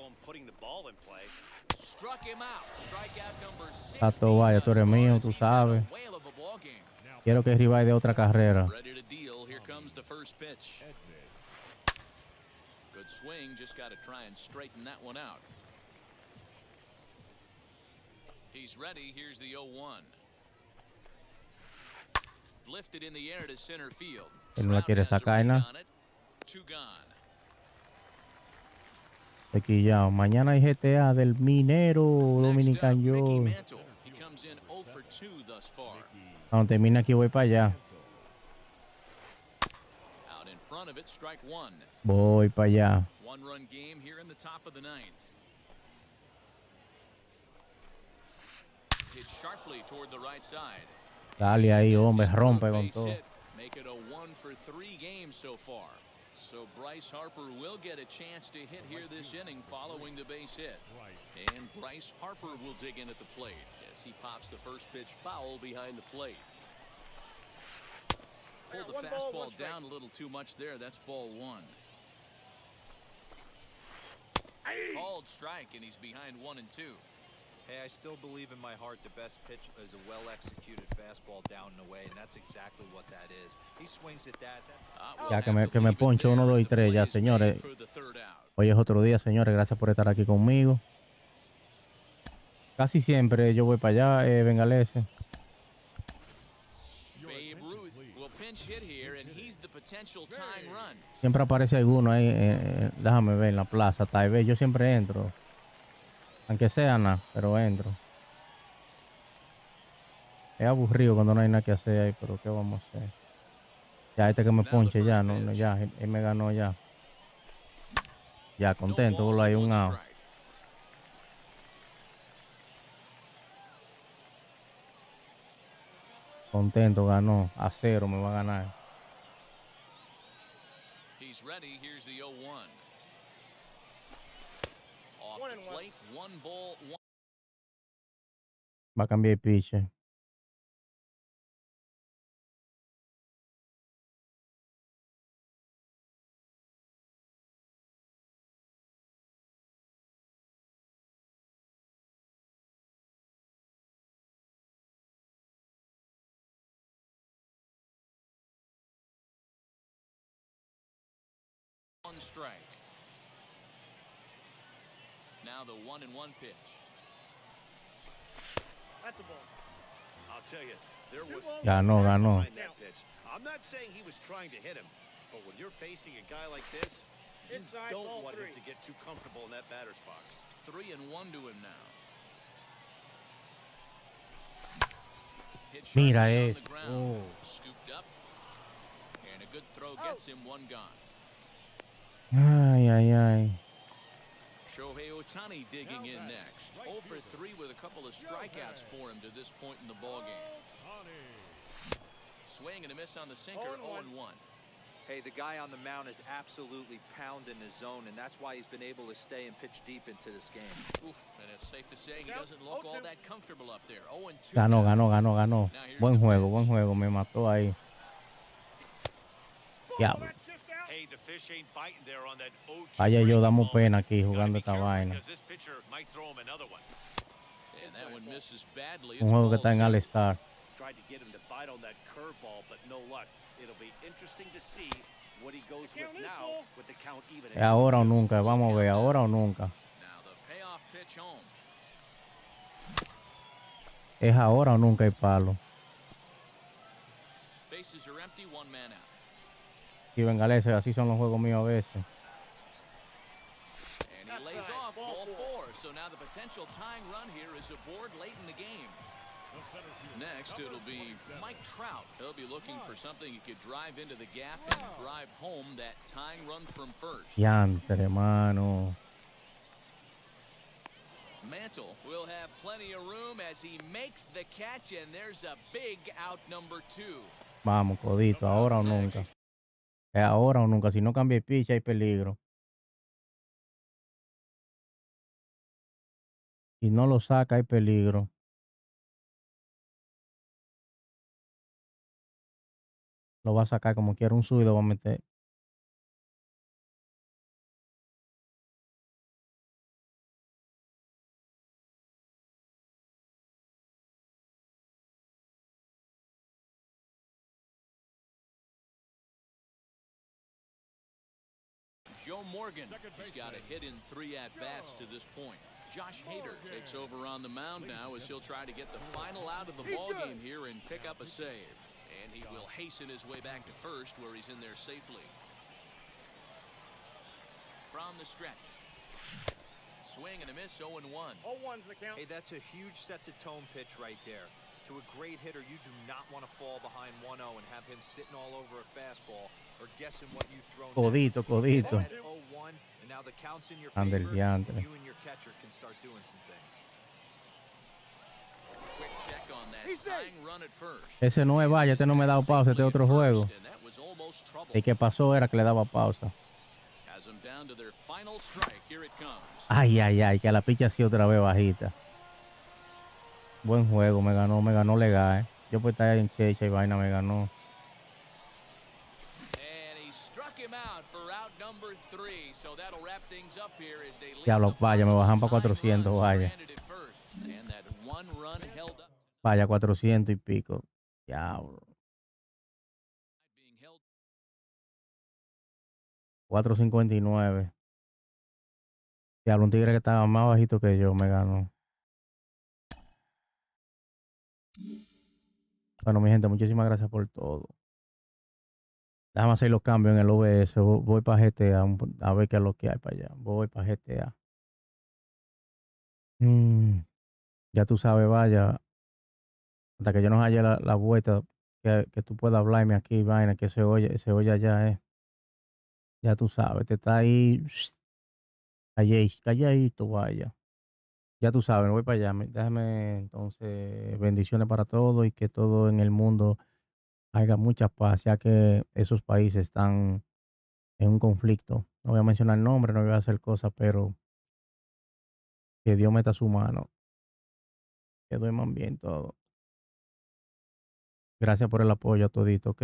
Struck him out. Strikeout number 6. Tato Valla, tú eres mío, tú sabes. Quiero que Ribay de otra carrera. Ready to deal. Here comes the first pitch. Good swing. Just got to try and straighten that one out. He's ready. Here's the 0-1. Lifted in the air to center field. Él no la quiere sacar, ¿no? 2 gone. Quillado. Mañana hay GTA del Minero Dominican yo. Mantle. He comes in 0 for 2 thus far. Cuando termine aquí voy para allá. Out in front of it, strike 1. Voy para allá. 1-run game here in the top of the 9th. Hit sharply toward the right side. Dale ahí, hombre, rompe con todo. Make it a 1 for 3 game so far. So Bryce Harper will get a chance to hit here this inning following the base hit. And Bryce Harper will dig in at the plate as he pops the first pitch foul behind the plate. Pulled the fastball down a little too much there. That's ball one. Called strike, and he's behind 1-2. Hey, I still believe in my heart the best pitch is a well-executed fastball down and away, and that's exactly what that is. He swings at that. Ya que me poncho 1, 2 y 3 ya, señores. Hoy es otro día, señores. Gracias por estar aquí conmigo. Casi siempre yo voy para allá, bengalese. Siempre aparece alguno ahí, déjame ver, en la plaza, tal vez. Yo siempre entro. Aunque sea nada, pero entro. Es aburrido cuando no hay nada que hacer ahí, pero ¿qué vamos a hacer? Ya, este que me ponche ya, no, ya, él me ganó ya. Ya, contento, boludo, hay un out. Contento, ganó. A 0 me va a ganar. He's ready. Here's the 0-1. Off the plate, 1 ball, 1. Va a cambiar el pitcher. One strike. Now the 1-1 pitch. That's a ball. I'll tell you, there was Ganó. behind that pitch. I'm not saying he was trying to hit him, but when you're facing a guy like this, you Inside, don't ball want him 3. to get too comfortable in that batter's box. 3-1 to him now. Mira eso. Scooped up. And a good throw gets him 1 gone. Ay. Shohei Ohtani digging in next. 0 for 3 with a couple of strikeouts for him to this point in the ballgame. Swing and a miss on the sinker, 0-1. Hey, the guy on the mound is absolutely pounding his zone, and that's why he's been able to stay and pitch deep into this game. Oof, and it's safe to say he doesn't look all that comfortable up there. 0-2. Ganó. Buen juego. Me mató ahí. Diablo. Hey, the fish ain't biting there on that 0-2. Vaya, yo damos pena aquí jugando esta vaina. This pitcher might throw him another one. And that one misses badly. Un juego que está en All-Star. Tried to get him to bite on that curveball, but no luck. It'll be interesting to see what he goes with now with the count even. Es ahora o nunca, vamos a ver, ahora o nunca. Now the payoff pitch home. Es ahora o nunca el palo. Bases are empty, 1 man out. Y bengalese, así son los juegos míos a veces. And he lays off, ball 4. So now the potential tying run here is aboard late in the game. Next, it'll be Mike Trout. He'll be looking for something he could drive into the gap and drive home that tying run from first. Yantre, mano. Mantle will have plenty of room as he makes the catch, and there's a big out number 2. Vamos, codito, ahora o nunca. Es ahora o nunca. Si no cambia el pitch, hay peligro. Si no lo saca, hay peligro. Lo va a sacar como quiera, un sub y lo va a meter. Joe Morgan, he's got a hit in 3 at-bats to this point. Josh Hader takes over on the mound now as he'll try to get the final out of the ballgame here and pick up a save. And he will hasten his way back to first where he's in there safely. From the stretch. Swing and a miss, 0-1. 0-1's the count. Hey, that's a huge set-the-tone pitch right there. To a great hitter, you do not want to fall behind 1-0 and have him sitting all over a fastball or guessing what you throw Codito. next. 0-1, and now the count's in your favor. You and your catcher can start doing some things. Quick check on that tying run at first. Ese no es vaya, este no me ha dado pausa, este es otro juego. And that was almost most trouble. Y que pasó era que le daba pausa. Has them down to their final strike. Here it comes. Ay, ay, ay, que la picha así otra vez bajita. Buen juego, me ganó legal. Yo pues estar en checha y vaina, me ganó. And he struck him out for out number 3. So that'll wrap things up here as they leave Diablo, the vaya, me positive bajan para tying 400, run vaya. stranded at first. And that one run held up. Vaya, 400 y pico. Diablo. Being held 459. Diablo, un tigre que estaba más bajito que yo me ganó. Bueno, mi gente, muchísimas gracias por todo. Déjame hacer los cambios en el OBS. Voy para GTA a ver qué es lo que hay para allá. Voy para GTA. Ya tú sabes, vaya. Hasta que yo no haya la vuelta que tú puedas hablarme aquí, vaina, que se oye allá, Ya tú sabes, te está ahí. Calladito, vaya. Ya tú sabes, voy para allá. Déjame entonces bendiciones para todos y que todo en el mundo haya mucha paz, ya que esos países están en un conflicto. No voy a mencionar el nombre, no voy a hacer cosas, pero que Dios meta su mano, que duerman bien todo. Gracias por el apoyo a todito, ¿ok?